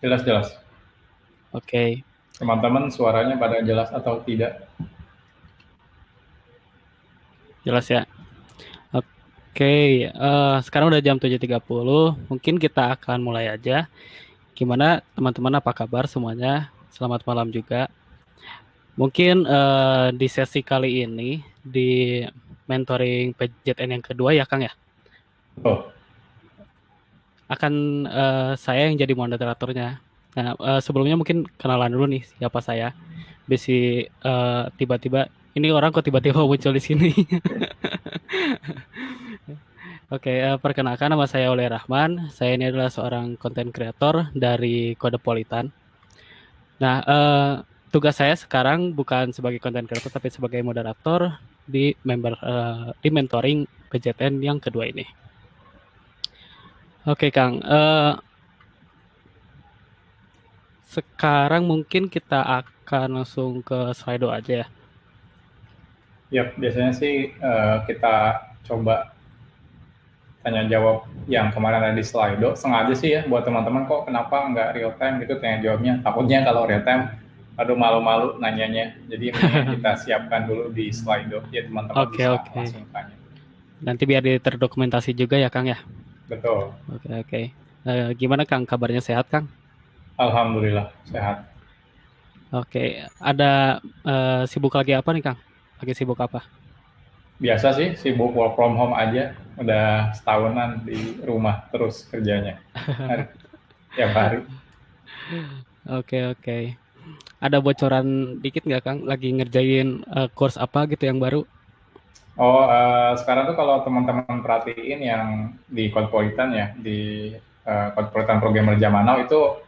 Jelas-jelas. Oke, Teman-teman suaranya pada jelas atau tidak? jelas ya. Oke, sekarang udah jam 7.30. Mungkin kita akan mulai aja. Gimana teman-teman, apa kabar semuanya? Selamat malam juga. Mungkin di sesi kali ini, di mentoring PJTN yang kedua ya Kang ya, Oh, akan saya yang jadi moderatornya. Nah, sebelumnya mungkin kenalan dulu nih siapa saya. Besi tiba-tiba, ini orang kok tiba-tiba muncul di sini. Oke, perkenalkan nama saya Oleh Rahman. Saya ini adalah seorang konten kreator dari Kodepolitan. Nah, tugas saya sekarang bukan sebagai konten kreator tapi sebagai moderator di mentoring PJTN yang kedua ini. Oke, Kang. Sekarang mungkin kita akan langsung ke Slido aja ya. ya biasanya sih kita coba tanya jawab yang kemarin ada di Slido. Sengaja sih ya buat teman-teman kok kenapa nggak real time gitu tanya jawabnya. Takutnya kalau real time, aduh malu-malu nanyanya. Jadi mendingan kita siapkan dulu di Slido, ya teman-teman Oke, bisa oke. langsung tanya. Nanti biar terdokumentasi juga ya, Kang ya. Betul. Oke, oke. Gimana Kang? Kabarnya sehat, Kang? Alhamdulillah sehat. Oke. Ada sibuk lagi apa nih, Kang? Lagi sibuk apa? Biasa sih sibuk work from home aja. Udah setahunan di rumah terus kerjanya. Hari, tiap hari. Oke, oke. Ada bocoran dikit nggak, Kang? Lagi ngerjain course apa gitu yang baru? Oh, sekarang tuh kalau teman-teman perhatiin yang di Codpolitan ya, di Codpolitan Programmer Zaman Now itu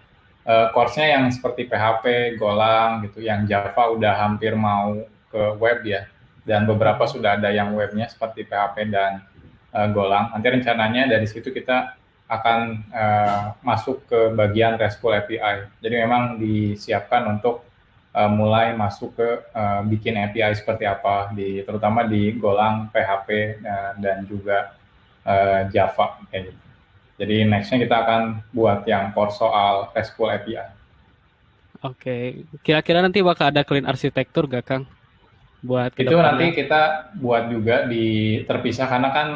course-nya yang seperti PHP, Golang gitu, yang Java udah hampir mau ke web ya, dan beberapa Mhm. sudah ada yang webnya seperti PHP dan Golang. Nanti rencananya dari situ kita akan masuk ke bagian RESTful API. Jadi memang disiapkan untuk mulai masuk ke bikin API seperti apa, terutama di Golang, PHP, dan juga Java kayak gitu. Jadi nextnya kita akan buat yang core soal RESTful API. Oke. Kira-kira nanti bakal ada clean arsitektur gak, Kang? Buat Itu kedepannya? nanti kita buat juga di terpisah karena kan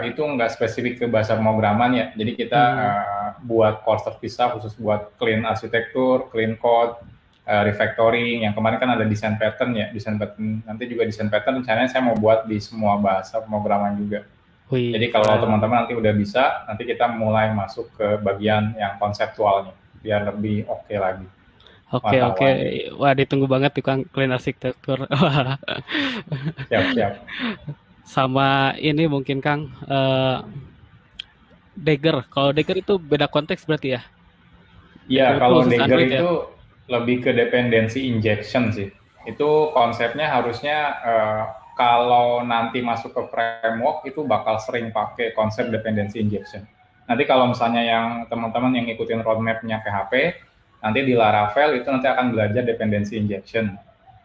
itu nggak spesifik ke bahasa pemrograman ya. Jadi kita Mhm. buat course terpisah khusus buat clean arsitektur, clean code, refactoring. Yang kemarin kan ada design pattern ya, design pattern. Nanti juga design pattern rencananya saya mau buat di semua bahasa pemrograman juga. Wih, Jadi kalau keren. teman-teman nanti udah bisa, nanti kita mulai masuk ke bagian yang konseptualnya biar lebih oke lagi Oke, oke. pengetahuannya. Wah, ditunggu banget tuh, Kang, clean arsitektur. Wah. Siap-siap. Sama ini mungkin, Kang, Dagger. Kalau Dagger itu beda konteks berarti ya? Dagger Iya, itu kalau khusus Dagger Android ya? itu lebih ke dependency injection sih. Itu konsepnya harusnya kalau nanti masuk ke framework itu bakal sering pakai konsep dependency injection. Nanti kalau misalnya yang teman-teman yang ngikutin roadmap-nya PHP, nanti di Laravel itu nanti akan belajar dependency injection.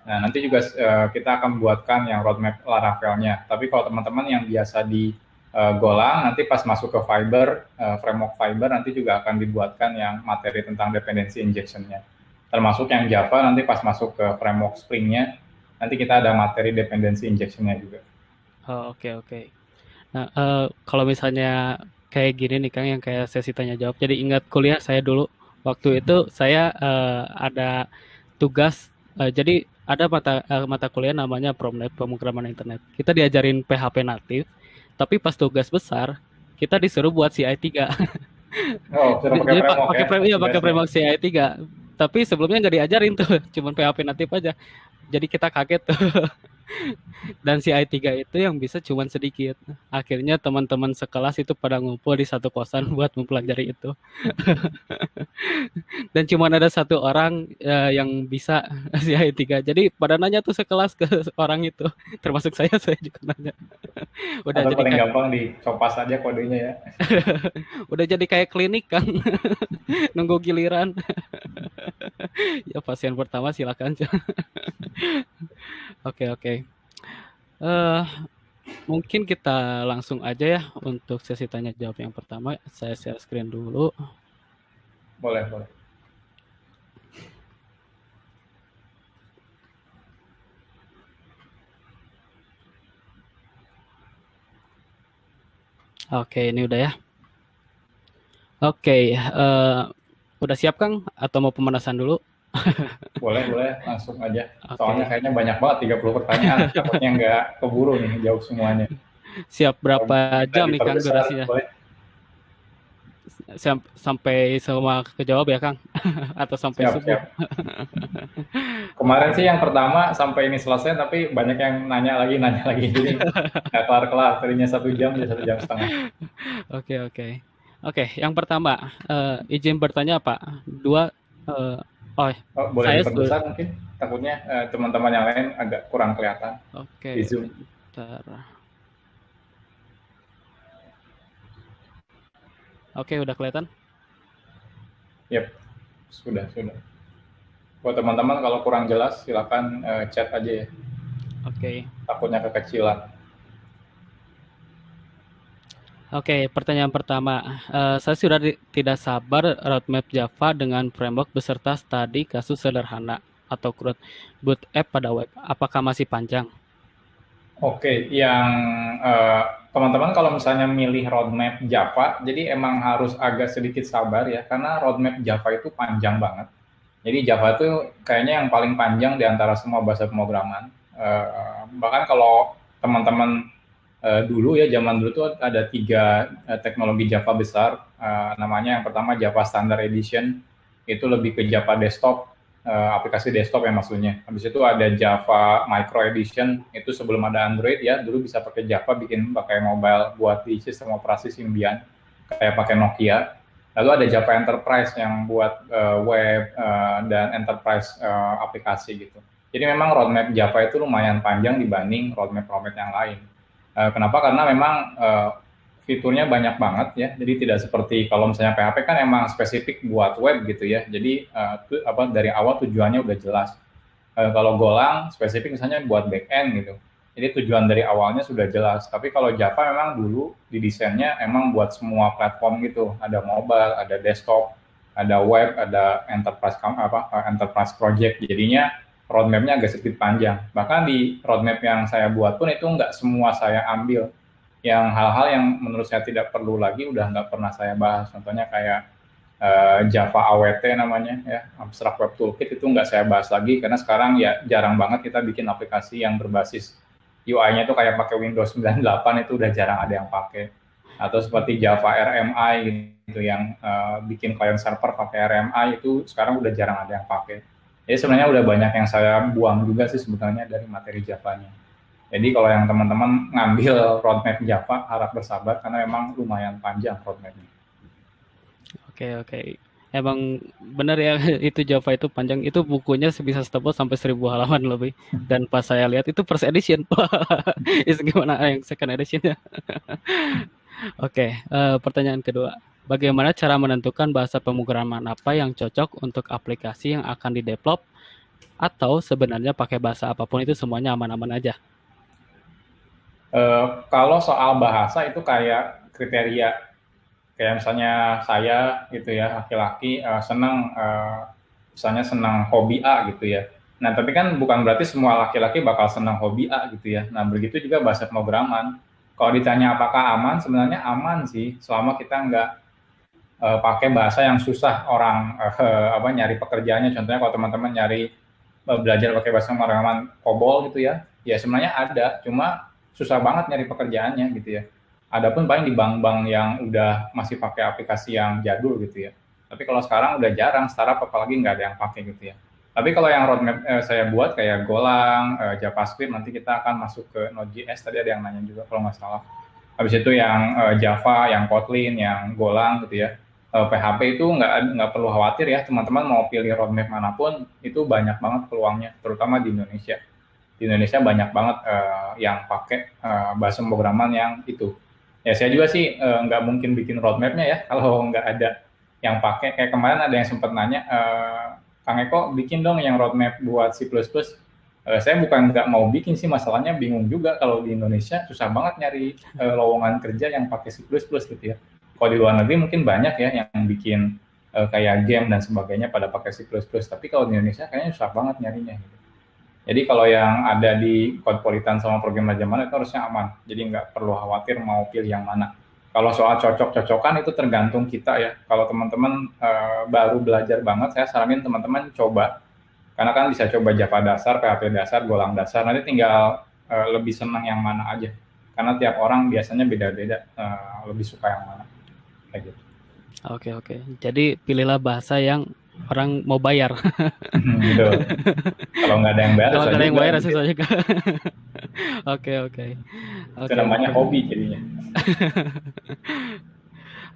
Nah, nanti juga kita akan buatkan yang roadmap Laravelnya. Tapi kalau teman-teman yang biasa di Golang, nanti pas masuk ke Fiber, framework Fiber, nanti juga akan dibuatkan yang materi tentang dependency injection-nya. Termasuk yang Java, nanti pas masuk ke framework Spring-nya, nanti kita ada materi dependency injection-nya juga. Oh, oke, oke. Nah, kalau misalnya kayak gini nih Kang, yang kayak sesi tanya jawab, jadi ingat kuliah saya dulu. Waktu itu saya ada tugas, jadi ada mata kuliah namanya Promnet, pemrograman internet. Kita diajarin PHP natif, tapi pas tugas besar kita disuruh buat CI3. Oh, sudah pakai Jadi framework pakai ya iya pakai tugasnya. framework CI3. Tapi sebelumnya nggak diajarin tuh, cuman PHP natif aja. Jadi kita kaget tuh. Dan si I3 itu yang bisa cuman sedikit. Akhirnya teman-teman sekelas itu pada ngumpul di satu kosan buat mempelajari itu. Dan cuma ada satu orang yang bisa si I3. Jadi pada nanya tuh sekelas ke orang itu. Termasuk saya juga nanya. Udah Atau jadi paling kayak gampang dicopas aja kodenya ya. udah jadi kayak klinik kan. Nunggu giliran. Ya pasien pertama silakan. Oke, oke. Eh Mungkin kita langsung aja ya untuk sesi tanya jawab yang pertama. Saya share screen dulu. Boleh, boleh. Oke, ini udah ya. Oke, udah siap Kang? Atau mau pemanasan dulu? Boleh, boleh, langsung aja. Soalnya Oke, kayaknya banyak banget 30 pertanyaan. Takutnya nggak keburu nih jawab semuanya. siap Kalau berapa bisa jam nih Kang diperbesar, durasinya? boleh. Sampai semua kejawab ya Kang? Atau sampai Siap, subuh? siap. Kemarin sih yang pertama sampai ini selesai, tapi banyak yang nanya lagi. Jadi nggak kelar-kelar. Tadinya 1 jam, jadi 1 jam setengah. Oke, oke. Oke, yang pertama, izin bertanya Pak. Dua, eh, oh, Oh, boleh saya diperbesar mungkin. Takutnya teman-teman yang lain agak kurang kelihatan oke, di Zoom. bentar. Oke, udah kelihatan? Yap, sudah, sudah. Buat teman-teman kalau kurang jelas silakan chat aja ya. Oke. Takutnya kekecilan. Oke, pertanyaan pertama. Saya sudah tidak sabar roadmap Java dengan framework beserta studi kasus sederhana atau CRUD boot app pada web. Apakah masih panjang? Oke, yang teman-teman kalau misalnya milih roadmap Java, jadi emang harus agak sedikit sabar ya, karena roadmap Java itu panjang banget. Jadi Java itu kayaknya yang paling panjang di antara semua bahasa pemrograman. Bahkan kalau teman-teman dulu ya, zaman dulu tuh ada 3 teknologi Java besar. Namanya yang pertama Java Standard Edition, itu lebih ke Java desktop, aplikasi desktop ya maksudnya. Habis itu ada Java Micro Edition, itu sebelum ada Android ya, dulu bisa pakai Java bikin pakai mobile buat di sistem operasi Symbian, kayak pakai Nokia. Lalu ada Java Enterprise yang buat web dan enterprise aplikasi gitu. Jadi memang roadmap Java itu lumayan panjang dibanding roadmap-roadmap yang lain. Kenapa? Karena memang fiturnya banyak banget ya. Jadi tidak seperti kalau misalnya PHP kan emang spesifik buat web gitu ya. Jadi dari awal tujuannya udah jelas. Kalau Golang spesifik misalnya buat backend gitu. Jadi tujuan dari awalnya sudah jelas. Tapi kalau Java memang dulu didesainnya emang buat semua platform gitu. Ada mobile, ada desktop, ada web, ada enterprise project. Jadinya roadmap-nya agak sedikit panjang. Bahkan di roadmap yang saya buat pun itu nggak semua saya ambil. Yang hal-hal yang menurut saya tidak perlu lagi udah nggak pernah saya bahas. Contohnya kayak Java AWT namanya ya, Abstract Web Toolkit, itu nggak saya bahas lagi karena sekarang ya jarang banget kita bikin aplikasi yang berbasis UI-nya itu kayak pakai Windows 98, itu udah jarang ada yang pakai. Atau seperti Java RMI gitu yang bikin client server pakai RMI, itu sekarang udah jarang ada yang pakai. Jadi sebenarnya udah banyak yang saya buang juga sih sebetulnya dari materi Java-nya. Jadi kalau yang teman-teman ngambil roadmap Java, harap bersabar karena memang lumayan panjang roadmap-nya. Oke, oke. Emang benar ya itu Java itu panjang. Itu bukunya bisa setebal sampai 1.000 halaman lebih. Dan pas saya lihat itu first edition. Itu gimana yang second editionnya? Oke, pertanyaan kedua. Bagaimana cara menentukan bahasa pemrograman apa yang cocok untuk aplikasi yang akan di-develop atau sebenarnya pakai bahasa apapun itu semuanya aman-aman aja? Kalau soal bahasa itu kayak kriteria, kayak misalnya saya gitu ya, laki-laki senang misalnya senang hobi A gitu ya. Nah, tapi kan bukan berarti semua laki-laki bakal senang hobi A gitu ya. Nah, begitu juga bahasa pemrograman. Kalau ditanya apakah aman, sebenarnya aman sih selama kita nggak pakai bahasa yang susah orang nyari pekerjaannya. Contohnya kalau teman-teman nyari belajar pakai bahasa pemrograman COBOL gitu ya sebenarnya ada, cuma susah banget nyari pekerjaannya gitu ya. Adapun paling di bank-bank yang udah masih pakai aplikasi yang jadul gitu ya. Tapi kalau sekarang udah jarang startup, apalagi nggak ada yang pakai gitu ya. Tapi kalau yang roadmap saya buat kayak Golang, JavaScript, nanti kita akan masuk ke Node.js, tadi ada yang nanya juga kalau nggak salah. Habis itu yang Java, yang Kotlin, yang Golang gitu ya. PHP itu nggak perlu khawatir ya, teman-teman mau pilih roadmap manapun itu banyak banget peluangnya, terutama di Indonesia. Di Indonesia banyak banget yang pakai bahasa pemrograman yang itu. Ya saya juga sih nggak mungkin bikin roadmapnya ya kalau nggak ada yang pakai. Kayak kemarin ada yang sempat nanya, Kang Eko bikin dong yang roadmap buat C++. Saya bukan nggak mau bikin sih, masalahnya bingung juga kalau di Indonesia susah banget nyari lowongan kerja yang pakai C++ gitu ya. Kalau di luar negeri mungkin banyak ya yang bikin kayak game dan sebagainya pada pakai C++, tapi kalau di Indonesia kayaknya susah banget nyarinya gitu. Jadi kalau yang ada di Codpolitan sama program zaman itu harusnya aman, jadi nggak perlu khawatir mau pilih yang mana. Kalau soal cocok-cocokan itu tergantung kita ya. Kalau teman-teman baru belajar banget, saya saranin teman-teman coba. Karena kan bisa coba Java dasar, PHP dasar, Golang dasar. Nanti tinggal lebih senang yang mana aja. Karena tiap orang biasanya beda-beda lebih suka yang mana. Kayak gitu. Oke, oke. Jadi pilihlah bahasa yang orang mau bayar. Gitu. Kalau nggak ada yang bayar, Kalau susah nggak ada yang juga. bayar, susah juga. Oke, oke. Itu Oke, namanya oke. hobi jadinya.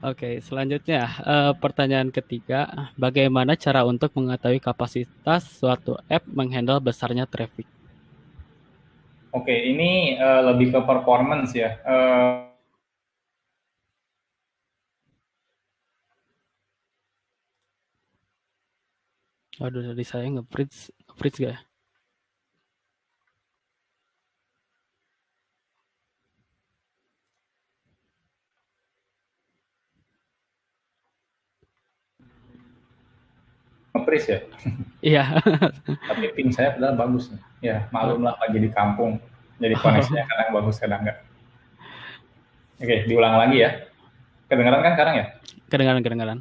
Oke, selanjutnya pertanyaan ketiga, bagaimana cara untuk mengetahui kapasitas suatu app menghandle besarnya traffic? Oke, ini lebih ke performance ya. Waduh, tadi saya nge-freeze gak ya? Nge-freeze ya. Iya. Tapi ping saya padahal bagus nih. Ya, Oh, maklum lah lagi di kampung. Jadi koneksinya kadang bagus, kadang enggak. Oke, diulang lagi ya. Kedengaran kan sekarang ya? kedengaran.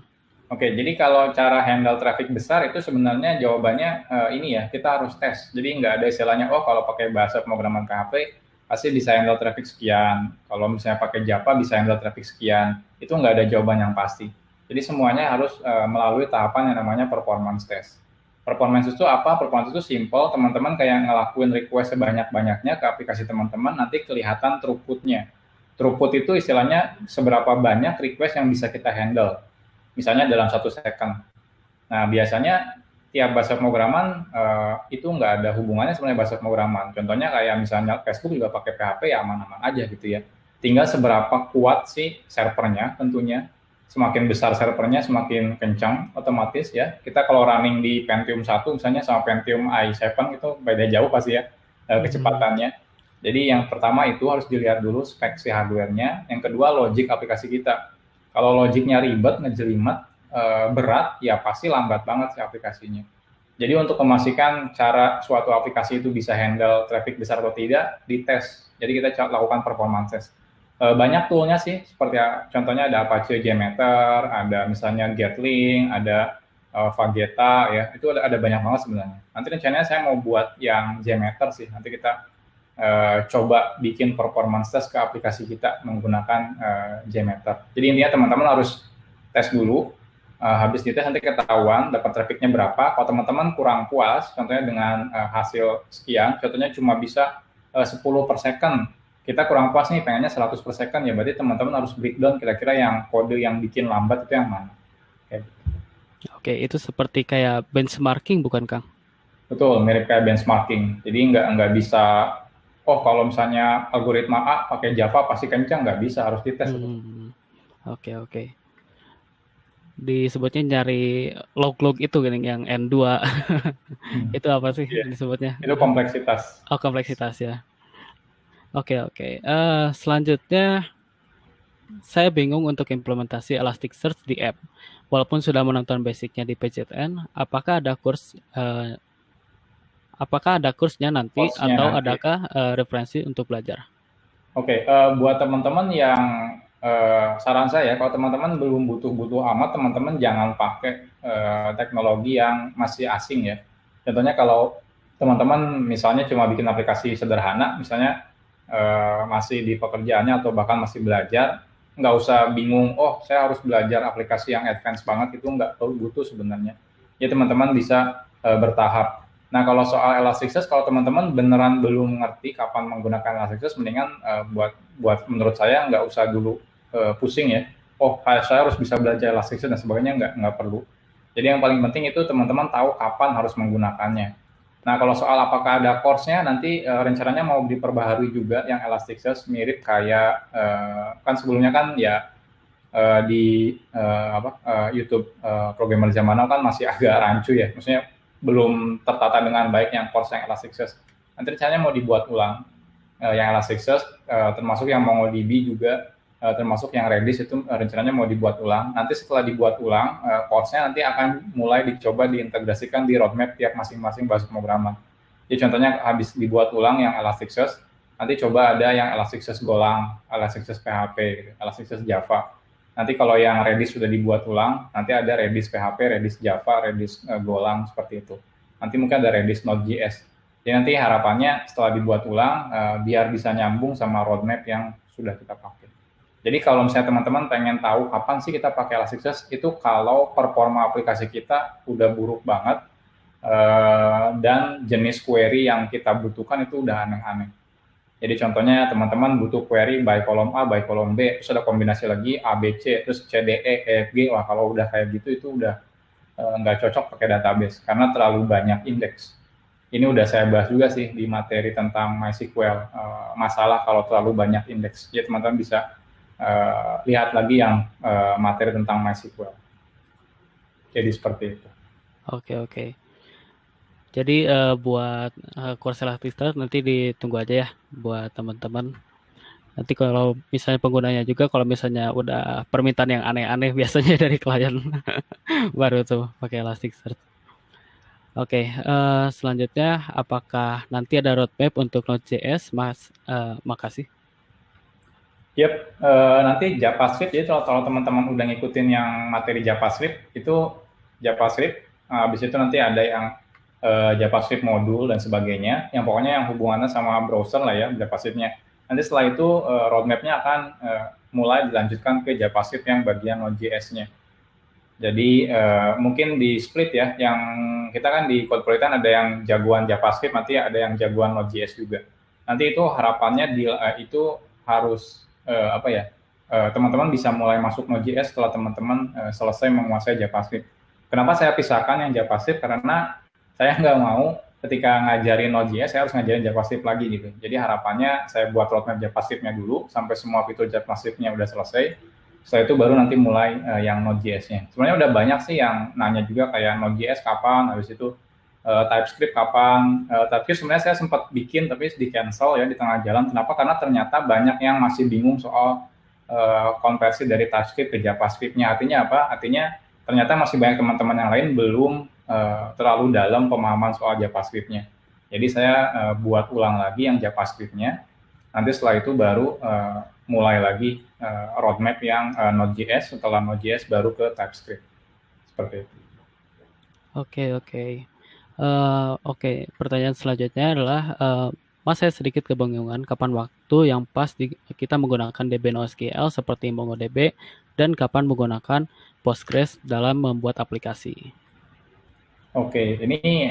Oke, jadi kalau cara handle traffic besar itu sebenarnya jawabannya ini ya, kita harus tes. Jadi nggak ada istilahnya, oh kalau pakai bahasa pemrograman PHP pasti bisa handle traffic sekian. Kalau misalnya pakai Java bisa handle traffic sekian. Itu nggak ada jawaban yang pasti. Jadi semuanya harus melalui tahapan yang namanya performance test. Performance itu apa? Performance itu simple, teman-teman kayak ngelakuin request sebanyak-banyaknya ke aplikasi teman-teman, nanti kelihatan throughput-nya. Throughput itu istilahnya seberapa banyak request yang bisa kita handle misalnya dalam 1 second. Nah, biasanya tiap bahasa pemrograman itu nggak ada hubungannya sebenarnya bahasa pemrograman. Contohnya kayak misalnya Facebook juga pakai PHP ya aman-aman aja gitu ya. Tinggal seberapa kuat sih servernya tentunya. Semakin besar servernya, semakin kencang otomatis ya. Kita kalau running di Pentium 1 misalnya sama Pentium i7 itu beda jauh pasti ya Mhm. kecepatannya. Jadi yang pertama itu harus dilihat dulu spek si hardware-nya. Yang kedua logik aplikasi kita. Kalau logiknya ribet, ngejelimet, berat, ya pasti lambat banget sih aplikasinya. Jadi untuk memastikan cara suatu aplikasi itu bisa handle traffic besar atau tidak, dites. Jadi kita lakukan performance test. Banyak toolnya sih, seperti contohnya ada Apache JMeter, ada misalnya Gatling, ada Vageta, ya itu ada banyak banget sebenarnya. Nanti rencananya saya mau buat yang JMeter sih, nanti kita coba bikin performance test ke aplikasi kita menggunakan JMeter. Jadi intinya teman-teman harus tes dulu, habis dites nanti ketahuan dapat trafficnya berapa. Kalau teman-teman kurang puas, contohnya dengan hasil sekian, contohnya cuma bisa 10 per second, kita kurang puas nih, pengennya 100 per second, ya berarti teman-teman harus breakdown kira-kira yang kode yang bikin lambat itu yang mana. Oke. Oke, itu seperti kayak benchmarking bukan, Kang? Betul, mirip kayak benchmarking. Jadi nggak bisa, oh kalau misalnya algoritma A pakai Java pasti kencang, nggak bisa, harus dites itu. Hmm. Oke, oke. Disebutnya nyari log-log itu kan yang N2. Itu apa sih Iya, disebutnya? itu kompleksitas. Oh, kompleksitas ya. Oke, oke. Selanjutnya saya bingung untuk implementasi Elasticsearch di app. Walaupun sudah menonton basicnya di PJTN, apakah ada kursnya nanti Course-nya atau nanti. adakah referensi untuk belajar? Oke, buat teman-teman yang saran saya, kalau teman-teman belum butuh-butuh amat, teman-teman jangan pakai teknologi yang masih asing ya. Contohnya kalau teman-teman misalnya cuma bikin aplikasi sederhana, misalnya masih di pekerjaannya atau bahkan masih belajar, nggak usah bingung, oh saya harus belajar aplikasi yang advance banget, itu nggak butuh sebenarnya. Ya teman-teman bisa bertahap. Nah, kalau soal Elasticsearch, kalau teman-teman beneran belum ngerti kapan menggunakan Elasticsearch, mendingan buat menurut saya nggak usah dulu pusing ya. Oh, saya harus bisa belajar Elasticsearch dan sebagainya, nggak perlu. Jadi yang paling penting itu teman-teman tahu kapan harus menggunakannya. Nah, kalau soal apakah ada course-nya, nanti rencananya mau diperbaharui juga yang Elasticsearch mirip kayak kan sebelumnya kan ya di YouTube programmer zaman now kan masih agak rancu ya, maksudnya belum tertata dengan baik yang course yang Elasticsearch. Nanti rencananya mau dibuat ulang yang Elasticsearch, termasuk yang MongoDB juga, termasuk yang Redis itu rencananya mau dibuat ulang. Nanti setelah dibuat ulang, course-nya nanti akan mulai dicoba diintegrasikan di roadmap tiap masing-masing bahasa pemrograman. Jadi contohnya habis dibuat ulang yang Elasticsearch, nanti coba ada yang Elasticsearch Golang, Elasticsearch PHP, gitu, Elasticsearch Java. Nanti kalau yang Redis sudah dibuat ulang, nanti ada Redis PHP, Redis Java, Redis Golang, seperti itu. Nanti mungkin ada Redis Node.js. Jadi nanti harapannya setelah dibuat ulang, biar bisa nyambung sama roadmap yang sudah kita pakai. Jadi kalau misalnya teman-teman pengen tahu kapan sih kita pakai Elasticsearch, itu kalau performa aplikasi kita udah buruk banget, dan jenis query yang kita butuhkan itu udah aneh-aneh. Jadi contohnya teman-teman butuh query by kolom A, by kolom B, terus ada kombinasi lagi A, B, C, terus C, D, E, F, G. Wah, kalau udah kayak gitu itu udah nggak cocok pakai database karena terlalu banyak indeks. Ini udah saya bahas juga sih di materi tentang MySQL, masalah kalau terlalu banyak indeks. Jadi teman-teman bisa lihat lagi yang materi tentang MySQL. Jadi seperti itu. Oke, oke. Jadi buat course Elasticsearch nanti ditunggu aja ya buat teman-teman. Nanti kalau misalnya penggunanya juga, kalau misalnya udah permintaan yang aneh-aneh biasanya dari klien baru tuh pakai Elasticsearch. Oke, selanjutnya apakah nanti ada roadmap untuk Node.js, Mas? Makasih. Yep, nanti JavaScript, jadi kalau teman-teman udah ngikutin yang materi JavaScript, itu JavaScript, habis itu nanti ada yang JavaScript modul dan sebagainya, yang pokoknya yang hubungannya sama browser lah ya, JavaScript-nya. Nanti setelah itu roadmap-nya akan mulai dilanjutkan ke JavaScript yang bagian Node.js-nya. Jadi mungkin di split ya, yang kita kan di Code ada yang jagoan JavaScript, nanti ada yang jagoan Node.js juga. Nanti itu harapannya itu harus teman-teman bisa mulai masuk Node.js setelah teman-teman selesai menguasai JavaScript. Kenapa saya pisahkan yang JavaScript? Karena saya nggak mau ketika ngajarin Node.js, saya harus ngajarin JavaScript lagi gitu. Jadi harapannya saya buat roadmap JavaScript-nya dulu, sampai semua fitur JavaScript-nya udah selesai. Setelah itu baru nanti mulai yang Node.js-nya. Sebenarnya udah banyak sih yang nanya juga kayak Node.js kapan, habis itu TypeScript kapan. TypeScript sebenarnya saya sempat bikin tapi di cancel ya di tengah jalan. Kenapa? Karena ternyata banyak yang masih bingung soal konversi dari TypeScript ke JavaScript-nya. Artinya apa? Artinya ternyata masih banyak teman-teman yang lain belum terlalu dalam pemahaman soal JavaScript-nya. Jadi saya buat ulang lagi yang JavaScript-nya. Nanti setelah itu baru mulai lagi roadmap yang Node.js. Setelah Node.js baru ke TypeScript. Seperti itu. Oke, oke. Oke, pertanyaan selanjutnya adalah, Mas, saya sedikit kebingungan kapan waktu yang pas kita menggunakan DB NoSQL seperti MongoDB dan kapan menggunakan Postgres dalam membuat aplikasi. Oke, ini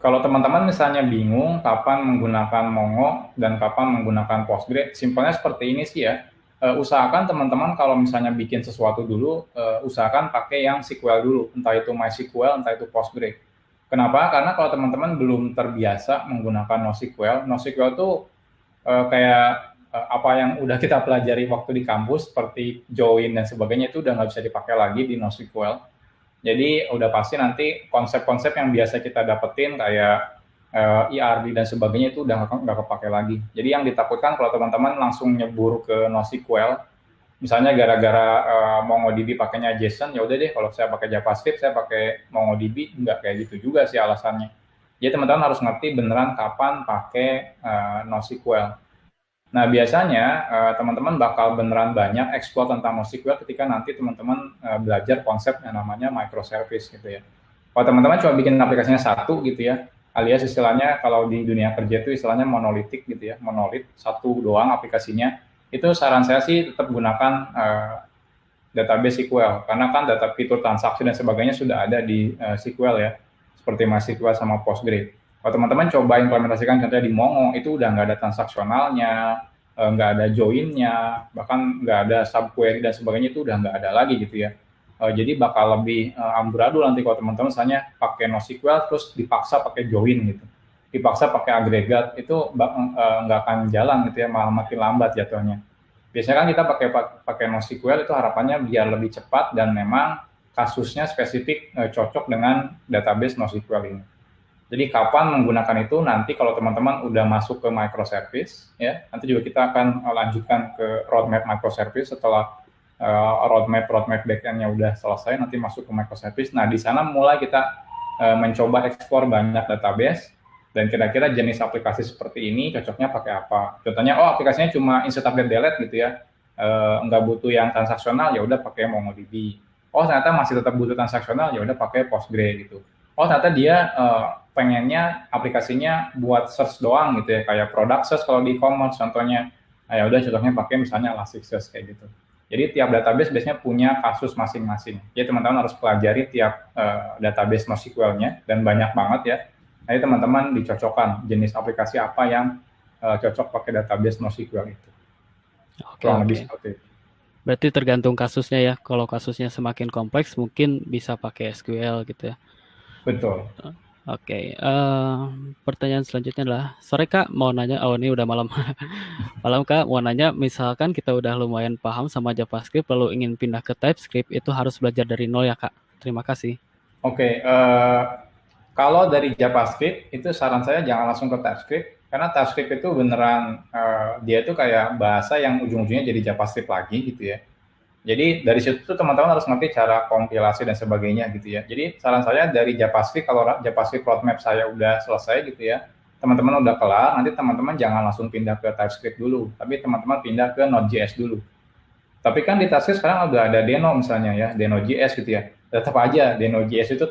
kalau teman-teman misalnya bingung kapan menggunakan Mongo dan kapan menggunakan Postgres, simpelnya seperti ini sih ya. Usahakan teman-teman kalau misalnya bikin sesuatu dulu, usahakan pakai yang SQL dulu, entah itu MySQL, entah itu Postgres. Kenapa? Karena kalau teman-teman belum terbiasa menggunakan NoSQL, NoSQL itu kayak apa yang udah kita pelajari waktu di kampus, seperti join dan sebagainya, itu udah nggak bisa dipakai lagi di NoSQL. Jadi udah pasti nanti konsep-konsep yang biasa kita dapetin kayak ERD dan sebagainya itu udah nggak kepake lagi. Jadi yang ditakutkan kalau teman-teman langsung nyebur ke NoSQL, misalnya gara-gara MongoDB pakainya JSON, ya udah deh kalau saya pakai JavaScript, saya pakai MongoDB, nggak kayak gitu juga sih alasannya. Jadi teman-teman harus ngerti beneran kapan pakai NoSQL. Nah biasanya teman-teman bakal beneran banyak explore tentang NoSQL ketika nanti teman-teman belajar konsep yang namanya microservice gitu ya. Kalau teman-teman cuma bikin aplikasinya satu gitu ya, alias istilahnya kalau di dunia kerja itu istilahnya monolitik gitu ya, monolit, satu doang aplikasinya, itu saran saya sih tetap gunakan database SQL, karena kan data fitur transaksi dan sebagainya sudah ada di SQL ya, seperti MySQL sama Postgres. Kalau teman-teman coba implementasikan contohnya di Mongo, itu udah nggak ada transaksionalnya, nggak ada join-nya, bahkan nggak ada subquery dan sebagainya, itu udah nggak ada lagi gitu ya. Jadi bakal lebih amburadul nanti kalau teman-teman misalnya pakai NoSQL terus dipaksa pakai join gitu, dipaksa pakai agregat, itu nggak akan jalan gitu ya, malah makin lambat jatuhnya. Biasanya kan kita pakai NoSQL itu harapannya biar lebih cepat dan memang kasusnya spesifik cocok dengan database NoSQL ini. Jadi kapan menggunakan itu nanti kalau teman-teman udah masuk ke microservice ya, nanti juga kita akan lanjutkan ke roadmap microservice setelah roadmap backend-nya udah selesai, nanti masuk ke microservice. Nah, di sana mulai kita mencoba ekspor banyak database. Dan kira-kira jenis aplikasi seperti ini cocoknya pakai apa. Contohnya, oh aplikasinya cuma insert update delete gitu ya, nggak butuh yang transaksional, ya udah pakai MongoDB. Oh ternyata masih tetap butuh transaksional, ya udah pakai Postgre gitu. Oh ternyata dia pengennya aplikasinya buat search doang gitu ya, kayak product search kalau di e-commerce contohnya. Nah, ya udah cocoknya pakai misalnya Elasticsearch kayak gitu. Jadi tiap database biasanya punya kasus masing-masing. Jadi teman-teman harus pelajari tiap database NoSQL-nya, dan banyak banget ya. Jadi teman-teman dicocokkan jenis aplikasi apa yang cocok pakai database NoSQL itu. Oke, Kurang lebih oke. seperti itu. Berarti tergantung kasusnya ya. Kalau kasusnya semakin kompleks, mungkin bisa pakai SQL gitu ya. Betul. Oke, pertanyaan selanjutnya adalah, sore Kak, mau nanya, oh ini udah malam. Malam Kak, mau nanya, misalkan kita udah lumayan paham sama JavaScript, lalu ingin pindah ke TypeScript, itu harus belajar dari nol ya Kak? Terima kasih. Oke, kalau dari JavaScript itu saran saya jangan langsung ke TypeScript, karena TypeScript itu beneran dia itu kayak bahasa yang ujung-ujungnya jadi JavaScript lagi gitu ya. Jadi dari situ tuh teman-teman harus ngerti cara kompilasi dan sebagainya gitu ya. Jadi saran saya dari JavaScript, kalau JavaScript roadmap saya udah selesai gitu ya, teman-teman udah kelar, nanti teman-teman jangan langsung pindah ke TypeScript dulu, tapi teman-teman pindah ke Node.js dulu. Tapi kan di TypeScript sekarang udah ada Deno misalnya ya, Deno.js gitu ya. Tetap aja Deno.js itu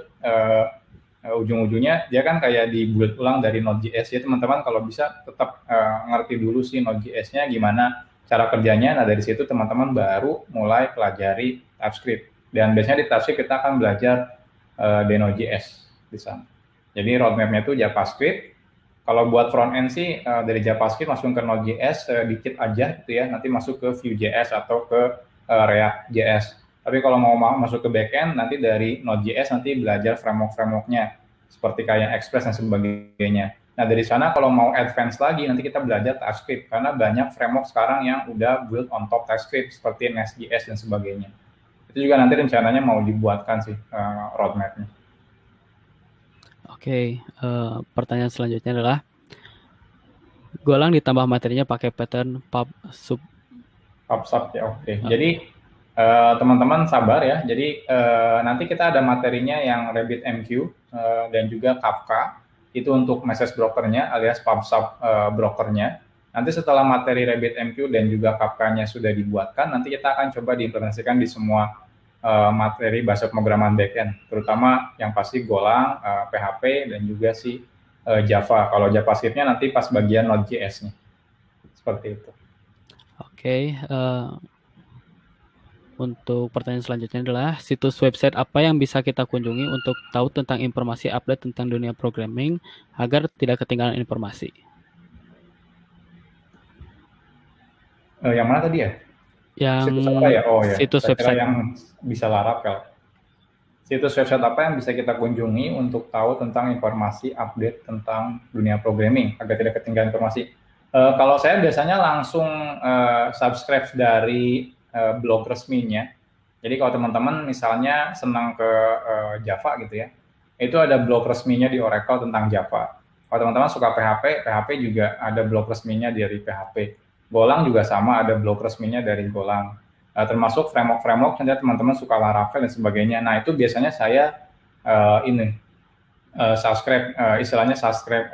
ujung-ujungnya dia kan kayak dibuat ulang dari Node.js ya. Teman-teman kalau bisa tetap ngerti dulu sih Node.js-nya gimana cara kerjanya. Nah dari situ teman-teman baru mulai pelajari TypeScript. Dan biasanya di TypeScript kita akan belajar Deno.js di sana. Jadi roadmap-nya itu JavaScript. Kalau buat front end sih dari JavaScript langsung ke Node.js dikit aja gitu ya, nanti masuk ke Vue.js atau ke React.js. Tapi kalau mau masuk ke backend, nanti dari Node.js nanti belajar framework-frameworknya seperti kayak Express dan sebagainya. Nah dari sana kalau mau advance lagi nanti kita belajar TypeScript, karena banyak framework sekarang yang udah build on top TypeScript seperti Nest.js dan sebagainya. Itu juga nanti rencananya mau dibuatkan sih roadmap-nya. Oke, pertanyaan selanjutnya adalah, Golang ditambah materinya pakai pattern pub sub. PubSub ya, oke. Jadi teman-teman sabar ya. Jadi nanti kita ada materinya yang RabbitMQ dan juga Kafka. Itu untuk message brokernya alias PubSub brokernya. Nanti setelah materi RabbitMQ dan juga Kafka-nya sudah dibuatkan, nanti kita akan coba diimplementasikan di semua materi bahasa pemrograman backend, terutama yang pasti Golang, PHP, dan juga si Java. Kalau JavaScript-nya nanti pas bagian Node.js-nya. Seperti itu. Oke, untuk pertanyaan selanjutnya adalah, situs website apa yang bisa kita kunjungi untuk tahu tentang informasi update tentang dunia programming agar tidak ketinggalan informasi? Yang mana tadi ya? Yang Situs apa ya? Oh ya, situs saya kira website. yang bisa Laravel. Situs website apa yang bisa kita kunjungi untuk tahu tentang informasi update tentang dunia programming agar tidak ketinggalan informasi? Kalau saya biasanya langsung subscribe dari blog resminya. Jadi kalau teman-teman misalnya senang ke Java gitu ya, itu ada blog resminya di Oracle tentang Java. Kalau teman-teman suka PHP, PHP juga ada blog resminya dari PHP. Golang juga sama, ada blog resminya dari Golang. Termasuk framework-framework, teman-teman suka Laravel dan sebagainya. Nah itu biasanya saya subscribe, istilahnya subscribe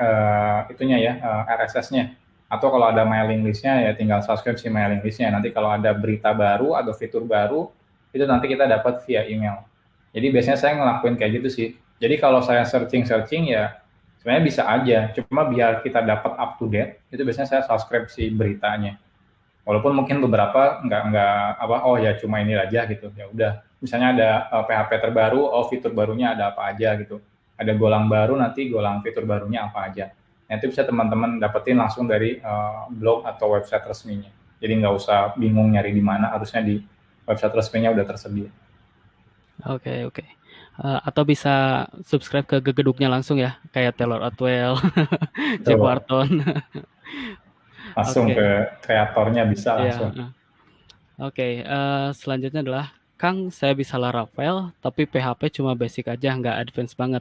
itunya ya, RSS-nya. Atau kalau ada mailing list-nya ya tinggal subscribe si mailing list-nya. Nanti kalau ada berita baru atau fitur baru, itu nanti kita dapat via email. Jadi biasanya saya ngelakuin kayak gitu sih. Jadi kalau saya searching ya sebenarnya bisa aja. Cuma biar kita dapat up to date, itu biasanya saya subscribe si beritanya. Walaupun mungkin beberapa nggak oh ya cuma ini aja gitu. Ya udah. Misalnya ada PHP terbaru, oh fitur barunya ada apa aja gitu. Ada Golang baru, nanti Golang fitur barunya apa aja. Nah, itu bisa teman-teman dapetin langsung dari blog atau website resminya. Jadi nggak usah bingung nyari di mana, harusnya di website resminya udah tersedia. Oke, oke. Atau bisa subscribe ke Gegeduknya langsung ya, kayak Taylor Atwell, Jeff Betul. Wharton. Langsung Oke, ke kreatornya bisa langsung. iya. Oke, selanjutnya adalah, Kang, saya bisa Laravel, tapi PHP cuma basic aja, nggak advance banget.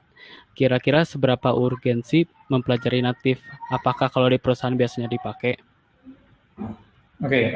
Kira-kira seberapa urgensi mempelajari natif? Apakah kalau di perusahaan biasanya dipakai? Oke,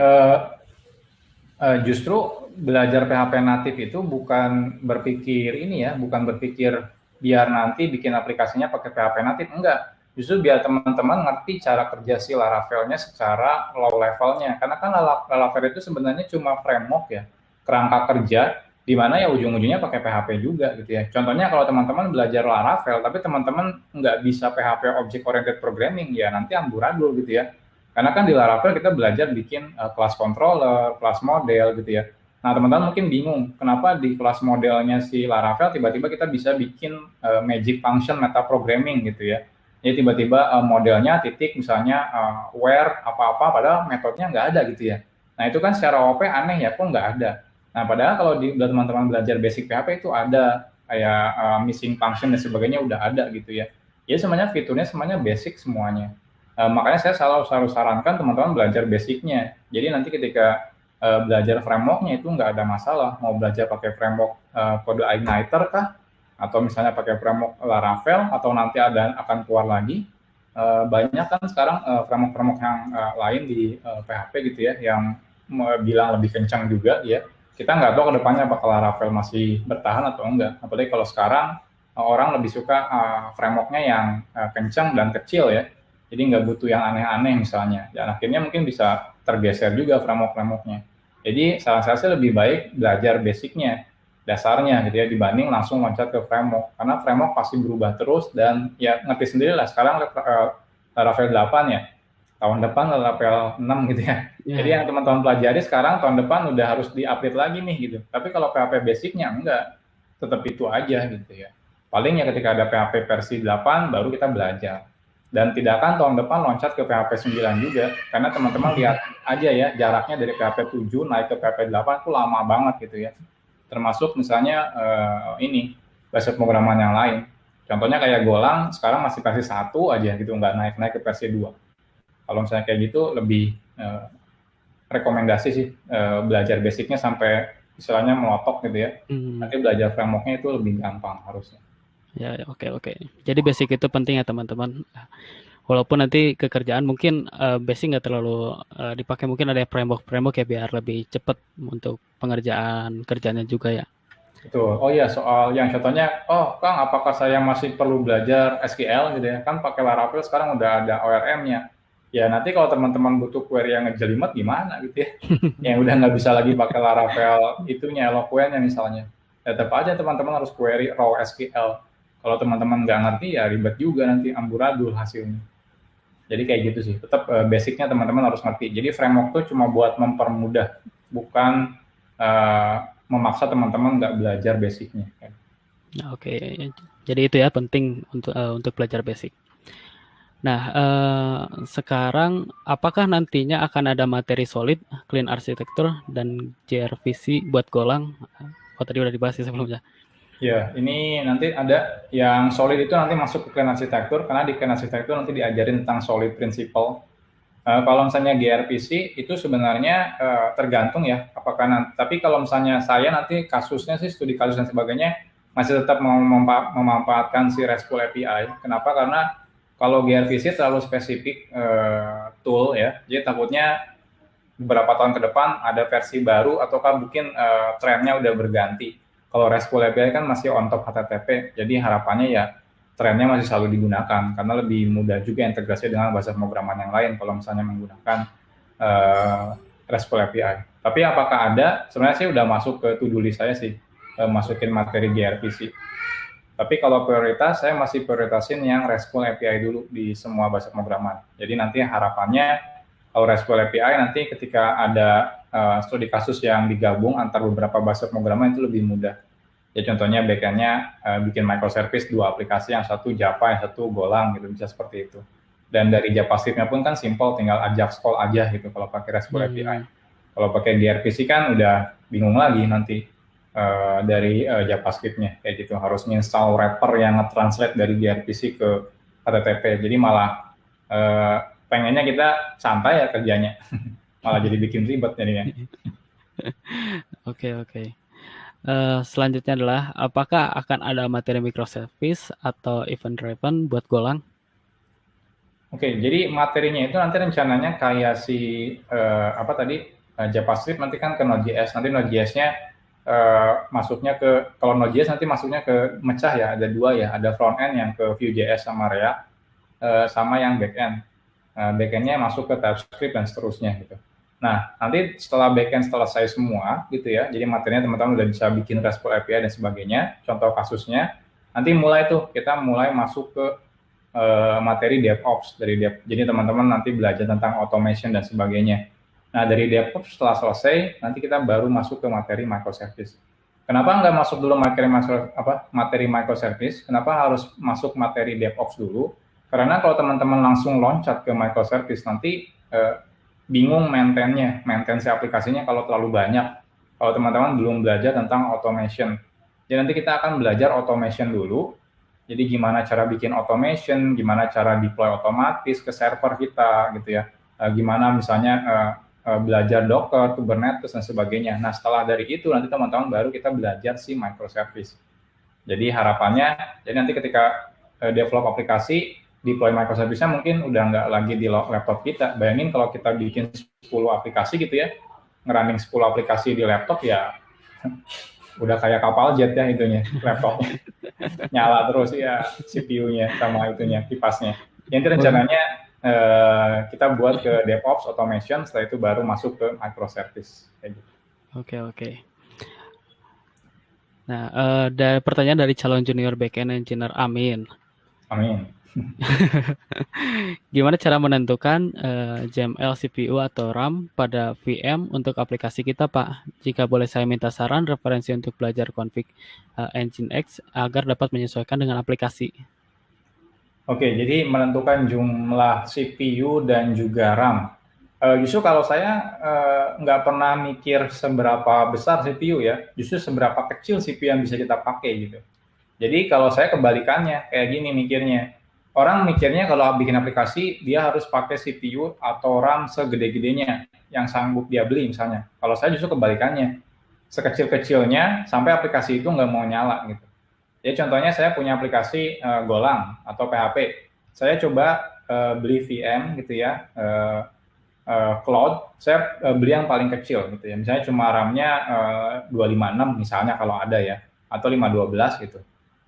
justru belajar PHP natif itu bukan berpikir ini ya, bukan berpikir biar nanti bikin aplikasinya pakai PHP natif, enggak. justru biar teman-teman ngerti cara kerja si Laravel-nya secara low levelnya. Karena kan Laravel itu sebenarnya cuma framework ya, kerangka kerja, di mana ya ujung-ujungnya pakai PHP juga gitu ya. Contohnya kalau teman-teman belajar Laravel, tapi teman-teman nggak bisa PHP Object Oriented Programming, ya nanti amburadul gitu ya. Karena kan di Laravel kita belajar bikin kelas controller, kelas model gitu ya. Nah, teman-teman mungkin bingung, kenapa di kelas modelnya si Laravel tiba-tiba kita bisa bikin magic function meta programming gitu ya. Jadi tiba-tiba modelnya titik misalnya where apa-apa, padahal metodenya nggak ada gitu ya. Nah, itu kan secara OP aneh ya, kok nggak ada. Nah, padahal kalau di teman-teman belajar basic PHP itu ada kayak missing function dan sebagainya udah ada gitu ya. Ya sebenarnya fiturnya semuanya basic semuanya. Makanya saya selalu sarankan teman-teman belajar basicnya. Jadi nanti ketika belajar frameworknya itu nggak ada masalah. Mau belajar pakai framework kode Igniter kah? Atau misalnya pakai framework Laravel, atau nanti akan keluar lagi. Banyak kan sekarang framework-framework yang lain di PHP gitu ya, yang bilang lebih kencang juga ya. Kita nggak tahu ke depannya apakah Laravel masih bertahan atau enggak. Apalagi kalau sekarang orang lebih suka frameworknya yang kencang dan kecil ya. Jadi nggak butuh yang aneh-aneh misalnya. Dan akhirnya mungkin bisa tergeser juga framework-frameworknya. Jadi saran saya sih lebih baik belajar basicnya, dasarnya gitu ya, dibanding langsung loncat ke framework. Karena framework pasti berubah terus dan ya ngerti sendiri lah, sekarang Laravel 8 ya, tahun depan Laravel 6 gitu ya. Yeah. Jadi yang teman-teman pelajari sekarang tahun depan udah harus di-update lagi nih gitu. Tapi kalau PHP basicnya enggak, tetap itu aja gitu ya. Paling ya ketika ada PHP versi 8 baru kita belajar. Dan tidak akan tahun depan loncat ke PHP 9 juga, karena teman-teman lihat aja ya, jaraknya dari PHP 7 naik ke PHP 8 itu lama banget gitu ya. Termasuk misalnya ini, bahasa pemrograman yang lain. Contohnya kayak Golang, sekarang masih versi 1 aja gitu, nggak naik-naik ke versi 2. Kalau misalnya kayak gitu, lebih rekomendasi sih belajar basicnya sampai istilahnya melotok gitu ya. Nanti belajar frameworknya itu lebih gampang harusnya. Ya, oke. Jadi basic itu penting ya teman-teman. Walaupun nanti kekerjaan mungkin basic nggak terlalu dipakai, mungkin ada framework ya biar lebih cepat untuk pengerjaan kerjanya juga ya. Betul. Oh iya, soal yang contohnya, Kang, apakah saya masih perlu belajar SQL gitu ya? Kan pakai Laravel sekarang udah ada ORM-nya. Ya nanti kalau teman-teman butuh query yang ngejelimet gimana gitu ya? Yang udah nggak bisa lagi pakai Laravel itunya, Eloquent-nya misalnya. Tetap aja teman-teman harus query raw SQL. Kalau teman-teman nggak ngerti ya ribet juga, nanti amburadul hasilnya. Jadi kayak gitu sih, tetap basicnya teman-teman harus ngerti. Jadi framework itu cuma buat mempermudah, bukan memaksa teman-teman nggak belajar basicnya. Oke, jadi itu ya penting untuk belajar basic. Nah, sekarang apakah nantinya akan ada materi solid, clean architecture, dan gRPC buat Golang? Tadi udah dibahas sih sebelumnya. Ya, ini nanti ada yang solid itu nanti masuk ke clean architecture, karena di clean architecture nanti diajarin tentang solid principle. Kalau misalnya gRPC itu sebenarnya tergantung ya, apakah nanti. Tapi kalau misalnya saya nanti kasusnya sih studi kasus dan sebagainya masih tetap mau memanfaatkan si RESTful API. Kenapa? Karena kalau gRPC terlalu spesifik tool ya, jadi takutnya beberapa tahun ke depan ada versi baru ataukah mungkin trennya udah berganti. Kalau RESTful API kan masih on top HTTP, jadi harapannya ya trennya masih selalu digunakan, karena lebih mudah juga integrasi dengan bahasa pemrograman yang lain kalau misalnya menggunakan RESTful API. Tapi apakah ada? Sebenarnya sih udah masuk ke to-do list saya sih, masukin materi gRPC. Tapi kalau prioritas, saya masih prioritasin yang RESTful API dulu di semua bahasa pemrograman. Jadi nanti harapannya kalau RESTful API nanti ketika ada studi kasus yang digabung antar beberapa bahasa pemrograman itu lebih mudah. Ya contohnya backend-nya bikin microservice 2 aplikasi, yang satu Java, yang satu Golang gitu, bisa seperti itu. Dan dari JavaScript-nya pun kan simple, tinggal Ajax call aja gitu kalau pakai RESTful API. Kalau pakai gRPC kan udah bingung lagi nanti dari JavaScript-nya kayak gitu, harus install wrapper yang nge-translate dari gRPC ke HTTP. Jadi malah pengennya kita santai ya kerjanya, malah jadi bikin ribet jadinya. Oke. Selanjutnya adalah apakah akan ada materi microservice atau event driven buat Golang? Oke, jadi materinya itu nanti rencananya kayak si JavaScript nanti kan ke Node.js. Nanti Node.js-nya masuknya ke, kalau Node.js nanti masuknya ke mecah ya, ada 2 ya, ada front end yang ke Vue.js sama React. sama yang backend. Backend-nya masuk ke TypeScript dan seterusnya gitu. Nah, nanti setelah backend selesai semua gitu ya, jadi materinya teman-teman udah bisa bikin RESTful API dan sebagainya, contoh kasusnya, nanti kita mulai masuk ke materi DevOps dari jadi teman-teman nanti belajar tentang automation dan sebagainya. Nah, dari DevOps setelah selesai, nanti kita baru masuk ke materi microservice. Kenapa nggak masuk dulu materi microservice? Kenapa harus masuk materi DevOps dulu? Karena kalau teman-teman langsung loncat ke microservice, nanti bingung maintain si aplikasinya kalau terlalu banyak. Kalau teman-teman belum belajar tentang automation. Jadi nanti kita akan belajar automation dulu. Jadi gimana cara bikin automation, gimana cara deploy otomatis ke server kita gitu ya. Gimana misalnya belajar Docker, Kubernetes, dan sebagainya. Nah, setelah dari itu nanti teman-teman baru kita belajar si microservice. Jadi harapannya, jadi nanti ketika develop aplikasi, deploy microservice-nya mungkin udah nggak lagi di laptop kita. Bayangin kalau kita bikin 10 aplikasi gitu ya, ngerunning 10 aplikasi di laptop ya, udah kayak kapal jet ya itunya, laptopnya. Nyala terus ya CPU-nya sama itunya, kipasnya. Yang rencananya kita buat ke DevOps, automation, setelah itu baru masuk ke microservice. Oke. Nah, dari pertanyaan dari calon junior backend engineer Amin. Gimana cara menentukan JML, CPU, atau RAM pada VM untuk aplikasi kita, Pak? Jika boleh saya minta saran, referensi untuk belajar config Nginx agar dapat menyesuaikan dengan aplikasi. Oke, jadi menentukan jumlah CPU dan juga RAM. Justru kalau saya nggak pernah mikir seberapa besar CPU ya, justru seberapa kecil CPU yang bisa kita pakai gitu. Jadi kalau saya kebalikannya, kayak gini mikirnya. Orang mikirnya kalau bikin aplikasi, dia harus pakai CPU atau RAM segede-gedenya yang sanggup dia beli misalnya. Kalau saya justru kebalikannya, sekecil-kecilnya sampai aplikasi itu nggak mau nyala gitu. Jadi contohnya saya punya aplikasi Golang atau PHP. Saya coba beli VM gitu ya, cloud. Saya beli yang paling kecil gitu ya. Misalnya cuma RAM-nya 256 misalnya kalau ada ya, atau 512 gitu.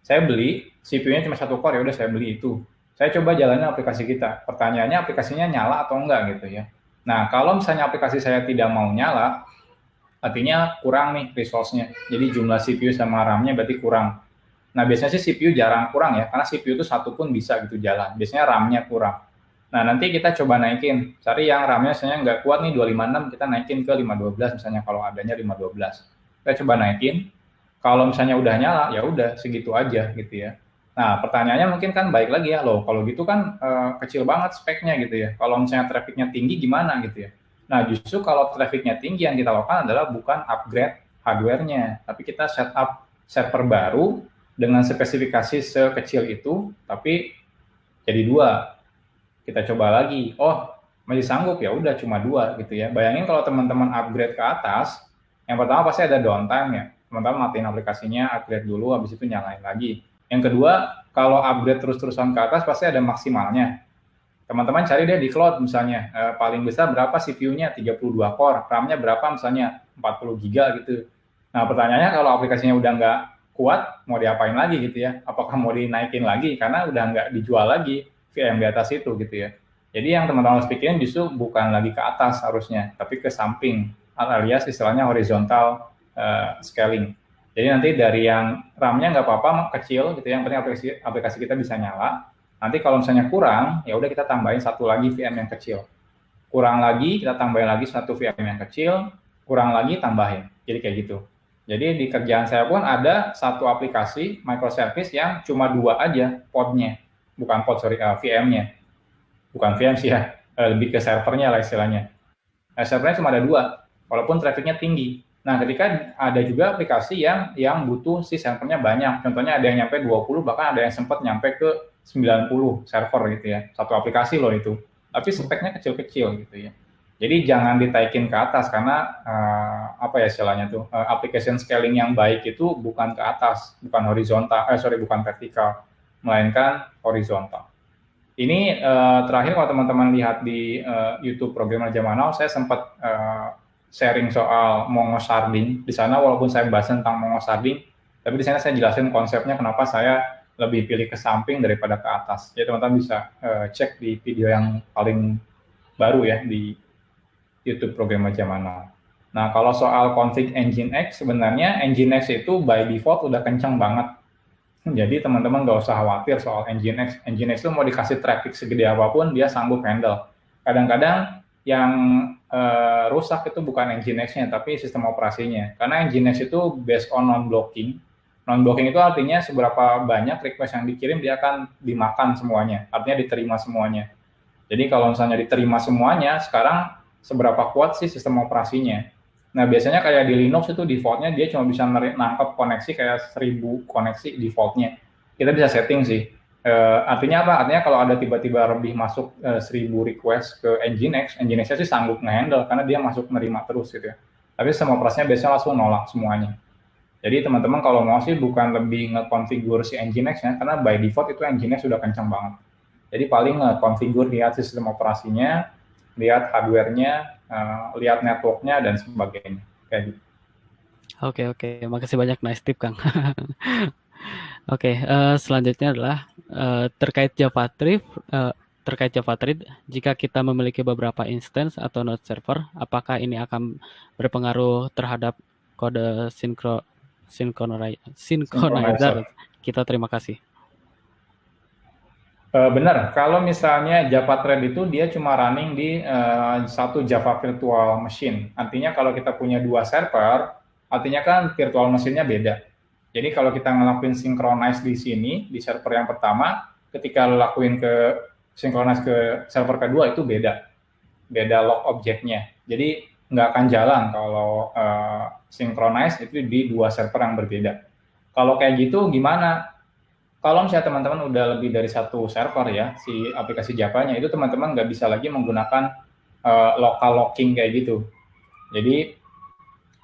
Saya beli, CPU-nya cuma 1 core, ya udah saya beli itu. Saya coba jalanin aplikasi kita. Pertanyaannya aplikasinya nyala atau enggak gitu ya. Nah, kalau misalnya aplikasi saya tidak mau nyala, artinya kurang nih resource-nya. Jadi jumlah CPU sama RAM-nya berarti kurang. Nah, biasanya sih CPU jarang kurang ya, karena CPU itu satu pun bisa gitu jalan. Biasanya RAM-nya kurang. Nah, nanti kita coba naikin. Cari yang RAM-nya misalnya nggak kuat nih 256, kita naikin ke 512 misalnya kalau adanya 512. Kita coba naikin. Kalau misalnya udah nyala, ya udah segitu aja gitu ya. Nah, pertanyaannya mungkin kan balik lagi ya, loh kalau gitu kan kecil banget speknya gitu ya. Kalau misalnya trafficnya tinggi gimana gitu ya. Nah, justru kalau trafficnya tinggi yang kita lakukan adalah bukan upgrade hardware-nya, tapi kita setup server baru dengan spesifikasi sekecil itu, tapi jadi 2. Kita coba lagi, oh masih sanggup ya udah cuma 2 gitu ya. Bayangin kalau teman-teman upgrade ke atas, yang pertama pasti ada downtime ya. Teman-teman matiin aplikasinya, upgrade dulu, habis itu nyalain lagi. Yang kedua, kalau upgrade terus-terusan ke atas pasti ada maksimalnya. Teman-teman cari deh di cloud misalnya, paling besar berapa CPU-nya, 32 core, RAM-nya berapa misalnya, 40 GB gitu. Nah pertanyaannya kalau aplikasinya udah nggak kuat, mau diapain lagi gitu ya? Apakah mau dinaikin lagi? Karena udah nggak dijual lagi VM di atas itu gitu ya. Jadi yang teman-teman harus pikirin justru bukan lagi ke atas harusnya, tapi ke samping, alias istilahnya horizontal scaling. Jadi nanti dari yang RAM-nya nggak apa-apa kecil gitu, yang penting aplikasi kita bisa nyala. Nanti kalau misalnya kurang, ya udah kita tambahin satu lagi VM yang kecil. Kurang lagi, kita tambahin lagi satu VM yang kecil, kurang lagi tambahin. Jadi kayak gitu. Jadi di kerjaan saya pun ada satu aplikasi microservice yang cuma 2 aja podnya, bukan pod VM-nya, bukan VM sih ya, lebih ke servernya lah istilahnya. Servernya cuma ada 2, walaupun trafficnya tinggi. Nah, ketika ada juga aplikasi yang butuh si servernya banyak, contohnya ada yang nyampe 20, bahkan ada yang sempat nyampe ke 90 server gitu ya, satu aplikasi loh itu, tapi speknya kecil-kecil gitu ya. Jadi jangan ditaikin ke atas karena apa ya istilahnya tuh application scaling yang baik itu bukan ke atas, bukan horizontal, bukan vertikal, melainkan horizontal. Ini terakhir kalau teman-teman lihat di YouTube Programmer Zaman Now, saya sempat sharing soal Mongo sharding. Di sana walaupun saya bahas tentang Mongo sharding, tapi di sana saya jelasin konsepnya kenapa saya lebih pilih ke samping daripada ke atas. Jadi teman-teman bisa cek di video yang paling baru ya di YouTube Program Zaman Now. Nah, kalau soal config Nginx, sebenarnya Nginx itu by default udah kencang banget. Jadi teman-teman nggak usah khawatir soal Nginx. Nginx itu mau dikasih traffic segede apapun, dia sanggup handle. Kadang-kadang yang rusak itu bukan Nginx-nya, tapi sistem operasinya. Karena Nginx itu based on non-blocking. Non-blocking itu artinya seberapa banyak request yang dikirim, dia akan dimakan semuanya. Artinya diterima semuanya. Jadi kalau misalnya diterima semuanya, sekarang seberapa kuat sih sistem operasinya. Nah, biasanya kayak di Linux itu default-nya dia cuma bisa nangkep koneksi kayak 1000 koneksi default-nya. Kita bisa setting sih. Artinya apa? Artinya kalau ada tiba-tiba lebih masuk 1000 request ke Nginx, Nginx-nya sih sanggup nge-handle karena dia masuk nerima terus gitu ya. Tapi sistem operasinya biasanya langsung nolak semuanya. Jadi teman-teman kalau mau sih bukan lebih nge-configure si Nginx-nya, karena by default itu Nginx sudah kencang banget. Jadi paling nge-configure, lihat sistem operasinya, lihat hardware-nya, lihat network-nya, dan sebagainya. Kayak gitu. Oke, makasih banyak, nice tip Kang. Oke, selanjutnya adalah terkait JavaTree, jika kita memiliki beberapa instance atau node server, apakah ini akan berpengaruh terhadap kode synchronizer? Kita terima kasih. Benar, kalau misalnya JavaTree itu dia cuma running di satu Java virtual machine. Artinya kalau kita punya 2 server, artinya kan virtual machine-nya beda. Jadi kalau kita ngelakuin synchronize di sini, di server yang pertama, ketika lakuin ke synchronize ke server kedua itu beda log objeknya. Jadi nggak akan jalan kalau synchronize itu di 2 server yang berbeda. Kalau kayak gitu gimana? Kalau misalnya teman-teman udah lebih dari 1 server ya, si aplikasi Java-nya, itu teman-teman nggak bisa lagi menggunakan local locking kayak gitu. Jadi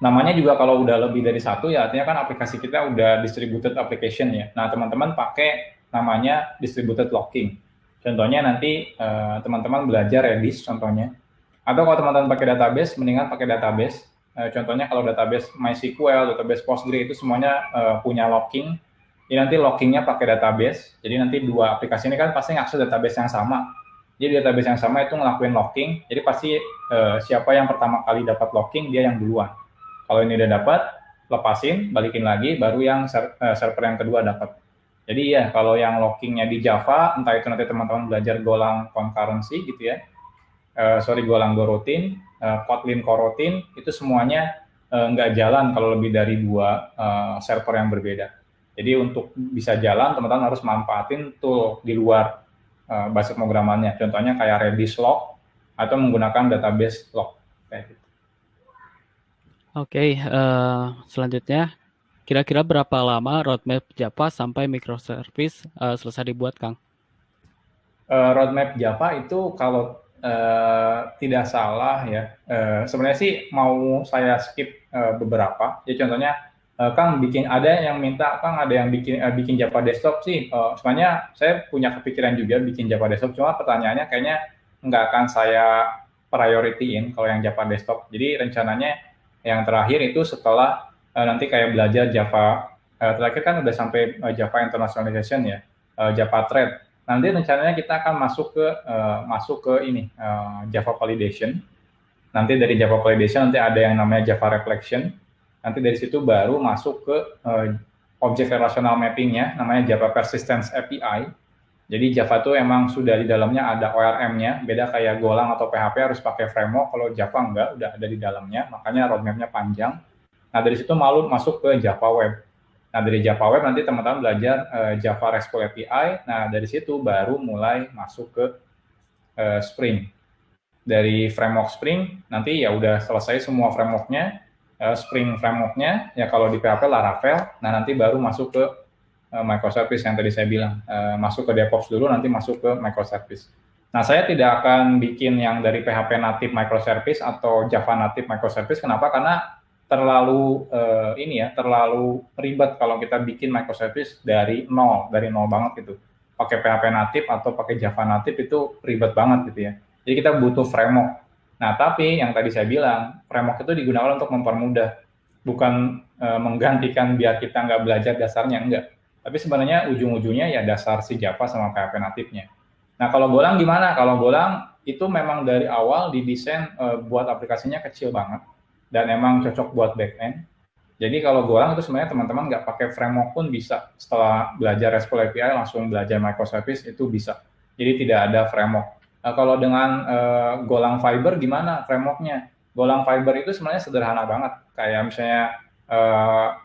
namanya juga kalau udah lebih dari 1 ya, artinya kan aplikasi kita udah distributed application ya. Nah, teman-teman pakai namanya distributed locking. Contohnya nanti teman-teman belajar Redis contohnya. Atau kalau teman-teman pakai database, mendingan pakai database. Contohnya kalau database MySQL, database Postgre itu semuanya punya locking. Jadi nanti lockingnya pakai database. Jadi nanti 2 aplikasi ini kan pasti ngakses database yang sama. Jadi database yang sama itu ngelakuin locking. Jadi pasti siapa yang pertama kali dapat locking, dia yang duluan. Kalau ini udah dapat, lepasin, balikin lagi, baru yang server yang kedua dapat. Jadi ya, kalau yang lockingnya di Java, entah itu nanti teman-teman belajar Golang concurrency gitu ya, Golang Goroutine, Kotlin Coroutine, itu semuanya nggak jalan kalau lebih dari 2 server yang berbeda. Jadi untuk bisa jalan, teman-teman harus manfaatin tool di luar bahasa pemrogramannya. Contohnya kayak Redis log atau menggunakan database log. Kayak gitu. Oke, selanjutnya, kira-kira berapa lama roadmap Java sampai microservice selesai dibuat, Kang? Roadmap Java itu kalau tidak salah ya, sebenarnya sih mau saya skip beberapa. Jadi contohnya, Kang ada yang minta, Kang ada yang bikin Java desktop sih. Sebenarnya saya punya kepikiran juga bikin Java desktop, cuma pertanyaannya kayaknya nggak akan saya priority-in kalau yang Java desktop. Jadi rencananya yang terakhir itu setelah nanti kayak belajar Java, terakhir kan udah sampai Java Internationalization ya, Java Thread. Nanti rencananya kita akan masuk ke ini Java Validation. Nanti dari Java Validation nanti ada yang namanya Java Reflection. Nanti dari situ baru masuk ke Object Relational Mapping-nya, namanya Java Persistence API. Jadi Java itu emang sudah di dalamnya ada ORM-nya, beda kayak Golang atau PHP harus pakai framework, kalau Java enggak, udah ada di dalamnya, makanya roadmap-nya panjang. Nah, dari situ masuk ke Java Web. Nah, dari Java Web nanti teman-teman belajar Java RESTful API, nah dari situ baru mulai masuk ke Spring. Dari framework Spring, nanti ya udah selesai semua framework-nya, Spring framework-nya, ya kalau di PHP Laravel, nah nanti baru masuk ke microservice yang tadi saya bilang, masuk ke DevOps dulu, nanti masuk ke microservice. Nah, saya tidak akan bikin yang dari PHP native microservice atau Java native microservice. Kenapa? Karena terlalu terlalu ribet kalau kita bikin microservice dari nol banget gitu. Pakai PHP native atau pakai Java native itu ribet banget gitu ya. Jadi kita butuh framework. Nah, tapi yang tadi saya bilang, framework itu digunakan untuk mempermudah, bukan menggantikan biar kita nggak belajar dasarnya, enggak. Tapi sebenarnya ujung-ujungnya ya dasar si Java sama PHP natifnya. Nah, kalau Golang gimana? Kalau Golang itu memang dari awal didesain buat aplikasinya kecil banget dan emang cocok buat backend. Jadi kalau Golang itu sebenarnya teman-teman nggak pakai framework pun bisa. Setelah belajar RESTful API langsung belajar microservice itu bisa. Jadi tidak ada framework. Nah, kalau dengan Golang Fiber gimana frameworknya? Golang Fiber itu sebenarnya sederhana banget. Kayak misalnya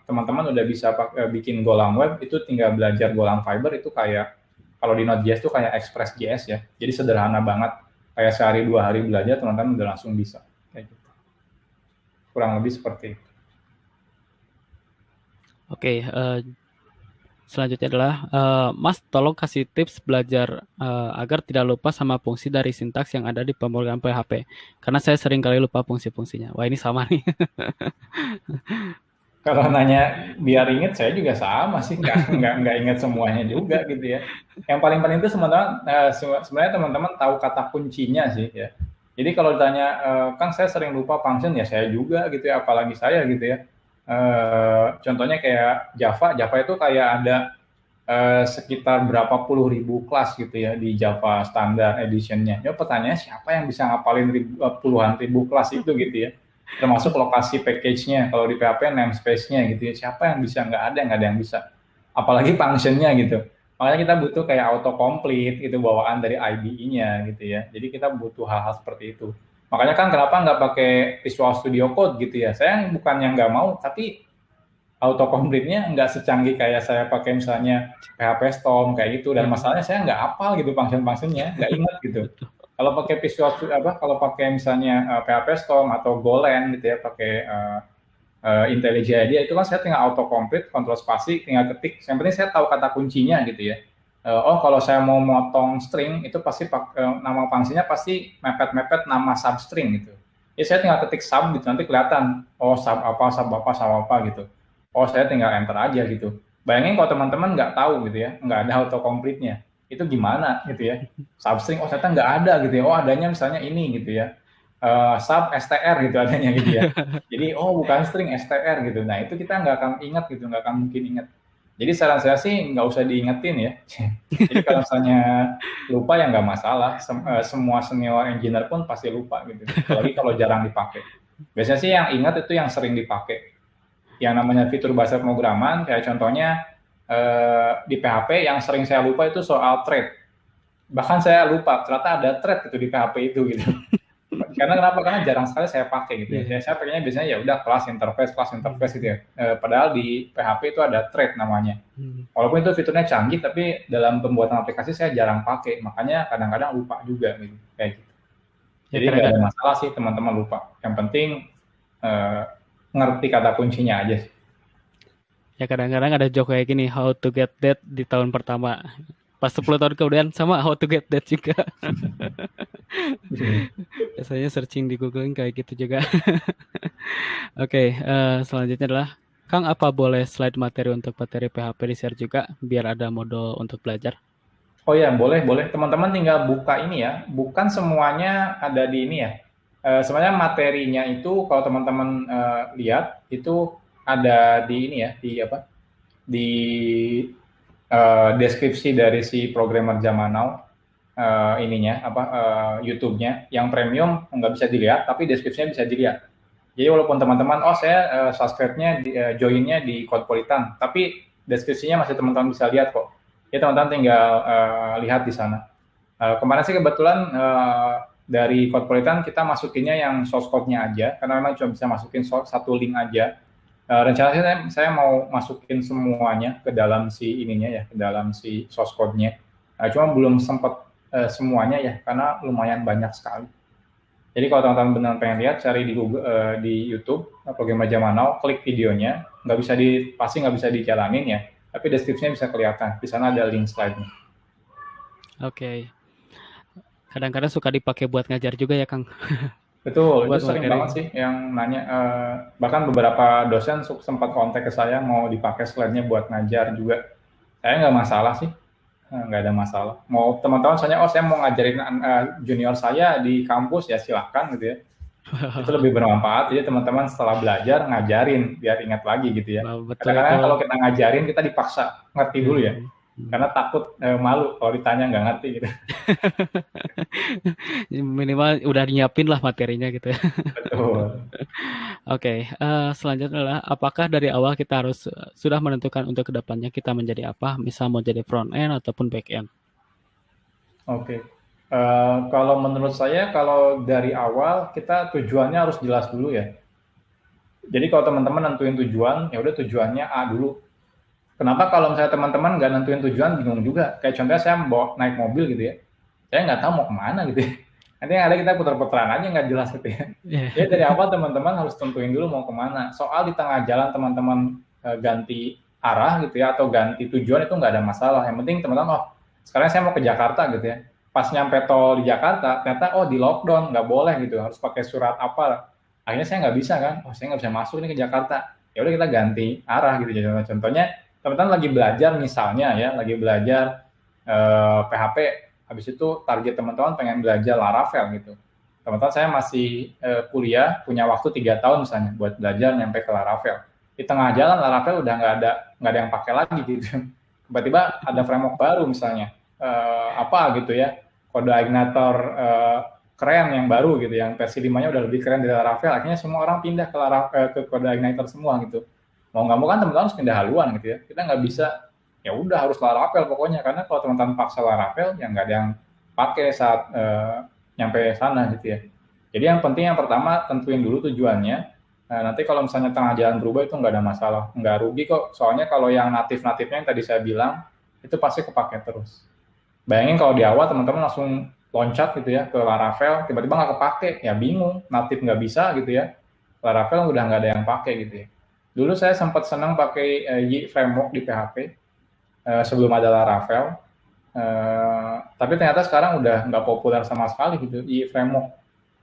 teman-teman udah bisa bikin Golang Web, itu tinggal belajar Golang Fiber itu kayak kalau di Node.js itu kayak Express.js ya. Jadi sederhana banget. Kayak sehari 2 hari belajar teman-teman udah langsung bisa. Kayak gitu. Kurang lebih seperti itu. Oke, selanjutnya adalah Mas tolong kasih tips belajar agar tidak lupa sama fungsi dari sintaks yang ada di pemrograman PHP. Karena saya sering kali lupa fungsi-fungsinya. Wah, ini sama nih. Kalau nanya biar inget, saya juga sama sih, nggak inget semuanya juga gitu ya. Yang paling penting itu sebenarnya teman-teman tahu kata kuncinya sih ya. Jadi kalau ditanya, kan saya sering lupa function, ya saya juga gitu ya, apalagi saya gitu ya. Contohnya kayak Java itu kayak ada sekitar berapa puluh ribu kelas gitu ya di Java Standard Edition-nya. Ya pertanyaannya siapa yang bisa ngapalin puluhan ribu kelas itu gitu ya. Termasuk lokasi package-nya, kalau di PHP namespace-nya gitu ya, siapa yang bisa, nggak ada yang bisa. Apalagi function-nya gitu. Makanya kita butuh kayak autocomplete, itu bawaan dari IDE-nya gitu ya. Jadi kita butuh hal-hal seperti itu. Makanya kan kenapa nggak pakai Visual Studio Code gitu ya. Saya bukan yang nggak mau, tapi autocomplete-nya nggak secanggih kayak saya pakai misalnya PHP Storm kayak gitu. Dan masalahnya saya nggak hafal gitu function-functionnya, nggak ingat gitu. Kalau pakai kalau pakai misalnya PHP Storm atau Golang gitu ya, pakai IntelliJ IDEA itu kan saya tinggal autocomplete, kontrol spasi, tinggal ketik. Yang penting saya tahu kata kuncinya gitu ya. Kalau saya mau motong string itu pasti nama fungsinya pasti mepet nama substring gitu. Ya saya tinggal ketik sub gitu, nanti kelihatan sub apa gitu. Saya tinggal enter aja gitu. Bayangin kalau teman-teman nggak tahu gitu ya, nggak ada autocomplete-nya, itu gimana gitu ya. Substring ternyata nggak ada gitu ya. Adanya misalnya ini gitu ya. Sub str gitu adanya gitu ya. Jadi bukan string str gitu. Nah itu kita nggak akan ingat gitu, nggak akan mungkin ingat. Jadi saran saya sih nggak usah diingetin ya. Jadi kalau misalnya lupa ya nggak masalah. Semua senior engineer pun pasti lupa gitu. Apalagi kalau jarang dipakai. Biasanya sih yang ingat itu yang sering dipakai. Yang namanya fitur bahasa pemrograman, kayak contohnya di PHP yang sering saya lupa itu soal thread. Bahkan saya lupa ternyata ada thread itu di PHP itu gitu. Karena kenapa? Karena jarang sekali saya pakai gitu ya. Saya pakainya biasanya ya udah kelas interface gitu ya. Padahal di PHP itu ada thread namanya. Walaupun itu fiturnya canggih, tapi dalam pembuatan aplikasi saya jarang pakai. Makanya kadang-kadang lupa juga gitu, kayak gitu. Jadi nggak ada masalah sih teman-teman lupa. Yang penting ngerti kata kuncinya aja sih. Ya kadang-kadang ada joke kayak gini, how to get that di tahun pertama. Pas 10 tahun kemudian sama how to get that juga. Biasanya searching di Google kayak gitu juga. Oke, selanjutnya adalah Kang, apa boleh slide materi untuk materi PHP di share juga biar ada mode untuk belajar? Oh ya, boleh. Teman-teman tinggal buka ini ya. Bukan semuanya ada di ini ya. Sebenarnya materinya itu kalau teman-teman lihat itu ada di ini ya, di deskripsi dari si programmer zaman now YouTube-nya. Yang premium nggak bisa dilihat, tapi deskripsinya bisa dilihat. Jadi walaupun teman-teman, saya subscribe-nya, join-nya di Codepolitan, tapi deskripsinya masih teman-teman bisa lihat kok. Ya teman-teman tinggal lihat di sana. Kemarin sih kebetulan dari Codepolitan kita masukinnya yang source code-nya aja, karena memang cuma bisa masukin satu link aja. Rencananya saya mau masukin semuanya ke dalam si ininya ya, ke dalam si source code-nya. Cuma belum sempat semuanya ya, karena lumayan banyak sekali. Jadi kalau teman-teman benar pengen lihat, cari di Google, di YouTube, Programmer Zaman Now, klik videonya, pasti nggak bisa dijalanin ya, tapi deskripsinya bisa kelihatan. Di sana ada link slide-nya. Oke. Kadang-kadang suka dipakai buat ngajar juga ya, Kang. Betul, itu sering banget sih yang nanya. Bahkan beberapa dosen sempat kontak ke saya mau dipakai slide-nya buat ngajar juga. Saya nggak masalah sih, nggak ada masalah. Mau teman-teman saya mau ngajarin junior saya di kampus ya silahkan gitu ya. Itu lebih bermanfaat. Jadi teman-teman setelah belajar ngajarin biar ingat lagi gitu ya. Betul itu. Kadang-kadang kalau kita ngajarin kita dipaksa ngerti dulu ya. Hmm. Karena takut malu kalau ditanya nggak ngerti gitu. Minimal udah nyiapin lah materinya gitu ya. Betul. Oke, selanjutnya adalah apakah dari awal kita harus sudah menentukan untuk kedepannya kita menjadi apa, misal mau jadi front end ataupun back end? Oke. Kalau menurut saya kalau dari awal kita tujuannya harus jelas dulu ya. Jadi kalau teman-teman nentuin tujuan, ya udah tujuannya A dulu. Kenapa kalau misalnya teman-teman nggak nentuin tujuan bingung juga. Kayak contohnya saya mau naik mobil gitu ya. Saya nggak tahu mau kemana gitu ya. Nanti yang ada kita putar-putaran aja nggak jelas gitu ya. Yeah. Jadi dari awal teman-teman harus tentuin dulu mau kemana. Soal di tengah jalan teman-teman ganti arah gitu ya atau ganti tujuan itu nggak ada masalah. Yang penting teman-teman, oh sekarang saya mau ke Jakarta gitu ya. Pas nyampe tol di Jakarta, ternyata oh di lockdown, nggak boleh gitu, harus pakai surat apa. Akhirnya saya nggak bisa kan, oh saya nggak bisa masuk nih ke Jakarta. Ya udah kita ganti arah gitu. Contohnya teman-teman lagi belajar misalnya ya, lagi belajar PHP, habis itu target teman-teman pengen belajar Laravel gitu. Teman-teman saya masih kuliah, punya waktu 3 tahun misalnya buat belajar nyampe ke Laravel. Di tengah jalan Laravel udah nggak ada yang pakai lagi gitu. Tiba-tiba ada framework baru misalnya, apa gitu ya, kode Igniter keren yang baru gitu, yang versi 5-nya udah lebih keren dari Laravel. Akhirnya semua orang pindah ke kode Igniter semua gitu. Mau nggak mau kan teman-teman harus pindah haluan gitu ya. Kita nggak bisa ya udah harus Laravel pokoknya, karena kalau teman-teman paksa Laravel ya nggak ada yang pakai saat nyampe sana gitu ya. Jadi yang penting yang pertama tentuin dulu tujuannya. Nanti kalau misalnya tengah jalan berubah itu nggak ada masalah, nggak rugi kok. Soalnya kalau yang natif-natifnya yang tadi saya bilang itu pasti kepake terus. Bayangin kalau di awal teman-teman langsung loncat gitu ya ke Laravel, tiba-tiba nggak kepake, ya bingung, natif nggak bisa gitu ya. Laravel udah nggak ada yang pakai gitu ya. Dulu saya sempat senang pakai Y framework di PHP sebelum ada Laravel, tapi ternyata sekarang udah nggak populer sama sekali gitu Y framework.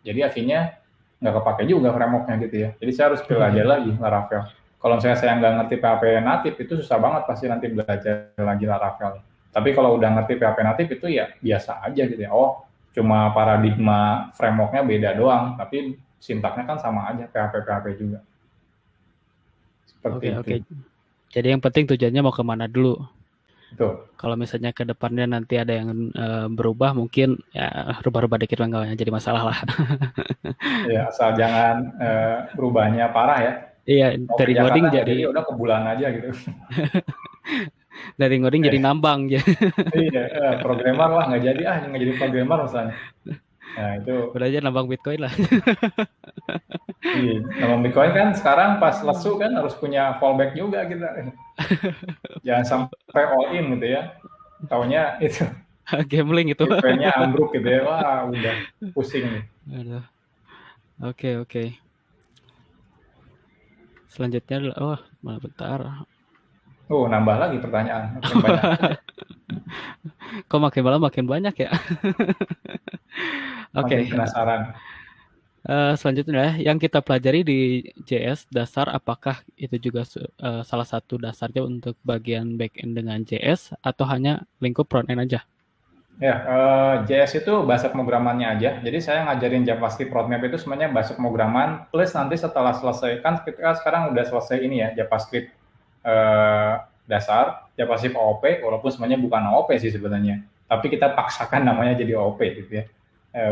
Jadi akhirnya nggak kepake juga frameworknya gitu ya. Jadi saya harus belajar lagi Laravel. Kalau misalnya saya nggak ngerti PHP natif itu susah banget pasti nanti belajar lagi Laravel. Tapi kalau udah ngerti PHP natif itu ya biasa aja gitu ya. Oh, cuma paradigma frameworknya beda doang, tapi sintaknya kan sama aja PHP juga. Seperti Oke, itu. oke. Jadi yang penting tujuannya mau kemana dulu. Betul. Kalau misalnya ke depannya nanti ada yang berubah, mungkin ya rubah-rubah dikit lah nggak jadi masalah lah. Ya, asal jangan berubahnya parah ya. Iya, Mau ke dari ngoding Jakarta nggak jadi jadi, udah ke bulan aja gitu. dari ngoding jadi nambang ya. Iya, programmer lah nggak jadi nggak jadi programmer misalnya. Nah itu, Udah aja nambang Bitcoin lah. iya. Nama Bitcoin kan sekarang pas lesu kan harus punya fallback juga kita. Jangan sampai all in gitu ya. Taunya itu Gambling itu. Bitcoin-nya ambruk gitu ya. Wah udah pusing nih. Aduh. Oke, oke. Selanjutnya adalah, oh, malah bentar. Nambah lagi pertanyaan. Makin banyak. Kok makin malam makin banyak ya? Oke. Makin penasaran. Selanjutnya yang kita pelajari di JS dasar, apakah itu juga salah satu dasarnya untuk bagian backend dengan JS atau hanya lingkup frontend aja? Ya, JS itu bahasa pemrogramannya aja. Jadi saya ngajarin JavaScript roadmap itu sebenarnya bahasa pemrograman plus nanti setelah selesai, kan kita sekarang udah selesai ini ya, JavaScript dasar, JavaScript OOP, walaupun sebenarnya bukan OOP sih sebenarnya. Tapi kita paksakan namanya jadi OOP gitu ya,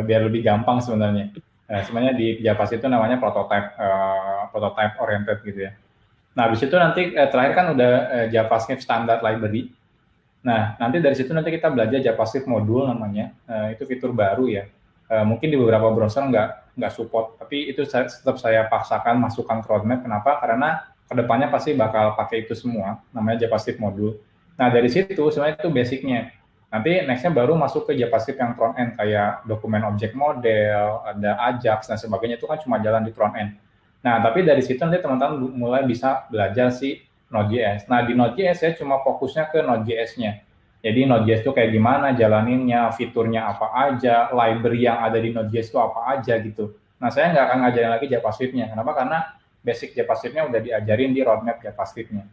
biar lebih gampang sebenarnya. Sebenarnya di JavaScript itu namanya prototype oriented gitu ya. Nah, habis itu nanti terakhir kan udah JavaScript standard library. Nah, nanti dari situ nanti kita belajar JavaScript modul namanya, itu fitur baru ya. Mungkin di beberapa browser nggak support, tapi itu tetap saya paksakan masukkan ke roadmap. Kenapa? Karena kedepannya pasti bakal pakai itu semua, namanya JavaScript modul. Nah, dari situ sebenarnya itu basicnya. Nanti nextnya baru masuk ke JavaScript yang front end, kayak dokumen object model, ada Ajax, dan sebagainya, itu kan cuma jalan di front end. Nah, tapi dari situ nanti teman-teman mulai bisa belajar si Node.js. Nah, di Node.js saya cuma fokusnya ke Node.js-nya. Jadi Node.js itu kayak gimana jalaninnya, fiturnya apa aja, library yang ada di Node.js itu apa aja gitu. Nah, saya nggak akan ngajarin lagi JavaScript-nya. Kenapa? Karena basic JavaScript-nya udah diajarin di roadmap JavaScript-nya.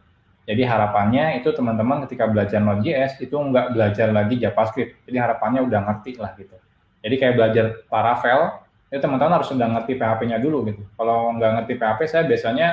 Jadi harapannya itu teman-teman ketika belajar Node.js itu nggak belajar lagi JavaScript. Jadi harapannya udah ngerti lah gitu. Jadi kayak belajar Laravel, Jadi teman-teman harus sudah ngerti PHP-nya dulu gitu. Kalau nggak ngerti PHP, saya biasanya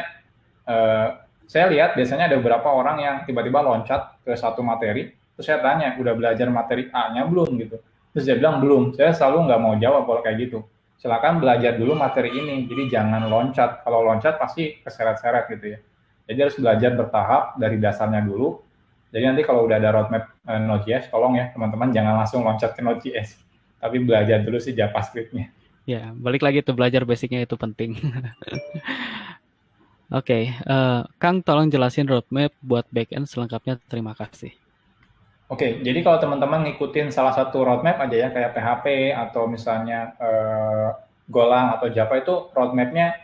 saya lihat biasanya ada beberapa orang yang tiba-tiba loncat ke satu materi, terus saya tanya, udah belajar materi A-nya belum gitu. Terus dia bilang belum. Saya selalu nggak mau jawab kalau kayak gitu. Silakan belajar dulu materi ini, jadi jangan loncat. Kalau loncat pasti keseret-seret gitu ya. Jadi harus belajar bertahap dari dasarnya dulu. Jadi nanti kalau udah ada roadmap Node.js, tolong ya teman-teman jangan langsung loncat ke Node.js, tapi belajar dulu sih JavaScript-nya. Ya, balik lagi tuh belajar basicnya itu penting. Oke, Kang tolong jelasin roadmap buat backend selengkapnya. Terima kasih. Oke, jadi kalau teman-teman ngikutin salah satu roadmap aja ya, kayak PHP atau misalnya Golang atau Java itu roadmapnya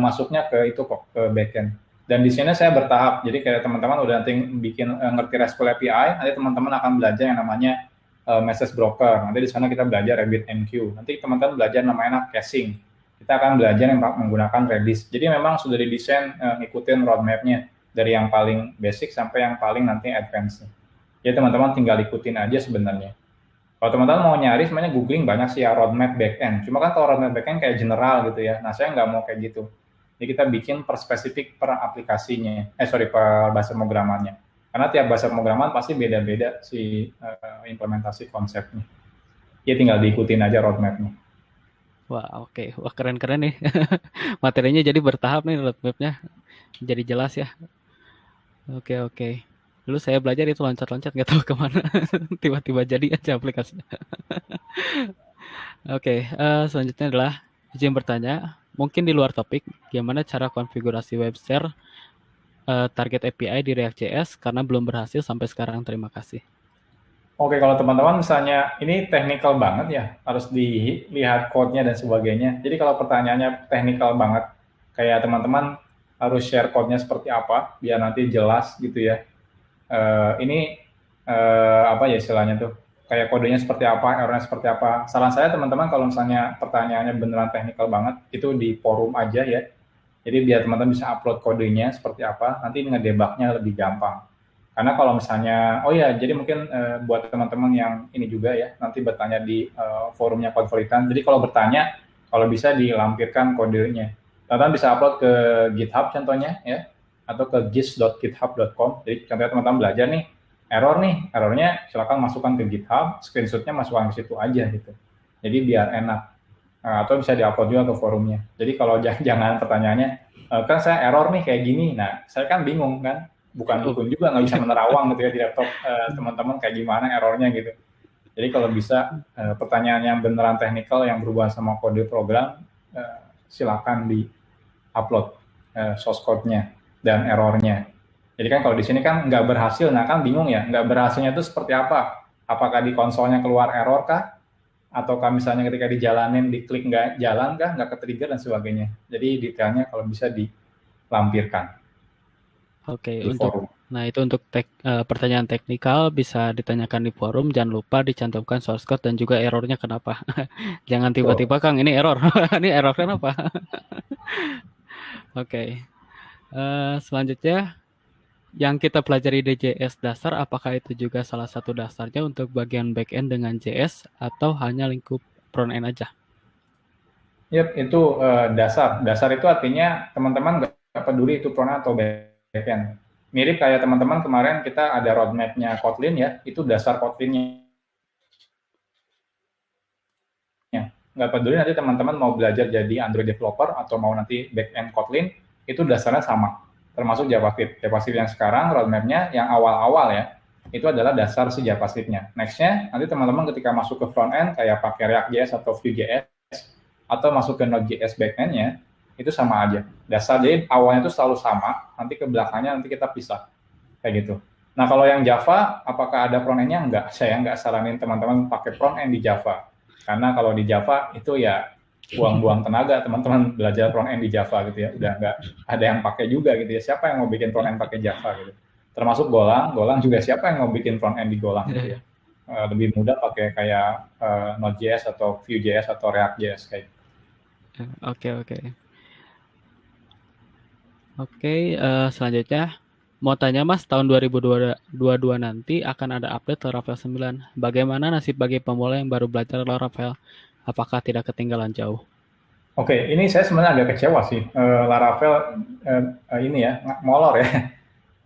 masuknya ke itu kok, ke backend. Dan di sini saya bertahap, jadi kayak teman-teman udah nanti bikin ngerti RESTful API, nanti teman-teman akan belajar yang namanya message broker. Nanti di sana kita belajar RabbitMQ. Nanti teman-teman belajar namanya caching. Kita akan belajar yang menggunakan Redis. Jadi memang sudah didesain ngikutin roadmapnya dari yang paling basic sampai yang paling nanti advance. Ya teman-teman tinggal ikutin aja sebenarnya. Kalau teman-teman mau nyari, sebenarnya googling banyak sih ya roadmap backend. Cuma kan kalau roadmap backend kayak general gitu ya. Nah saya nggak mau kayak gitu. Jadi kita bikin per spesifik per aplikasinya. Per bahasa pemrogramannya. Karena tiap bahasa pemrograman pasti beda-beda si implementasi konsepnya. Ya tinggal diikutin aja roadmapnya. Wah, oke. Wah, keren-keren nih. Materinya jadi bertahap nih roadmapnya. Jadi jelas ya. Oke, oke. Dulu saya belajar itu loncat-loncat nggak tahu kemana. Tiba-tiba jadi aja aplikasinya. Oke, selanjutnya adalah izin bertanya. Mungkin di luar topik, gimana cara konfigurasi web share target API di React.js karena belum berhasil sampai sekarang. Terima kasih. Oke, kalau teman-teman misalnya ini technical banget ya, harus dilihat code-nya dan sebagainya. Jadi kalau pertanyaannya technical banget, kayak teman-teman harus share code-nya seperti apa, biar nanti jelas gitu ya. Ini apa ya istilahnya tuh, kayak kodenya seperti apa, errornya seperti apa. Saran saya teman-teman kalau misalnya pertanyaannya beneran technical banget, itu di forum aja ya. Jadi biar teman-teman bisa upload kodenya seperti apa, nanti ngedebugnya lebih gampang. Karena kalau misalnya, oh ya, jadi mungkin buat teman-teman yang ini juga ya, nanti bertanya di forumnya Konfolitan. Jadi kalau bertanya, kalau bisa dilampirkan kodenya. Teman-teman bisa upload ke GitHub contohnya ya, atau ke gis.github.com. Jadi contohnya teman-teman belajar nih, errornya silakan masukkan ke GitHub, screenshotnya masukkan ke situ aja gitu. Jadi biar enak. Atau bisa diupload juga ke forumnya. Jadi kalau jangan pertanyaannya, kan saya error nih kayak gini. Nah, saya kan bingung kan, bukan dukun juga, nggak bisa menerawang gitu ya di laptop teman-teman kayak gimana errornya gitu. Jadi kalau bisa pertanyaan yang beneran teknikal yang berhubungan sama kode program, silakan di-upload source code-nya dan errornya. Jadi kan kalau di sini kan nggak berhasil, nah kan bingung ya, nggak berhasilnya itu seperti apa? Apakah di konsolnya keluar error kah? Ataukah misalnya ketika dijalanin diklik nggak jalan kah, nggak ke-trigger dan sebagainya. Jadi detailnya kalau bisa dilampirkan Oke, di forum. itu untuk pertanyaan teknikal bisa ditanyakan di forum. Jangan lupa dicantumkan source code dan juga errornya kenapa. Jangan tiba-tiba Kang ini error. Ini error kenapa? Oke. Selanjutnya yang kita pelajari di JS dasar, apakah itu juga salah satu dasarnya untuk bagian backend dengan JS atau hanya lingkup front end aja? Yap, itu dasar. Dasar itu artinya teman-teman nggak peduli itu front end atau backend. Mirip kayak teman-teman kemarin kita ada roadmap-nya Kotlin ya, itu dasar Kotlin-nya. Nggak peduli nanti teman-teman mau belajar jadi Android developer atau mau nanti backend Kotlin, itu dasarnya sama. Termasuk JavaScript. JavaScript yang sekarang roadmap-nya yang awal-awal ya, itu adalah dasar si JavaScript-nya. Next-nya, nanti teman-teman ketika masuk ke front-end kayak pakai React.js atau Vue.js, atau masuk ke Node.js backend-nya, itu sama aja. Dasar, jadi awalnya itu selalu sama, nanti ke belakangnya nanti kita pisah. Kayak gitu. Nah, kalau yang Java, apakah ada front-end-nya? Enggak. Saya nggak saranin teman-teman pakai front-end di Java. Karena kalau di Java itu ya buang-buang tenaga teman-teman belajar front end di Java gitu ya, udah nggak ada yang pakai juga gitu ya, siapa yang mau bikin front end pakai Java gitu, termasuk Golang juga siapa yang mau bikin front end di Golang gitu ya, lebih mudah pakai kayak Node.js atau Vue.js atau React.js kayak gitu. Oke, selanjutnya mau tanya Mas, tahun 2022 nanti akan ada update Laravel 9. Bagaimana nasib bagi pemula yang baru belajar Laravel? Apakah tidak ketinggalan jauh? Oke, ini saya sebenarnya agak kecewa sih. Laravel ini ya, molor ya.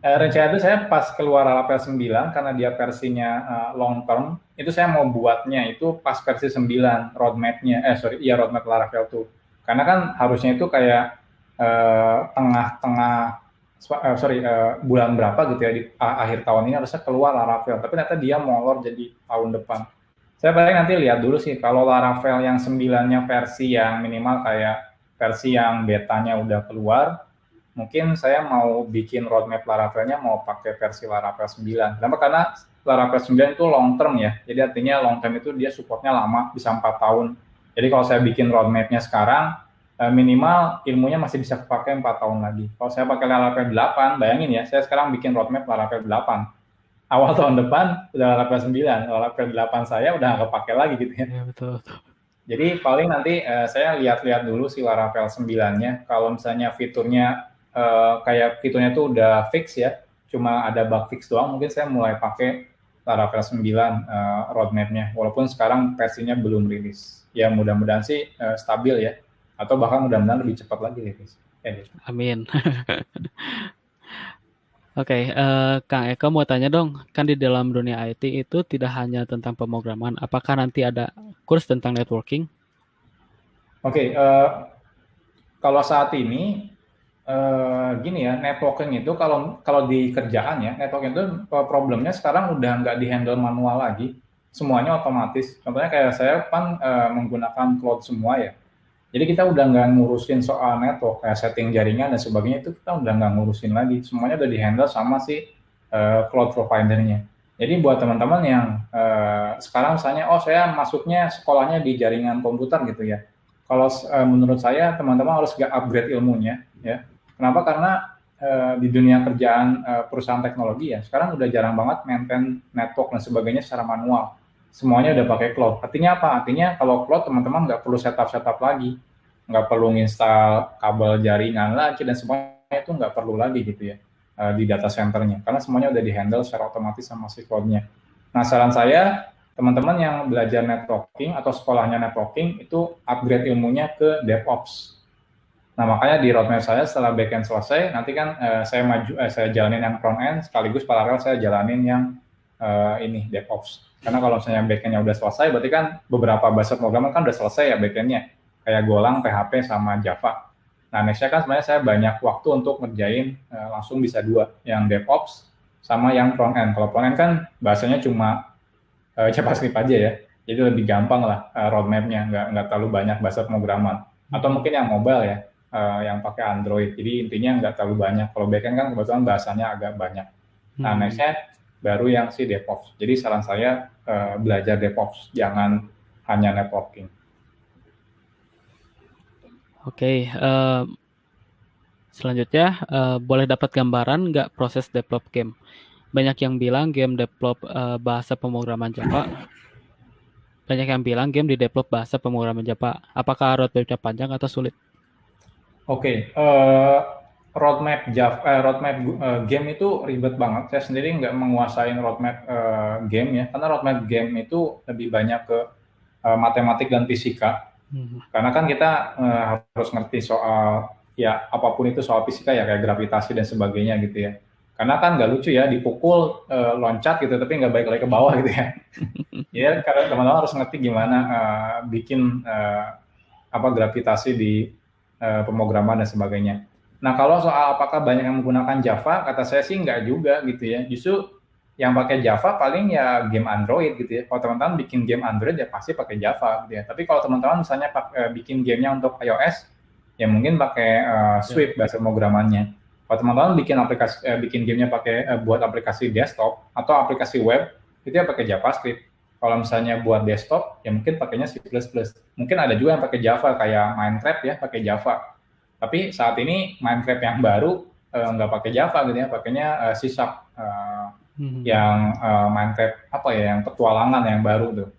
Rencana itu saya pas keluar Laravel 9 karena dia versinya long term, itu saya mau buatnya itu pas versi 9 roadmap-nya, iya roadmap Laravel tuh. Karena kan harusnya itu kayak tengah-tengah, bulan berapa gitu ya, di akhir tahun ini harusnya keluar Laravel, tapi ternyata dia molor jadi tahun depan. Saya paling nanti lihat dulu sih, kalau Laravel yang 9-nya versi yang minimal kayak versi yang betanya udah keluar, mungkin saya mau bikin roadmap Laravelnya mau pakai versi Laravel 9. Kenapa? Karena Laravel 9 itu long term ya, jadi artinya long term itu dia supportnya lama, bisa 4 tahun. Jadi kalau saya bikin roadmapnya sekarang, minimal ilmunya masih bisa pakai 4 tahun lagi. Kalau saya pakai Laravel 8, bayangin ya, saya sekarang bikin roadmap Laravel 8, awal tahun depan udah Laravel 9, Laravel 8 saya udah nggak kepake lagi gitu ya. Ya betul. Jadi paling nanti saya lihat-lihat dulu si Laravel 9-nya. Kalau misalnya fiturnya kayak fiturnya tuh udah fix ya, cuma ada bug fix doang, mungkin saya mulai pakai Laravel 9 roadmap-nya. Walaupun sekarang versinya belum rilis. Ya mudah-mudahan sih stabil ya. Atau bahkan mudah-mudahan lebih cepat lagi rilis. Ya, gitu. Amin. Oke, Kang Eko mau tanya dong, kan di dalam dunia IT itu tidak hanya tentang pemrograman, apakah nanti ada kurs tentang networking? Oke, kalau saat ini gini ya, networking itu kalau kalau di kerjaan ya, networking itu problemnya sekarang udah nggak di-handle manual lagi, semuanya otomatis. Contohnya kayak saya kan menggunakan cloud semua ya. Jadi kita udah nggak ngurusin soal network, kayak setting jaringan dan sebagainya itu kita udah nggak ngurusin lagi. Semuanya udah di-handle sama si cloud providernya. Jadi buat teman-teman yang sekarang misalnya, oh saya masuknya sekolahnya di jaringan komputer gitu ya. Kalau menurut saya teman-teman harus upgrade ilmunya ya. Kenapa? Karena di dunia kerjaan perusahaan teknologi ya, sekarang udah jarang banget maintain network dan sebagainya secara manual. Semuanya udah pakai cloud. Artinya apa? Artinya kalau cloud teman-teman nggak perlu setup lagi, nggak perlu install kabel jaringan lagi dan semuanya itu nggak perlu lagi gitu ya di data centernya, karena semuanya udah di-handle secara otomatis sama si cloud-nya. Nah, saran saya, teman-teman yang belajar networking atau sekolahnya networking, itu upgrade ilmunya ke DevOps. Nah, makanya di roadmap saya setelah backend selesai, nanti kan saya jalanin yang front end, sekaligus paralel saya jalanin yang ini DevOps. Karena kalau misalnya backendnya udah selesai, berarti kan beberapa bahasa pemrograman kan udah selesai ya backendnya, kayak Golang, PHP, sama Java. Nah, nextnya kan sebenarnya saya banyak waktu untuk ngerjain langsung bisa dua, yang DevOps sama yang front end. Kalau front end kan bahasanya cuma JavaScript aja ya, jadi lebih gampang lah roadmapnya, nggak terlalu banyak bahasa pemrograman. Atau mungkin yang mobile ya, yang pakai Android. Jadi intinya nggak terlalu banyak. Kalau backend kan kebetulan bahasanya agak banyak. Nah, nextnya baru yang si DevOps. Jadi saran saya belajar DevOps, jangan hanya networking. Oke, selanjutnya boleh dapat gambaran nggak proses develop game? Banyak yang bilang game develop bahasa pemrograman Java. Banyak yang bilang game di develop bahasa pemrograman Java. Apakah roadmapnya panjang atau sulit? Oke, roadmap game itu ribet banget. Saya sendiri nggak menguasain roadmap game ya, karena roadmap game itu lebih banyak ke matematik dan fisika. Karena kan kita harus ngerti soal ya apapun itu soal fisika ya, kayak gravitasi dan sebagainya gitu ya. Karena kan nggak lucu ya dipukul loncat gitu tapi nggak balik lagi ke bawah gitu ya. Ya karena teman-teman harus ngerti gimana bikin apa gravitasi di pemrograman dan sebagainya. Nah, kalau soal apakah banyak yang menggunakan Java, kata saya sih nggak juga gitu ya. Justru yang pakai Java paling ya game Android gitu ya. Kalau teman-teman bikin game Android ya pasti pakai Java gitu ya. Tapi kalau teman-teman misalnya bikin gamenya untuk iOS, ya mungkin pakai Swift bahasa pemrogramannya. Kalau teman-teman bikin gamenya pakai buat aplikasi desktop atau aplikasi web, itu ya pakai JavaScript. Kalau misalnya buat desktop, ya mungkin pakainya C++. Mungkin ada juga yang pakai Java, kayak Minecraft ya, pakai Java. Tapi saat ini Minecraft yang baru nggak pakai Java gitu ya, pakainya C#. Yang Minecraft apa ya, yang petualangan yang baru tuh.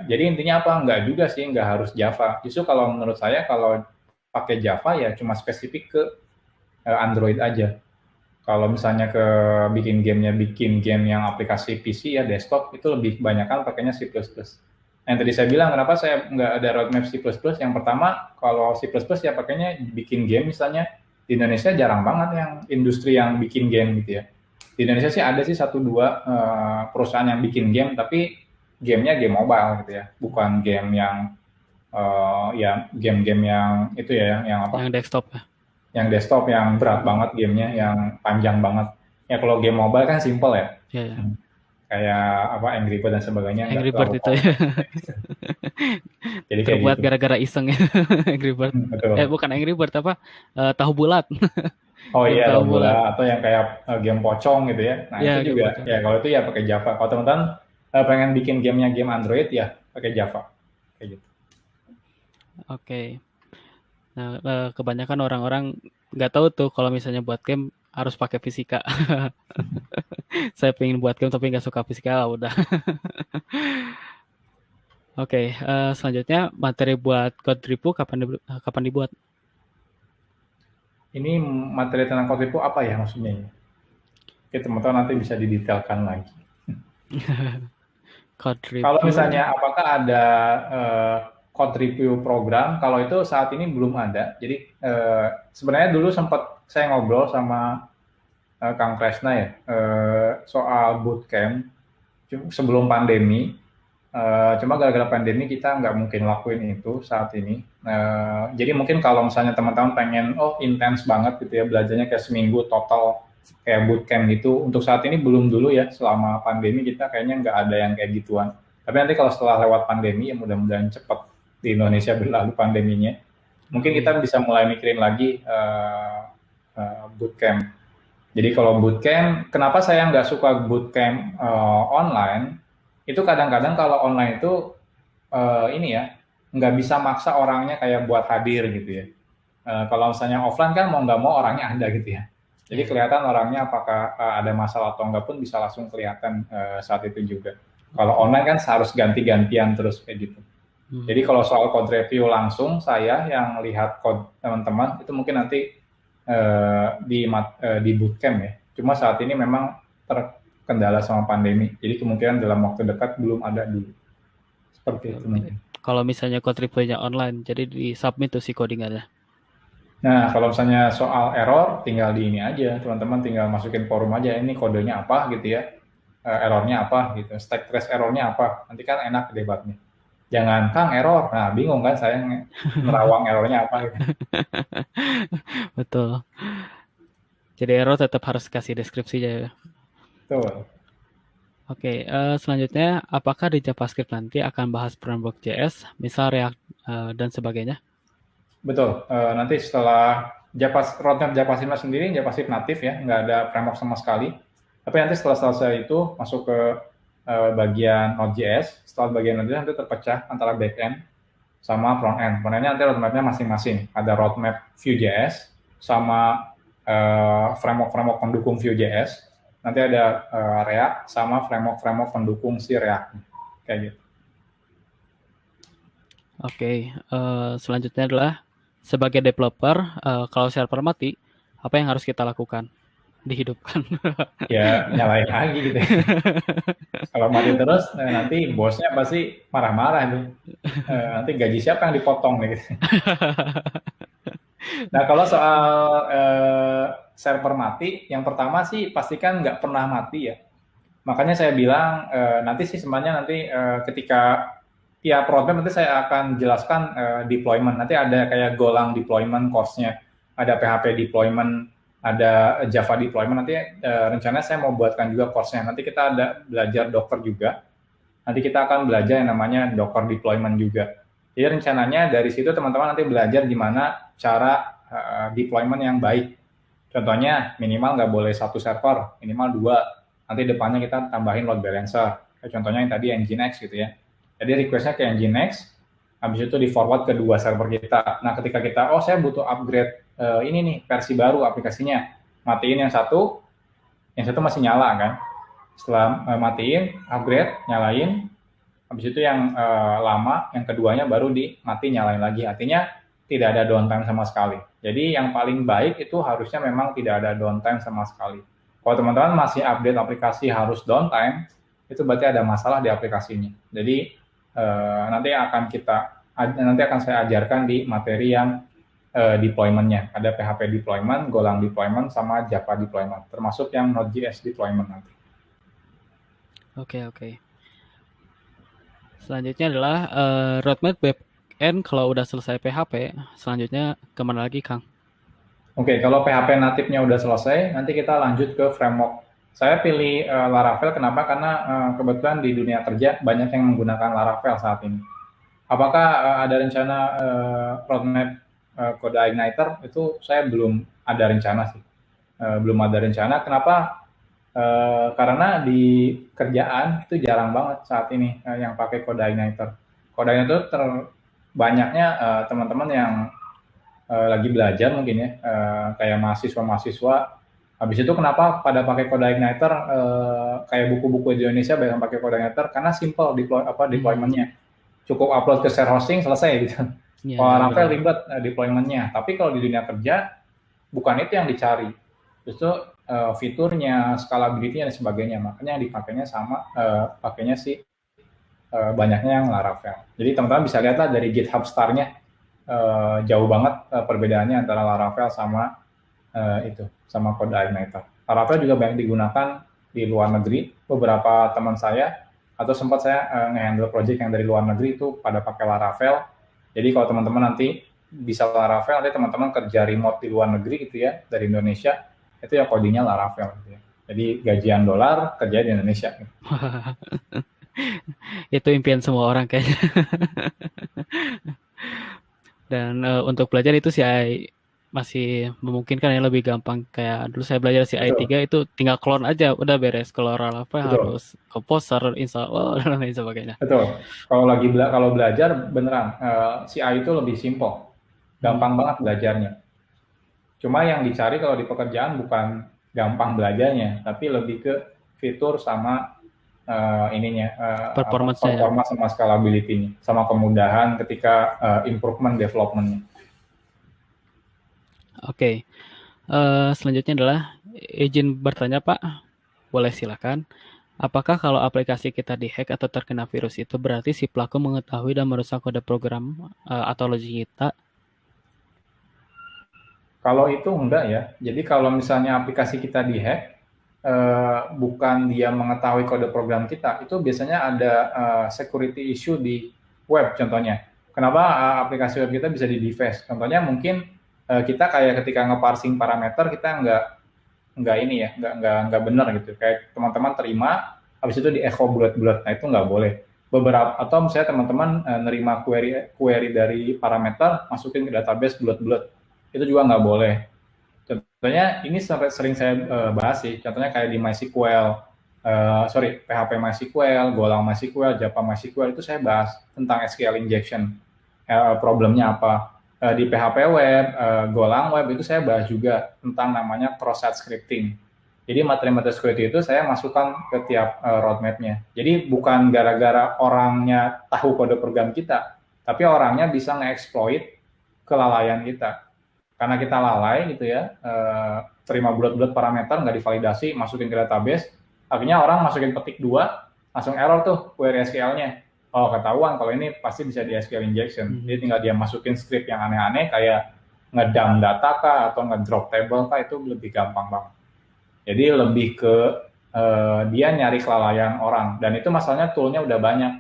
Jadi intinya apa? Nggak juga sih, nggak harus Java. Justru kalau menurut saya, kalau pakai Java ya cuma spesifik ke Android aja. Kalau misalnya bikin game yang aplikasi PC ya desktop, itu lebih kebanyakan pakainya C++. Yang tadi saya bilang kenapa saya nggak ada roadmap C++, yang pertama kalau C++ ya pakainya bikin game misalnya, di Indonesia jarang banget yang industri yang bikin game gitu ya. Di Indonesia sih ada sih 1-2 perusahaan yang bikin game, tapi gamenya game mobile gitu ya, bukan game yang ya game-game yang itu ya, yang apa? Yang desktop ya. Yang desktop yang berat banget gamenya, yang panjang banget. Ya kalau game mobile kan simple ya. Ya, ya. Kayak apa Angry Birds dan sebagainya nggak Angry Bird terlalu itu ya. jadi kayak Terbuat gitu. gara-gara iseng ya. Angry Bird. Betul. Bukan Angry Bird apa? Tahu bulat. Oh Game iya, tahu tahu bulat. bola atau yang kayak game pocong gitu ya. Nah Ya, itu game juga pocong. ya kalau itu ya pakai Java. Kalau teman-teman pengen bikin gamenya game Android ya pakai Java kayak gitu. Oke. Nah, kebanyakan orang-orang nggak tahu tuh kalau misalnya buat game harus pakai fisika. Saya pengen buat game tapi nggak suka fisika, udah. Oke, selanjutnya materi buat code review kapan dibuat? Ini materi tentang code review apa ya maksudnya ini? Oke, teman-teman nanti bisa didetailkan lagi. Code Kalau review. misalnya apakah ada code review program, kalau itu saat ini belum ada. Jadi sebenarnya dulu sempat saya ngobrol sama Kang Kresna ya soal bootcamp sebelum pandemi. Cuma gara-gara pandemi kita nggak mungkin lakuin itu saat ini. Jadi mungkin kalau misalnya teman-teman pengen intens banget gitu ya belajarnya kayak seminggu total kayak bootcamp gitu. Untuk saat ini belum dulu ya, selama pandemi kita kayaknya nggak ada yang kayak gituan. Tapi nanti kalau setelah lewat pandemi ya mudah-mudahan cepat di Indonesia berlalu pandeminya. Mungkin kita Amin. bisa mulai mikirin lagi bootcamp. Jadi kalau bootcamp, kenapa saya nggak suka bootcamp online? Itu kadang-kadang kalau online itu ini ya nggak bisa maksa orangnya kayak buat hadir gitu ya. Kalau misalnya offline kan mau nggak mau orangnya ada gitu ya. Jadi Ya, ya. kelihatan orangnya apakah ada masalah atau enggak pun bisa langsung kelihatan saat itu juga. Kalau Oke. online kan harus ganti-gantian terus kayak gitu. Jadi kalau soal code review langsung saya yang lihat code teman-teman itu mungkin nanti di bootcamp ya. Cuma saat ini memang terkendala sama pandemi. Jadi kemungkinan dalam waktu dekat belum ada dulu. Seperti Oke, itu oke. mungkin. Kalau misalnya code review-nya online, jadi di submit tuh si codingannya. Nah, kalau misalnya soal error, tinggal di ini aja. Teman-teman tinggal masukin forum aja, ini kodenya apa gitu ya. Errornya apa gitu. Stack trace errornya apa. Nanti kan enak debatnya. Jangan, Kang, error. Nah, bingung kan saya nerawang errornya apa gitu. Betul. Jadi error tetap harus kasih deskripsinya ya. Tuh. Oke, selanjutnya apakah di JavaScript nanti akan bahas framework JS, misal React dan sebagainya? Betul. Nanti setelah roadmap JavaScript sendiri, JavaScript natif ya, nggak ada framework sama sekali. Tapi nanti setelah selesai itu masuk ke bagian Node.js. Setelah bagian Node.js nanti terpecah antara backend sama frontend. Frontendnya nanti roadmapnya masing-masing. Ada roadmap Vue.js sama framework-framework pendukung Vue.js. Nanti ada React sama framework-framework pendukung si React. Kayak gitu. Oke, selanjutnya adalah sebagai developer, kalau server mati, apa yang harus kita lakukan? Dihidupkan. Ya nyalain lagi gitu. Kalau mati terus, nanti bosnya pasti marah-marah tuh. Nanti gaji siapa yang dipotong gitu. Nah kalau soal server mati, yang pertama sih pastikan nggak pernah mati ya. Makanya saya bilang nanti sih sebenarnya nanti ketika tiap roadmap nanti saya akan jelaskan deployment. Nanti ada kayak golang deployment course-nya, ada PHP deployment, ada Java deployment. Nanti rencananya saya mau buatkan juga course-nya. Nanti kita ada belajar Docker juga. Nanti kita akan belajar yang namanya Docker deployment juga. Jadi rencananya dari situ teman-teman nanti belajar gimana cara deployment yang baik. Contohnya minimal nggak boleh satu server, minimal 2. Nanti depannya kita tambahin load balancer. Kayak contohnya yang tadi Nginx gitu ya. Jadi request-nya ke Nginx, habis itu di forward ke 2 server kita. Nah ketika kita, saya butuh upgrade ini nih versi baru aplikasinya, matiin yang satu masih nyala kan. Setelah matiin, upgrade, nyalain, habis itu yang lama, yang keduanya baru mati nyalain lagi. Artinya tidak ada downtime sama sekali. Jadi yang paling baik itu harusnya memang tidak ada downtime sama sekali. Kalau teman-teman masih update aplikasi harus downtime, itu berarti ada masalah di aplikasinya. Jadi nanti akan saya ajarkan di materi yang deployment-nya. Ada PHP deployment, Golang deployment, sama Java deployment, termasuk yang Node.js deployment nanti. Oke. Selanjutnya adalah roadmap backend kalau udah selesai PHP, selanjutnya kemana lagi, Kang? Oke, kalau PHP natifnya udah selesai, nanti kita lanjut ke framework. Saya pilih Laravel, kenapa? Karena kebetulan di dunia kerja banyak yang menggunakan Laravel saat ini. Apakah ada rencana roadmap Code Igniter? Itu saya belum ada rencana sih. Belum ada rencana. Kenapa? Karena di kerjaan itu jarang banget saat ini yang pakai Code Igniter. Code Igniter banyaknya teman-teman yang lagi belajar mungkin ya, kayak mahasiswa-mahasiswa. Habis itu kenapa pada pakai Code Igniter, kayak buku-buku di Indonesia banyak pakai Code Igniter karena simple deployment-nya. Cukup upload ke share hosting, selesai gitu. Kalau Laravel ribet deployment-nya. Tapi kalau di dunia kerja, bukan itu yang dicari. Justru fiturnya, scalability-nya dan sebagainya. Makanya dipakainya pakainya sih banyaknya yang Laravel. Jadi teman-teman bisa lihatlah dari GitHub star-nya, jauh banget perbedaannya antara Laravel sama sama Code Igniter. Laravel juga banyak digunakan di luar negeri. Beberapa teman saya atau sempat saya nge-handle project yang dari luar negeri itu pada pakai Laravel. Jadi kalau teman-teman nanti bisa Laravel, nanti teman-teman kerja remote di luar negeri gitu ya, dari Indonesia, itu ya codingnya Laravel gitu ya. Jadi gajian dolar, kerja di Indonesia. Gitu. Itu impian semua orang kayaknya. Dan untuk belajar itu CI masih memungkinkan yang lebih gampang. Kayak dulu saya belajar CI3 itu tinggal clone aja, udah beres. Kalau Laravel harus composer, install, dan lain sebagainya. Betul. Kalau belajar beneran, CI itu lebih simple. Gampang banget belajarnya. Cuma yang dicari kalau di pekerjaan bukan gampang belajarnya, tapi lebih ke fitur sama performa sama scalability-nya, sama kemudahan ketika improvement development-nya. Oke. Selanjutnya adalah izin bertanya, Pak. Boleh silakan. Apakah kalau aplikasi kita dihack atau terkena virus itu berarti si pelaku mengetahui dan merusak kode program atau logik kita? Kalau itu enggak ya. Jadi kalau misalnya aplikasi kita dihack, bukan dia mengetahui kode program kita, itu biasanya ada security issue di web contohnya. Kenapa aplikasi web kita bisa di-deface? Contohnya mungkin kita kayak ketika nge-parsing parameter kita nggak benar gitu. Kayak teman-teman terima, habis itu di echo bulat-bulat, nah itu nggak boleh. Atau misalnya teman-teman nerima query dari parameter, masukin ke database bulat-bulat, itu juga nggak boleh. Contohnya ini sering saya bahas sih, contohnya kayak di MySQL, PHP MySQL, Golang MySQL, Java MySQL, itu saya bahas tentang SQL injection, problemnya apa. Di PHP web, Golang web itu saya bahas juga tentang namanya cross-site scripting. Jadi materi-materi scripting itu saya masukkan ke tiap roadmap-nya. Jadi bukan gara-gara orangnya tahu kode program kita, tapi orangnya bisa nge-exploit kelalaian kita. Karena kita lalai gitu ya, terima bulat-bulat parameter, nggak divalidasi, masukin ke database, akhirnya orang masukin petik 2, langsung error tuh query SQL-nya. Oh, ketahuan kalau ini pasti bisa di SQL injection. Jadi tinggal dia masukin script yang aneh-aneh kayak ngedump data kah atau ngedrop table kah, itu lebih gampang banget. Jadi lebih ke dia nyari kelalaian orang. Dan itu masalahnya toolnya udah banyak.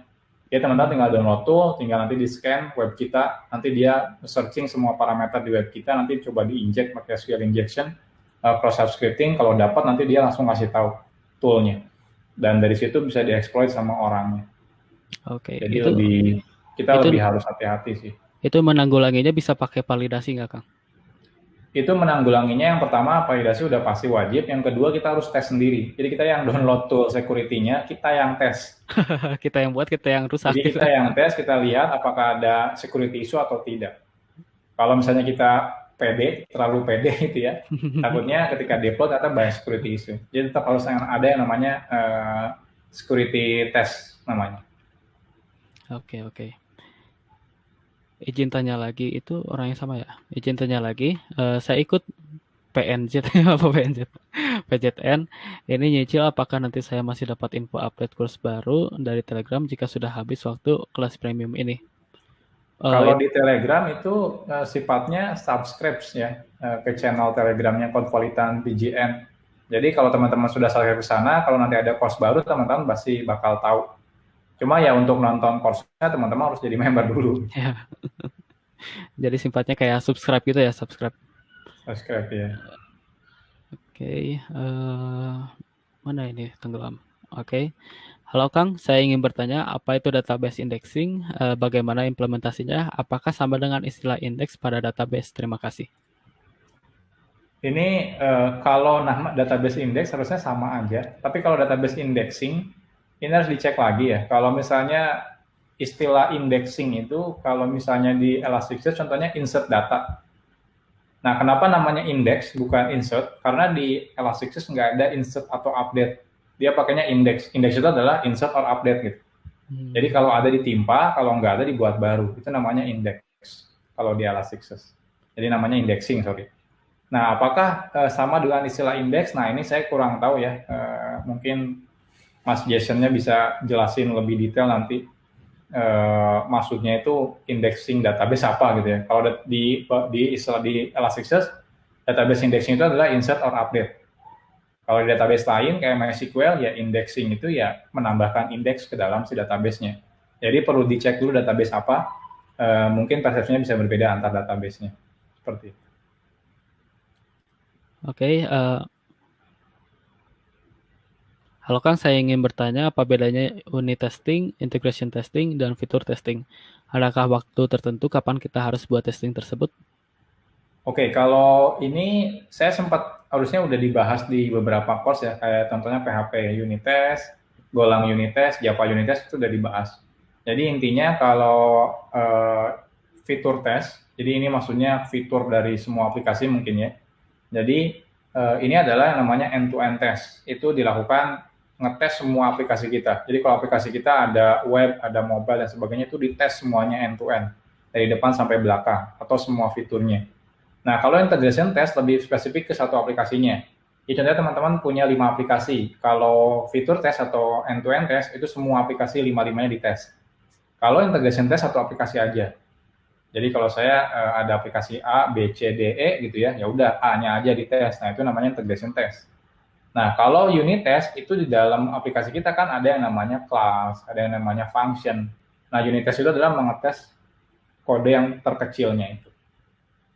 Ya teman-teman tinggal download tool, tinggal nanti di-scan web kita, nanti dia searching semua parameter di web kita, nanti coba di-inject pakai SQL injection, cross-site scripting, kalau dapat nanti dia langsung kasih tahu toolnya. Dan dari situ bisa di-exploit sama orangnya. Oke. Jadi kita lebih harus hati-hati sih. Itu menanggulanginya bisa pakai validasi nggak, Kang? Itu menanggulanginya yang pertama validasi udah pasti wajib, yang kedua kita harus tes sendiri. Jadi kita yang download tool security-nya, kita yang tes. Kita yang buat, kita yang rusak. Jadi kita yang tes, kita lihat apakah ada security issue atau tidak. Kalau misalnya kita terlalu pede gitu ya, takutnya ketika deploy ternyata banyak security issue. Jadi tetap harus ada yang namanya security test namanya. Oke. Izin tanya lagi, itu orang yang sama ya? Izin tanya lagi, saya ikut PNZ apa PNZ PJTN ini nyicil apakah nanti saya masih dapat info update kurs baru dari Telegram jika sudah habis waktu kelas premium ini. Kalau di Telegram itu sifatnya subscribe ya ke channel Telegramnya Konvalitan PGN. Jadi kalau teman-teman sudah subscribe ke sana, kalau nanti ada course baru teman-teman pasti bakal tahu. Cuma ya untuk nonton course-nya teman-teman harus jadi member dulu. Ya. Jadi sifatnya kayak subscribe gitu ya, subscribe. Subscribe ya. Oke, mana ini tenggelam? Oke. Halo Kang, saya ingin bertanya apa itu database indexing, bagaimana implementasinya, apakah sama dengan istilah indeks pada database? Terima kasih. Ini kalau nama database index harusnya sama aja, tapi kalau database indexing ini harus dicek lagi ya. Kalau misalnya istilah indexing itu kalau misalnya di Elasticsearch contohnya insert data. Nah, kenapa namanya index bukan insert? Karena di Elasticsearch nggak ada insert atau update. Dia pakainya index. Index itu adalah insert or update gitu. Jadi kalau ada ditimpa, kalau nggak ada dibuat baru. Itu namanya index kalau di Elasticsearch. Jadi namanya indexing, sorry. Nah, apakah sama dengan istilah index? Nah, ini saya kurang tahu ya. Mungkin Mas Jason-nya bisa jelasin lebih detail nanti. Maksudnya itu indexing database apa gitu ya. Kalau di istilah di Elasticsearch, database indexing itu adalah insert or update. Kalau di database lain kayak MySQL ya indexing itu ya menambahkan indeks ke dalam si database-nya. Jadi perlu dicek dulu database apa. Mungkin persepsinya bisa berbeda antar database-nya. Seperti itu. Oke, halo Kang, saya ingin bertanya apa bedanya unit testing, integration testing, dan fitur testing. Adakah waktu tertentu kapan kita harus buat testing tersebut? Oke, kalau ini saya sempat harusnya udah dibahas di beberapa course ya, kayak contohnya PHP unit test, Golang unit test, Java unit test itu udah dibahas. Jadi intinya kalau fitur test, jadi ini maksudnya fitur dari semua aplikasi mungkin ya. Jadi ini adalah yang namanya end-to-end test. Itu dilakukan ngetes semua aplikasi kita. Jadi kalau aplikasi kita ada web, ada mobile dan sebagainya itu dites semuanya end-to-end dari depan sampai belakang atau semua fiturnya. Nah, kalau integration test lebih spesifik ke satu aplikasinya. Jadi contohnya teman-teman punya 5 aplikasi. Kalau fitur test atau end-to-end test itu semua aplikasi 5-5-nya dites. Kalau integration test satu aplikasi aja. Jadi kalau saya ada aplikasi A, B, C, D, E gitu ya, ya udah A-nya aja dites. Nah, itu namanya integration test. Nah, kalau unit test itu di dalam aplikasi kita kan ada yang namanya class, ada yang namanya function. Nah, unit test itu adalah mengetes kode yang terkecilnya itu.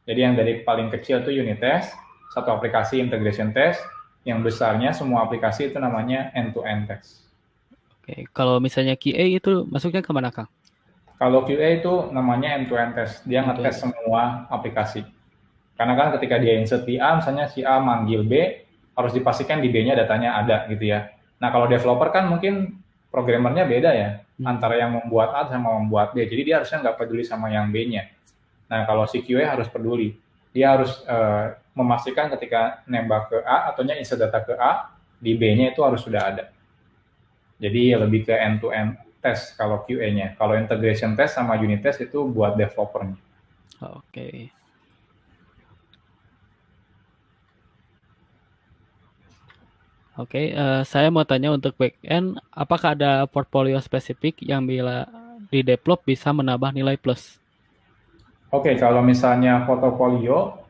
Jadi yang dari paling kecil itu unit test, satu aplikasi integration test, yang besarnya semua aplikasi itu namanya end-to-end test. Oke, kalau misalnya QA itu masuknya kemana Kang? Kalau QA itu namanya end-to-end test, dia ngetes semua aplikasi. Karena kan ketika dia insert di A, misalnya si A manggil B, harus dipastikan di B-nya datanya ada gitu ya. Nah kalau developer kan mungkin programmernya beda ya, antara yang membuat A sama membuat B. Jadi dia harusnya nggak peduli sama yang B-nya. Nah kalau si QA harus peduli. Dia harus memastikan ketika nembak ke A atau insert data ke A, di B-nya itu harus sudah ada. Jadi lebih ke end-to-end test kalau QA-nya. Kalau integration test sama unit test itu buat developernya. Oke. Oke, saya mau tanya untuk backend, apakah ada portfolio spesifik yang bila di-develop bisa menambah nilai plus? Oke, kalau misalnya portfolio,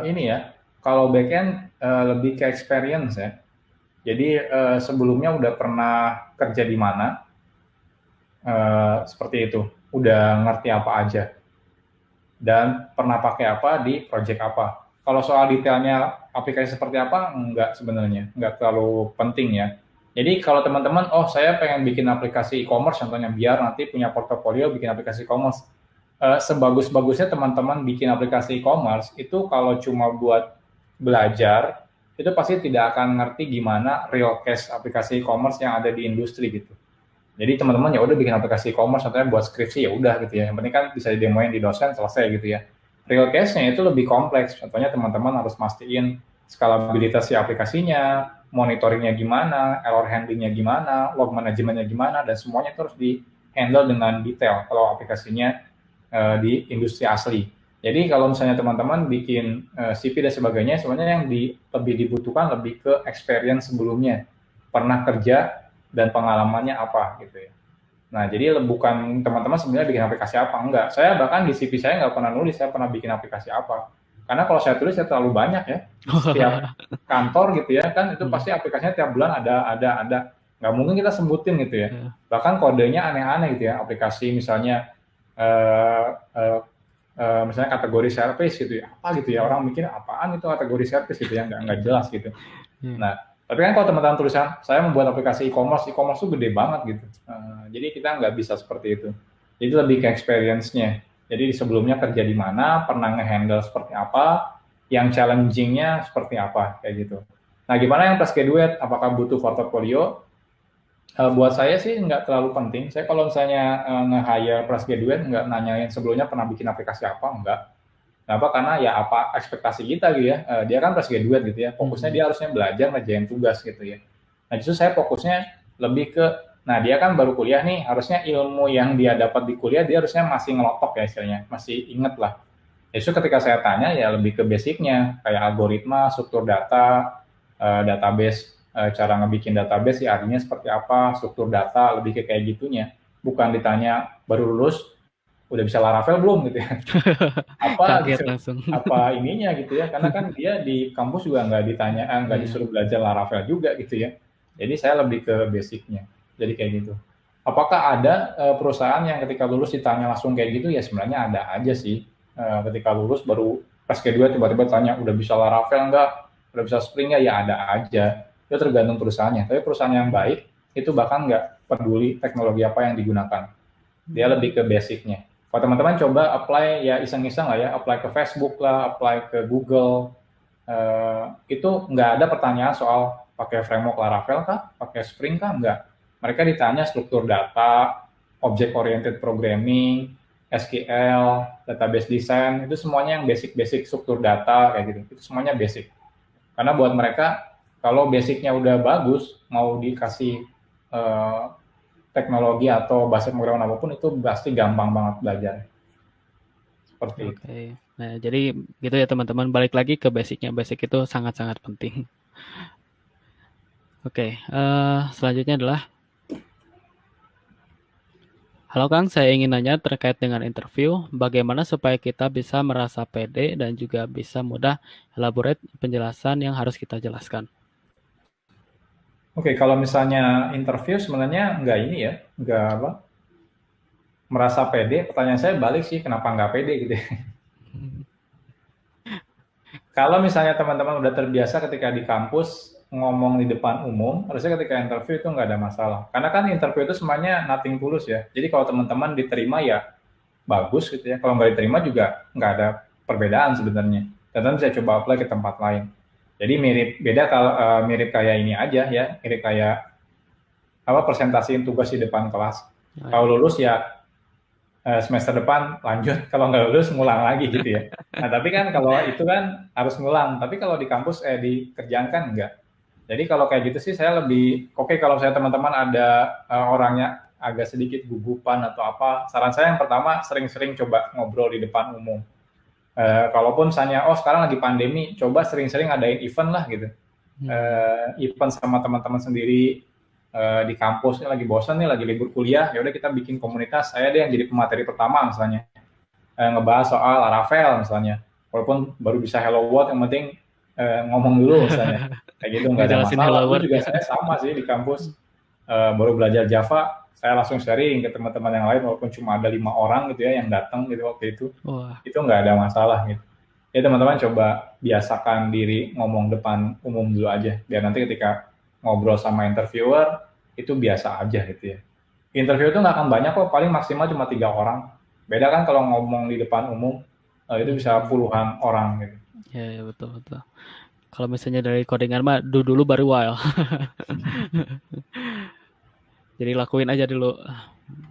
ini ya, kalau backend lebih ke experience ya. Jadi sebelumnya udah pernah kerja di mana, seperti itu, udah ngerti apa aja, dan pernah pakai apa di project apa. Kalau soal detailnya aplikasi seperti apa, enggak sebenarnya, enggak terlalu penting ya. Jadi kalau teman-teman, oh saya pengen bikin aplikasi e-commerce contohnya, biar nanti punya portofolio bikin aplikasi e-commerce. Sebagus-bagusnya teman-teman bikin aplikasi e-commerce, itu kalau cuma buat belajar, itu pasti tidak akan ngerti gimana real case aplikasi e-commerce yang ada di industri gitu. Jadi teman-teman ya udah bikin aplikasi e-commerce, contohnya buat skripsi ya udah gitu ya. Yang penting kan bisa didemoin di dosen, selesai gitu ya. Real case-nya itu lebih kompleks. Contohnya teman-teman harus mastiin skalabilitas si aplikasinya, monitoringnya gimana, error handlingnya gimana, log manajemennya gimana, dan semuanya itu harus di-handle dengan detail kalau aplikasinya di industri asli. Jadi kalau misalnya teman-teman bikin CV dan sebagainya, sebenarnya yang lebih dibutuhkan lebih ke experience sebelumnya, pernah kerja dan pengalamannya apa gitu ya. Nah, jadi bukan teman-teman sebenarnya bikin aplikasi apa, enggak. Saya bahkan di CV saya nggak pernah nulis saya pernah bikin aplikasi apa. Karena kalau saya tulis ya terlalu banyak ya. Di setiap kantor gitu ya, kan itu Hmm, pasti aplikasinya tiap bulan ada. Nggak mungkin kita sebutin gitu ya. ya. Bahkan kodenya aneh-aneh gitu ya. Aplikasi misalnya eh, eh, misalnya kategori service gitu ya. Apa gitu ya, Hmm, orang mikir apaan itu kategori service gitu ya, nggak jelas gitu. ya. Nah, tapi kan kalau teman-teman tulisan, saya membuat aplikasi e-commerce tuh gede banget gitu. Jadi kita nggak bisa seperti itu. Jadi lebih ke experience-nya. Jadi sebelumnya kerja di mana, pernah nge-handle seperti apa, yang challenging-nya seperti apa, kayak gitu. Nah, gimana yang fresh graduate? Apakah butuh portfolio? Buat saya sih nggak terlalu penting. Saya kalau misalnya nge-hire fresh graduate, nggak nanyain sebelumnya pernah bikin aplikasi apa, enggak. Kenapa? Karena ya apa ekspektasi kita gitu ya. Dia kan fresh graduate gitu ya. Fokusnya Hmm, dia harusnya belajar ngerjain tugas gitu ya. Nah justru saya fokusnya lebih ke, nah dia kan baru kuliah nih, harusnya ilmu yang dia dapat di kuliah dia harusnya masih ngelotok ya istilahnya, masih inget lah. Justru ketika saya tanya ya lebih ke basicnya, kayak algoritma, struktur data, database, cara ngebikin database ya artinya seperti apa, struktur data, lebih ke kayak gitunya. Bukan ditanya baru lulus, udah bisa Laravel belum gitu ya, apa Kaget gitu, langsung. apa ininya gitu ya, karena kan dia di kampus juga nggak ditanya, nggak Iya. disuruh belajar Laravel juga gitu ya. Jadi saya lebih ke basicnya, jadi kayak gitu. Apakah ada perusahaan yang ketika lulus ditanya langsung kayak gitu? Ya sebenarnya ada aja sih. Ketika lulus baru pas kedua tiba-tiba tanya udah bisa Laravel nggak, udah bisa Spring nggak, ya ada aja. Itu tergantung perusahaannya, tapi perusahaan yang baik itu bahkan nggak peduli teknologi apa yang digunakan, dia Hmm, lebih ke basicnya. Kalau teman-teman coba apply ya iseng-iseng lah ya, apply ke Facebook lah, apply ke Google, itu nggak ada pertanyaan soal pakai framework Laravel kah, pakai Spring kah, nggak. Mereka ditanya struktur data, object oriented programming, SQL, database design, itu semuanya yang basic-basic struktur data kayak gitu. Itu semuanya basic. Karena buat mereka kalau basicnya udah bagus, mau dikasih eh, teknologi atau bahasa pemrograman apapun itu pasti gampang banget belajar. Seperti itu. oke. Nah, jadi gitu ya teman-teman, balik lagi ke basicnya. Basic itu sangat-sangat penting. Oke, selanjutnya adalah, halo Kang, saya ingin nanya terkait dengan interview, bagaimana supaya kita bisa merasa pede dan juga bisa mudah elaborate penjelasan yang harus kita jelaskan. Oke, kalau misalnya interview sebenarnya nggak ini ya, nggak apa, merasa pede. Pertanyaan saya balik sih, kenapa nggak pede gitu ya. Kalau misalnya teman-teman udah terbiasa ketika di kampus ngomong di depan umum, harusnya ketika interview itu nggak ada masalah. Karena kan interview itu semuanya nothing tulus ya. Jadi kalau teman-teman diterima ya bagus gitu ya. Kalau nggak diterima juga nggak ada perbedaan sebenarnya. Dan bisa coba apply ke tempat lain. Jadi beda kalau mirip kayak ini aja ya, mirip kayak apa presentasiin tugas di depan kelas. Oh, Kalau ya. lulus ya semester depan lanjut, kalau nggak lulus ngulang lagi gitu ya. Nah tapi kan kalau itu kan harus ngulang, tapi kalau di kampus di kerjaan kan enggak. Jadi kalau kayak gitu sih saya lebih oke, kalau saya teman-teman ada orangnya agak sedikit gugupan atau apa, saran saya yang pertama sering-sering coba ngobrol di depan umum. Kalaupun misalnya oh sekarang lagi pandemi, coba sering-sering adain event lah gitu. Hmm, Event sama teman-teman sendiri di kampus ini lagi bosan nih, lagi libur kuliah, ya udah kita bikin komunitas. Saya deh yang jadi pemateri pertama misalnya, ngebahas soal Laravel misalnya. Walaupun baru bisa Hello World, yang penting ngomong dulu misalnya. Kayak gitu nggak ada ngejelasin masalah. hello Dulu world juga ya. saya sama sih di kampus, baru belajar Java, saya langsung sharing ke teman-teman yang lain, walaupun cuma ada 5 orang gitu ya yang datang gitu waktu Wah, itu nggak ada masalah gitu. Ya teman-teman coba biasakan diri ngomong depan umum dulu aja, biar nanti ketika ngobrol sama interviewer itu biasa aja gitu ya. Interview itu nggak akan banyak kok, paling maksimal cuma 3 orang. Beda kan kalau ngomong di depan umum, itu bisa hmm, puluhan orang gitu. ya, ya betul betul. Kalau misalnya dari codingan mah dulu baru while. Jadi lakuin aja dulu.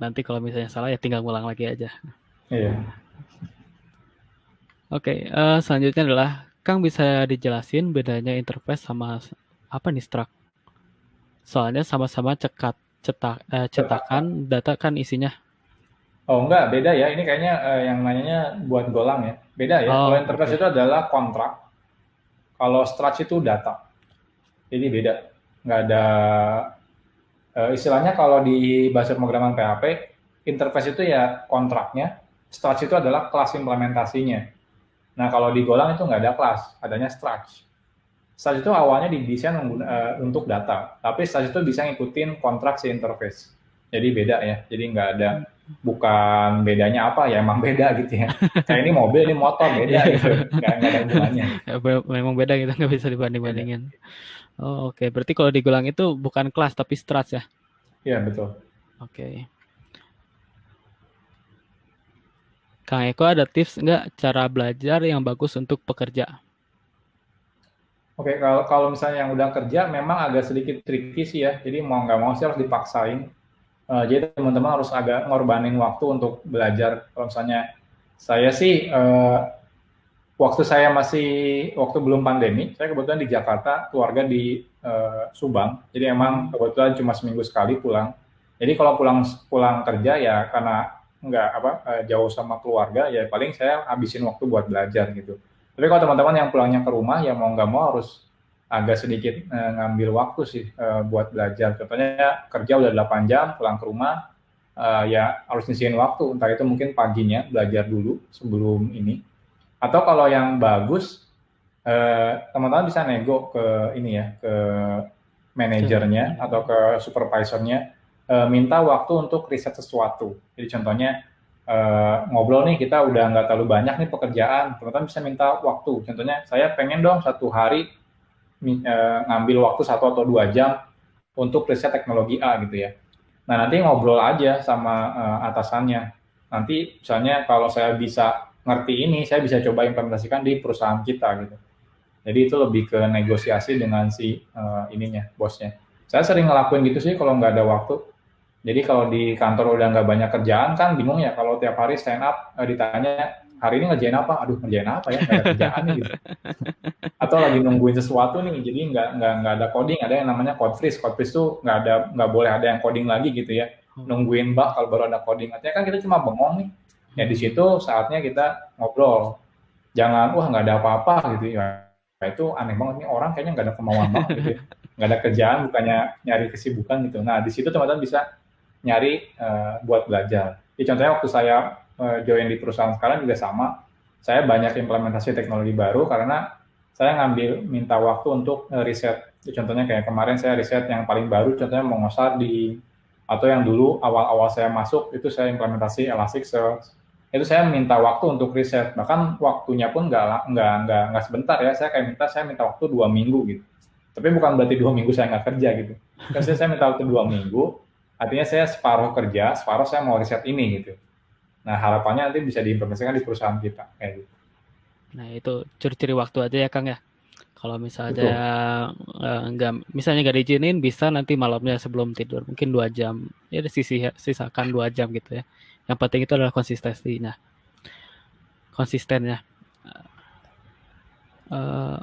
Nanti kalau misalnya salah ya tinggal ngulang lagi aja. Iya. Oke, selanjutnya adalah Kang bisa dijelasin bedanya interface sama apa nih struct? Soalnya sama-sama cetakan data kan isinya. Oh enggak, beda ya. Ini kayaknya yang nanyanya buat Golang ya. Beda ya. Kalau Oh, interface oke. itu adalah kontrak. Kalau Struts itu data. Jadi beda. Nggak ada istilahnya kalau di bahasa pemrograman PHP, interface itu ya kontraknya. Struts itu adalah kelas implementasinya. Nah kalau di Golang itu nggak ada kelas, adanya struts. Struts itu awalnya didesain untuk data, tapi struts itu bisa ngikutin kontrak si interface. Jadi beda ya. Jadi nggak ada, bukan bedanya apa ya, emang beda gitu ya. Kayak ini mobil, ini motor, beda Iya, gitu. Nggak ada hubungannya. ya, memang beda gitu, nggak bisa Beda. dibanding-bandingin. Oh, oke. Berarti kalau di Golang itu bukan kelas tapi struts ya? Iya betul. Oke. Kang Eko ada tips nggak cara belajar yang bagus untuk pekerja? Oke, kalau kalau misalnya yang udah kerja memang agak sedikit tricky sih ya. Jadi mau nggak mau sih harus dipaksain. Jadi teman-teman harus agak ngorbanin waktu untuk belajar. Kalau misalnya saya sih waktu saya masih waktu belum pandemi, saya kebetulan di Jakarta, keluarga di Subang. Jadi emang Hmm. kebetulan cuma seminggu sekali pulang. Jadi kalau pulang pulang kerja ya karena nggak apa jauh sama keluarga ya paling saya habisin waktu buat belajar gitu. Tapi kalau teman-teman yang pulangnya ke rumah ya mau nggak mau harus agak sedikit ngambil waktu sih buat belajar. Contohnya kerja udah 8 jam, pulang ke rumah ya harus nyisihin waktu. Entah itu mungkin paginya belajar dulu sebelum ini. Atau kalau yang bagus, teman-teman bisa nego ke ini ya, ke manajernya atau ke supervisornya, minta waktu untuk riset sesuatu. Jadi contohnya ngobrol nih, kita udah nggak terlalu banyak nih pekerjaan, teman-teman bisa minta waktu. Contohnya saya pengen dong satu hari ngambil waktu 1 atau 2 jam untuk riset teknologi A gitu ya. Nah nanti ngobrol aja sama atasannya. Nanti misalnya kalau saya bisa ngerti ini, saya bisa coba implementasikan di perusahaan kita gitu. Jadi itu lebih ke negosiasi dengan si ininya, bosnya. Saya sering ngelakuin gitu sih kalau nggak ada waktu. Jadi kalau di kantor udah nggak banyak kerjaan kan bingung ya kalau tiap hari stand up ditanya hari ini ngerjain apa? Aduh ngerjain apa ya? Nggak ada kerjaan nih gitu. Atau lagi nungguin sesuatu nih, jadi nggak ada coding, ada yang namanya code freeze. Code freeze tuh nggak boleh ada yang coding lagi gitu ya. Oh. Nungguin bug kalau baru ada coding. Artinya kan kita cuma bengong nih. Ya di Hmm. situ saatnya kita ngobrol. Jangan wah nggak ada apa-apa gitu ya. Nah, itu aneh banget nih orang kayaknya nggak ada kemauan banget gitu ya. Nggak ada kerjaan bukannya nyari kesibukan gitu. Nah di situ teman-teman bisa nyari buat belajar. Jadi contohnya waktu saya join di perusahaan sekarang juga sama. Saya banyak implementasi teknologi baru karena saya ngambil minta waktu untuk riset. Contohnya kayak kemarin saya riset yang paling baru, contohnya Mongosar di atau yang dulu awal-awal saya masuk itu saya implementasi Elasticsearch. Itu saya minta waktu untuk riset, bahkan waktunya pun nggak sebentar ya. Saya minta waktu 2 minggu gitu. Tapi bukan berarti 2 minggu saya nggak kerja gitu. Terus saya minta waktu 2 minggu, artinya saya separuh kerja, separuh saya mau riset ini gitu. Nah harapannya nanti bisa diimplementasikan di perusahaan kita kayak gitu. Nah, itu curi-curi waktu aja ya, Kang ya. Kalau misalnya Betul. nggak, misalnya nggak diizinin, bisa nanti malamnya sebelum tidur, mungkin 2 jam. Ya, sisakan 2 jam gitu ya. Yang penting itu adalah konsistensinya, konsistennya.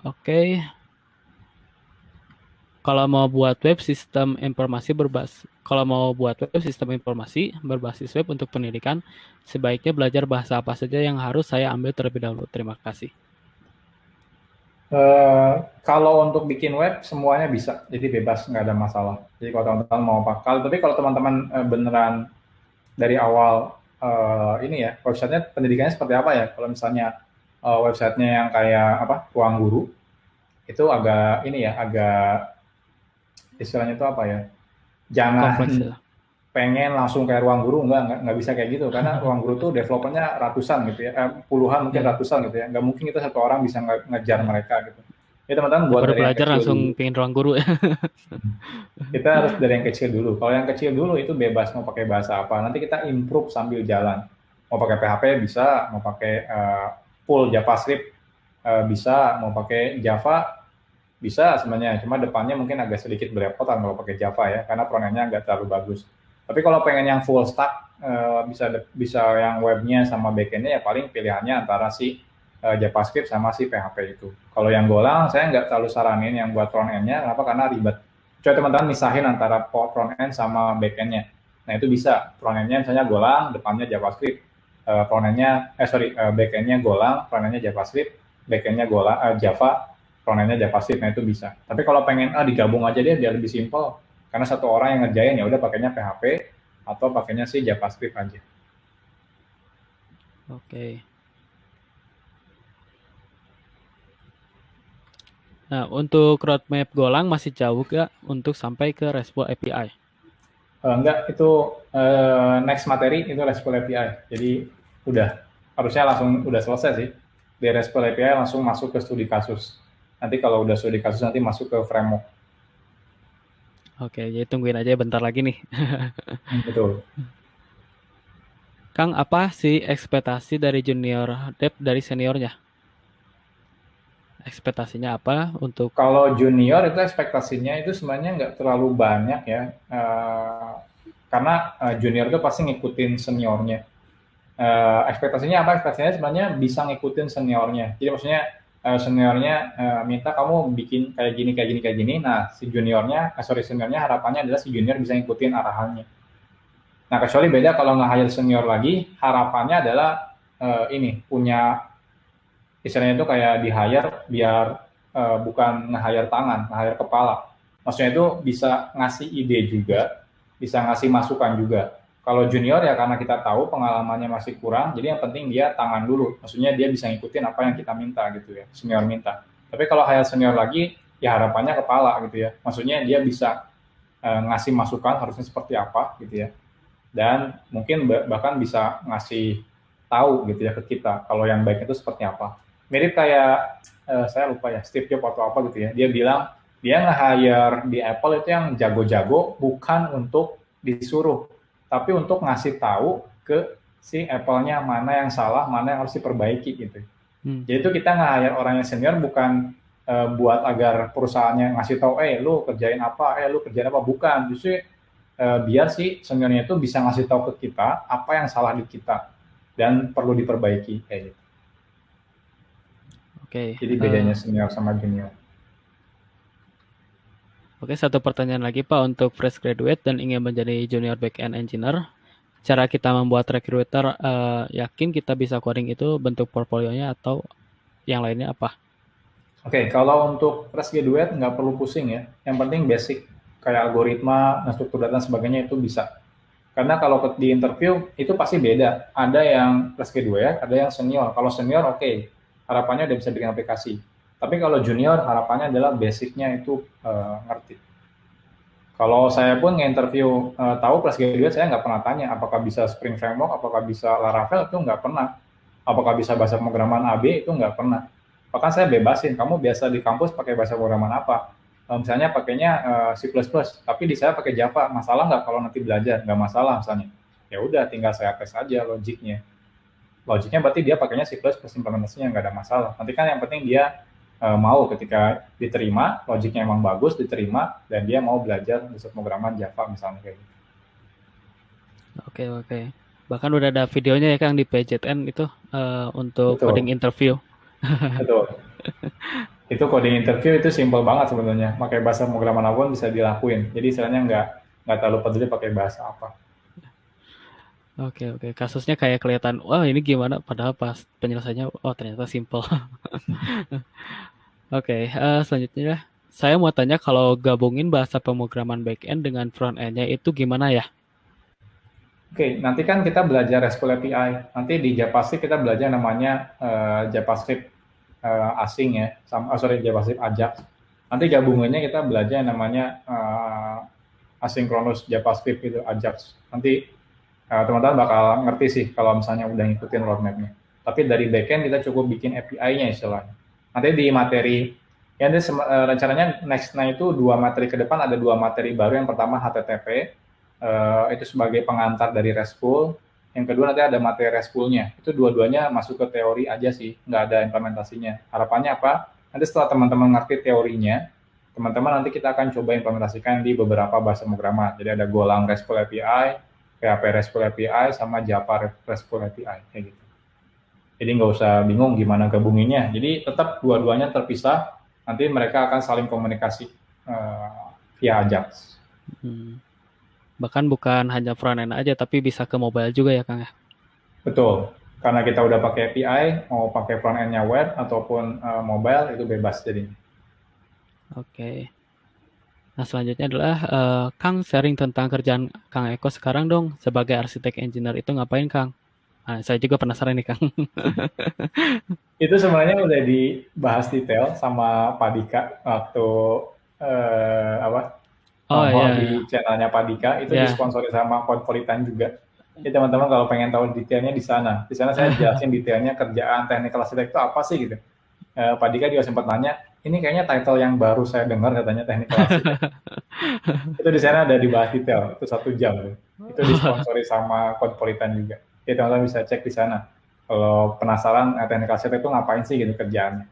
Oke. Kalau mau buat web sistem informasi berbasis, kalau mau buat web sistem informasi berbasis web untuk pendidikan, sebaiknya belajar bahasa apa saja yang harus saya ambil terlebih dahulu. Terima kasih. Kalau untuk bikin web semuanya bisa, jadi bebas nggak ada masalah. Jadi kalau teman-teman mau pakai, tapi kalau teman-teman beneran dari awal ini ya websitenya pendidikannya seperti apa ya? Kalau misalnya websitenya yang kayak apa ruang guru itu agak ini ya agak istilahnya itu apa ya? Kompleks Jangan ya. pengen langsung kayak ruang guru nggak bisa kayak gitu karena ruang guru tuh developernya ratusan gitu ya puluhan mungkin Ya, ratusan gitu ya nggak mungkin kita satu orang bisa ngejar ya. mereka gitu ya teman-teman Ya, buat baru dari yang belajar kecil langsung dulu. pengen ruang guru ya. Kita harus dari yang kecil dulu. Kalau yang kecil dulu itu bebas mau pakai bahasa apa. Nanti kita improve sambil jalan. Mau pakai PHP bisa, mau pakai full JavaScript bisa, mau pakai Java bisa sebenarnya. Cuma depannya mungkin agak sedikit belepotan kalau pakai Java ya, karena frontend-nya nggak terlalu bagus. Tapi kalau pengen yang full stack, bisa yang webnya sama backend-nya ya paling pilihannya antara si JavaScript sama si PHP itu. Kalau yang Golang saya nggak terlalu saranin yang buat front end-nya, kenapa? Karena ribet. Coba teman-teman misahin antara front end sama back end-nya. Nah itu bisa frontend-nya misalnya Golang, depannya JavaScript, backend-nya Golang, frontend-nya JavaScript, backend-nya Golang, Java, frontend-nya JavaScript. Nah itu bisa. Tapi kalau pengen digabung aja deh biar lebih simpel, karena satu orang yang ngerjain ya udah pakainya PHP atau pakainya sih JavaScript aja. Oke. Nah, untuk roadmap Golang masih jauh gak untuk sampai ke RESTful API? Enggak, itu next materi itu RESTful API. Jadi harusnya langsung udah selesai sih. Di RESTful API langsung masuk ke studi kasus. Nanti kalau udah studi kasus nanti masuk ke framework. Oke, jadi tungguin aja bentar lagi nih. Betul. Kang, apa sih ekspektasi dari junior dev dari seniornya? Ekspektasinya apa untuk... Kalau junior itu ekspektasinya itu sebenarnya nggak terlalu banyak ya. Karena junior itu pasti ngikutin seniornya. Ekspektasinya apa? Ekspektasinya sebenarnya bisa ngikutin seniornya. Jadi maksudnya seniornya minta kamu bikin kayak gini. Nah, seniornya harapannya adalah si junior bisa ngikutin arahannya. Nah, kecuali beda kalau nge-hire senior lagi, harapannya adalah punya istilahnya itu kayak di-hire biar bukan nge-hire tangan, nge-hire kepala. Maksudnya itu bisa ngasih ide juga, bisa ngasih masukan juga. Kalau junior ya karena kita tahu pengalamannya masih kurang, jadi yang penting dia tangan dulu. Maksudnya dia bisa ngikutin apa yang kita minta gitu ya, senior minta. Tapi kalau hire senior lagi, ya harapannya kepala gitu ya. Maksudnya dia bisa ngasih masukan harusnya seperti apa gitu ya. Dan mungkin bahkan bisa ngasih tahu gitu ya ke kita kalau yang baik itu seperti apa. Mirip kayak saya lupa ya Steve Jobs atau apa gitu ya. Dia bilang dia nge-hire di Apple itu yang jago-jago bukan untuk disuruh, tapi untuk ngasih tahu ke si Apple-nya mana yang salah, mana yang harus diperbaiki gitu. Jadi itu kita nge-hire orang yang senior bukan buat agar perusahaannya ngasih tahu, lu kerjain apa, bukan. Justru biar si seniornya itu bisa ngasih tahu ke kita apa yang salah di kita dan perlu diperbaiki kayak gitu. Oke. Jadi bedanya senior sama junior. Oke, satu pertanyaan lagi Pak untuk fresh graduate dan ingin menjadi junior backend engineer. Cara kita membuat recruiter yakin kita bisa coding itu bentuk portfolionya atau yang lainnya apa? Oke, kalau untuk fresh graduate nggak perlu pusing ya. Yang penting basic kayak algoritma, struktur data dan sebagainya itu bisa. Karena kalau di interview itu pasti beda. Ada yang fresh graduate, ada yang senior. Kalau senior oke, harapannya udah bisa bikin aplikasi. Tapi kalau junior harapannya adalah basicnya itu ngerti. Kalau saya pun nge-interview tahu fresh graduate, saya nggak pernah tanya apakah bisa Spring Framework, apakah bisa Laravel, itu nggak pernah. Apakah bisa bahasa pemrograman AB, itu nggak pernah. Bahkan saya bebasin, kamu biasa di kampus pakai bahasa pemrograman apa? Misalnya pakainya C++, tapi di saya pakai Java, masalah nggak kalau nanti belajar? Nggak masalah misalnya. Ya udah, tinggal saya tes aja logiknya. Logiknya berarti dia pakainya C++, implementasinya nggak ada masalah. Nanti kan yang penting dia mau ketika diterima, logiknya emang bagus, diterima, dan dia mau belajar bahasa pemrograman Java misalnya kayak gitu. Oke. Bahkan udah ada videonya ya Kang di PJTN itu untuk coding interview. Betul. Itu coding interview itu simple banget sebenarnya. Pakai bahasa pemrograman apapun bisa dilakuin. Jadi istilahnya nggak terlalu peduli pakai bahasa apa. Oke. Kasusnya kayak kelihatan, wah ini gimana, padahal pas penyelesaiannya, oh ternyata simple. Oke, selanjutnya saya mau tanya kalau gabungin bahasa pemrograman backend dengan front-end-nya itu gimana ya? Oke, nanti kan kita belajar RESTful API. Nanti di JavaScript kita belajar namanya JavaScript asing ya, JavaScript Ajax. Nanti gabungannya kita belajar namanya asynchronous JavaScript itu Ajax. Nanti teman-teman bakal ngerti sih kalau misalnya udah ngikutin roadmap-nya. Tapi dari backend kita cukup bikin API-nya istilahnya. Nanti di materi, ya nanti rencananya next-nya itu 2 materi ke depan ada 2 materi baru. Yang pertama HTTP, itu sebagai pengantar dari RESTful. Yang kedua nanti ada materi RESTful-nya. Itu dua-duanya masuk ke teori aja sih, nggak ada implementasinya. Harapannya apa? Nanti setelah teman-teman ngerti teorinya, teman-teman nanti kita akan coba implementasikan di beberapa bahasa pemrograman. Jadi ada Golang RESTful API, PHP RESTful API, sama Java RESTful API, kayak gitu. Jadi nggak usah bingung gimana gabunginnya. Jadi tetap dua-duanya terpisah, nanti mereka akan saling komunikasi via Ajax. Bahkan bukan hanya front end aja, tapi bisa ke mobile juga ya, Kang ya? Betul. Karena kita udah pakai API, mau pakai front end-nya web ataupun mobile itu bebas jadinya. Oke. Nah, selanjutnya adalah Kang sharing tentang kerjaan Kang Eko sekarang dong sebagai arsitek engineer itu ngapain, Kang? Nah, saya juga penasaran nih, Kang. Itu sebenarnya udah dibahas detail sama Pak Dika waktu Oh nongol iya, di iya. channelnya Pak Dika, itu Ya. disponsori sama Codpolitan juga. Jadi teman-teman kalau pengen tahu detailnya di sana. Di sana saya jelasin detailnya kerjaan technical architect itu apa sih gitu. Pak Dika juga sempat nanya, ini kayaknya title yang baru saya dengar katanya technical architect. Itu di sana ada dibahas detail, itu 1 jam. Itu disponsori sama Codpolitan juga. Jadi teman-teman bisa cek di sana. Kalau penasaran technical architect itu ngapain sih gitu kerjaannya.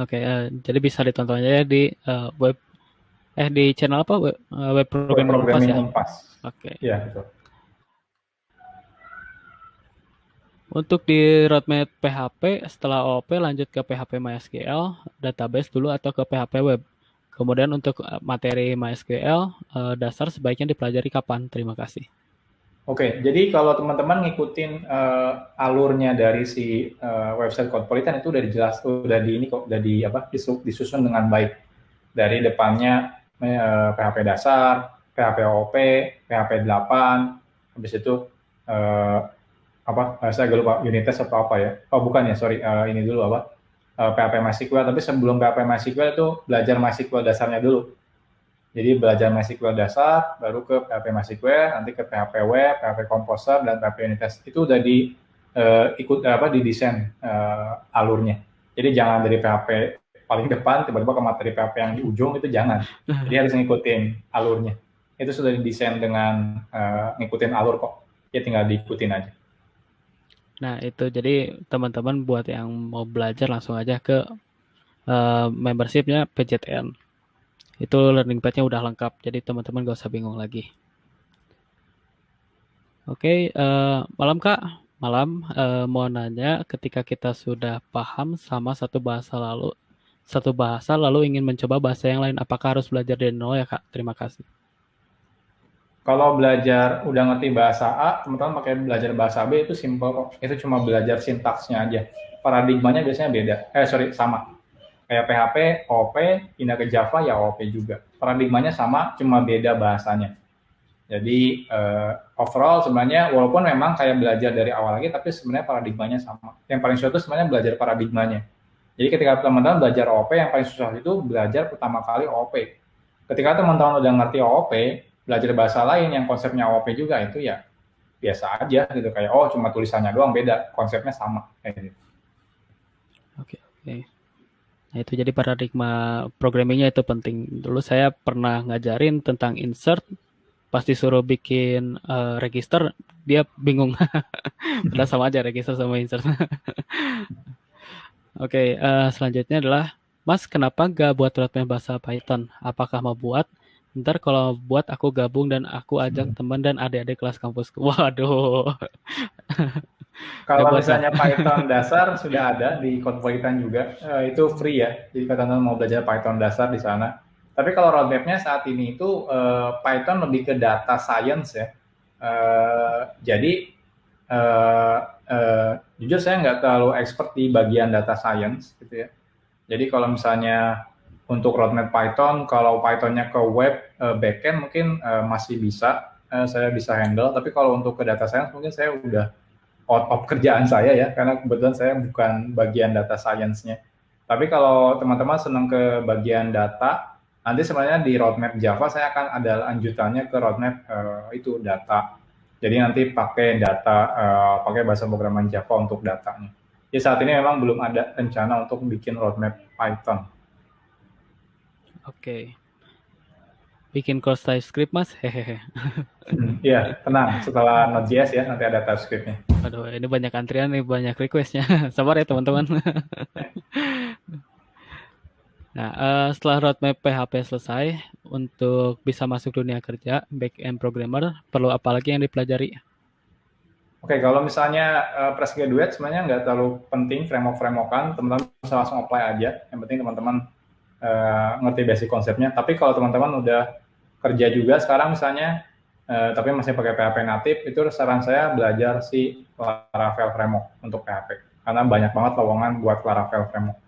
Oke, jadi bisa ditonton aja di web di channel apa? Web Web Programming Unpas programming ya? Unpas. Oke. Iya, betul. Untuk di roadmap PHP, setelah OOP lanjut ke PHP MySQL, database dulu atau ke PHP web. Kemudian untuk materi MySQL, dasar sebaiknya dipelajari kapan? Terima kasih. Oke, jadi kalau teman-teman ngikutin alurnya dari si website Codpolitan itu udah dijelas, udah di ini kok, udah di apa disusun dengan baik. Dari depannya PHP dasar, PHP OOP, PHP 8, habis itu saya agak lupa unit test atau apa ya. Oh bukan ya, sorry, ini dulu apa? PHP MySQL, tapi sebelum PHP MySQL itu belajar MySQL dasarnya dulu. Jadi belajar MySQL dasar, baru ke PHP MySQL, nanti ke PHP Web, PHP Composer, dan PHP Unit Test. Itu udah didesain alurnya. Jadi jangan dari PHP paling depan, tiba-tiba ke materi PHP yang di ujung, itu jangan. Jadi harus ngikutin alurnya. Itu sudah didesain dengan ngikutin alur kok. Ya tinggal diikutin aja. Nah, itu jadi teman-teman buat yang mau belajar langsung aja ke membershipnya PJTN. Itu learning pad-nya udah lengkap, jadi teman-teman gak usah bingung lagi. Oke, malam Kak. Malam, mau nanya, ketika kita sudah paham sama satu bahasa lalu ingin mencoba bahasa yang lain, apakah harus belajar dari nol ya Kak? Terima kasih. Kalau belajar udah ngerti bahasa A, teman-teman pakai belajar bahasa B itu simple kok. Itu cuma belajar sintaksnya aja. Paradigmanya biasanya beda. Sama. Kayak PHP, OOP, pindah ke Java ya OOP juga. Paradigmanya sama, cuma beda bahasanya. Jadi overall sebenarnya walaupun memang kayak belajar dari awal lagi, tapi sebenarnya paradigmanya sama. Yang paling susah itu sebenarnya belajar paradigmanya. Jadi ketika teman-teman belajar OOP, yang paling susah itu belajar pertama kali OOP. Ketika teman-teman udah ngerti OOP, belajar bahasa lain yang konsepnya OOP juga itu ya biasa aja gitu, kayak cuma tulisannya doang, beda, konsepnya sama kayak gitu. Oke. Nah, itu jadi paradigma programmingnya itu penting. Dulu saya pernah ngajarin tentang insert, pas disuruh bikin register, dia bingung. Padahal sama aja register sama insert. Oke, selanjutnya adalah, Mas, kenapa nggak buat roadmap bahasa Python? Apakah mau buat? Ntar kalau buat aku gabung dan aku ajak teman dan adik-adik kelas kampusku. Waduh, nggak Kalau buat lah. misalnya Python dasar sudah ada di Codpolitan juga, itu free ya. Jadi kalau teman-teman mau belajar Python dasar di sana. Tapi kalau roadmap-nya saat ini itu Python lebih ke data science ya. Jadi jujur saya nggak terlalu expert di bagian data science gitu ya. Jadi kalau misalnya untuk roadmap Python, kalau Pythonnya ke web backend mungkin masih bisa, saya bisa handle. Tapi kalau untuk ke data science mungkin saya udah out of kerjaan saya ya, karena kebetulan saya bukan bagian data science-nya. Tapi kalau teman-teman senang ke bagian data, nanti sebenarnya di roadmap Java saya akan ada lanjutannya ke roadmap itu data. Jadi nanti pakai data, pakai bahasa programan Java untuk datanya. Jadi saat ini memang belum ada rencana untuk bikin roadmap Python. Oke. Bikin course TypeScript, Mas? Hehehe. Iya, tenang. Setelah Node.js ya, nanti ada TypeScript-nya. Aduh, ini banyak antrian nih, banyak request-nya. Sabar ya, teman-teman. Nah, setelah roadmap PHP selesai, untuk bisa masuk dunia kerja, back-end programmer, perlu apa lagi yang dipelajari? Oke, kalau misalnya fresh graduate sebenarnya nggak terlalu penting framework-frameworkan, teman-teman bisa langsung apply aja. Yang penting teman-teman ngerti basic konsepnya. Tapi kalau teman-teman udah kerja juga sekarang misalnya, tapi masih pakai PHP natif, itu saran saya belajar si Laravel framework untuk PHP. Karena banyak banget lowongan buat Laravel framework.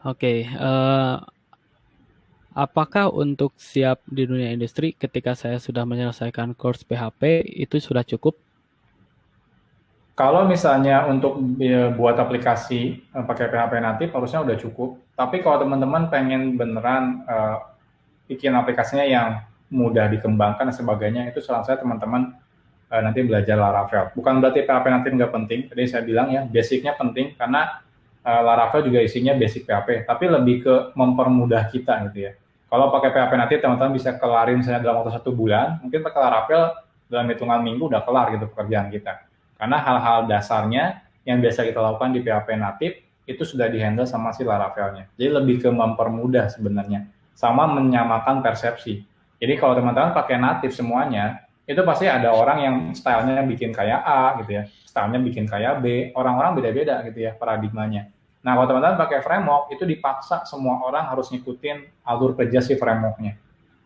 Oke, apakah untuk siap di dunia industri ketika saya sudah menyelesaikan course PHP itu sudah cukup? Kalau misalnya untuk buat aplikasi pakai PHP natif harusnya udah cukup. Tapi kalau teman-teman pengen beneran bikin aplikasinya yang mudah dikembangkan dan sebagainya, itu saran saya teman-teman nanti belajar Laravel. Bukan berarti PHP natif nggak penting. Tadi saya bilang ya, basicnya penting karena Laravel juga isinya basic PHP. Tapi lebih ke mempermudah kita gitu ya. Kalau pakai PHP natif teman-teman bisa kelarin misalnya dalam waktu 1 bulan, mungkin pakai Laravel dalam hitungan minggu udah kelar gitu pekerjaan kita. Karena hal-hal dasarnya yang biasa kita lakukan di PHP natif itu sudah dihandle sama si Laravelnya. Jadi lebih ke mempermudah sebenarnya, sama menyamakan persepsi. Jadi kalau teman-teman pakai natif semuanya, itu pasti ada orang yang stylenya bikin kayak A gitu ya, stylenya bikin kayak B, orang-orang beda-beda gitu ya paradigmanya. Nah kalau teman-teman pakai framework, itu dipaksa semua orang harus ngikutin alur kerja si frameworknya.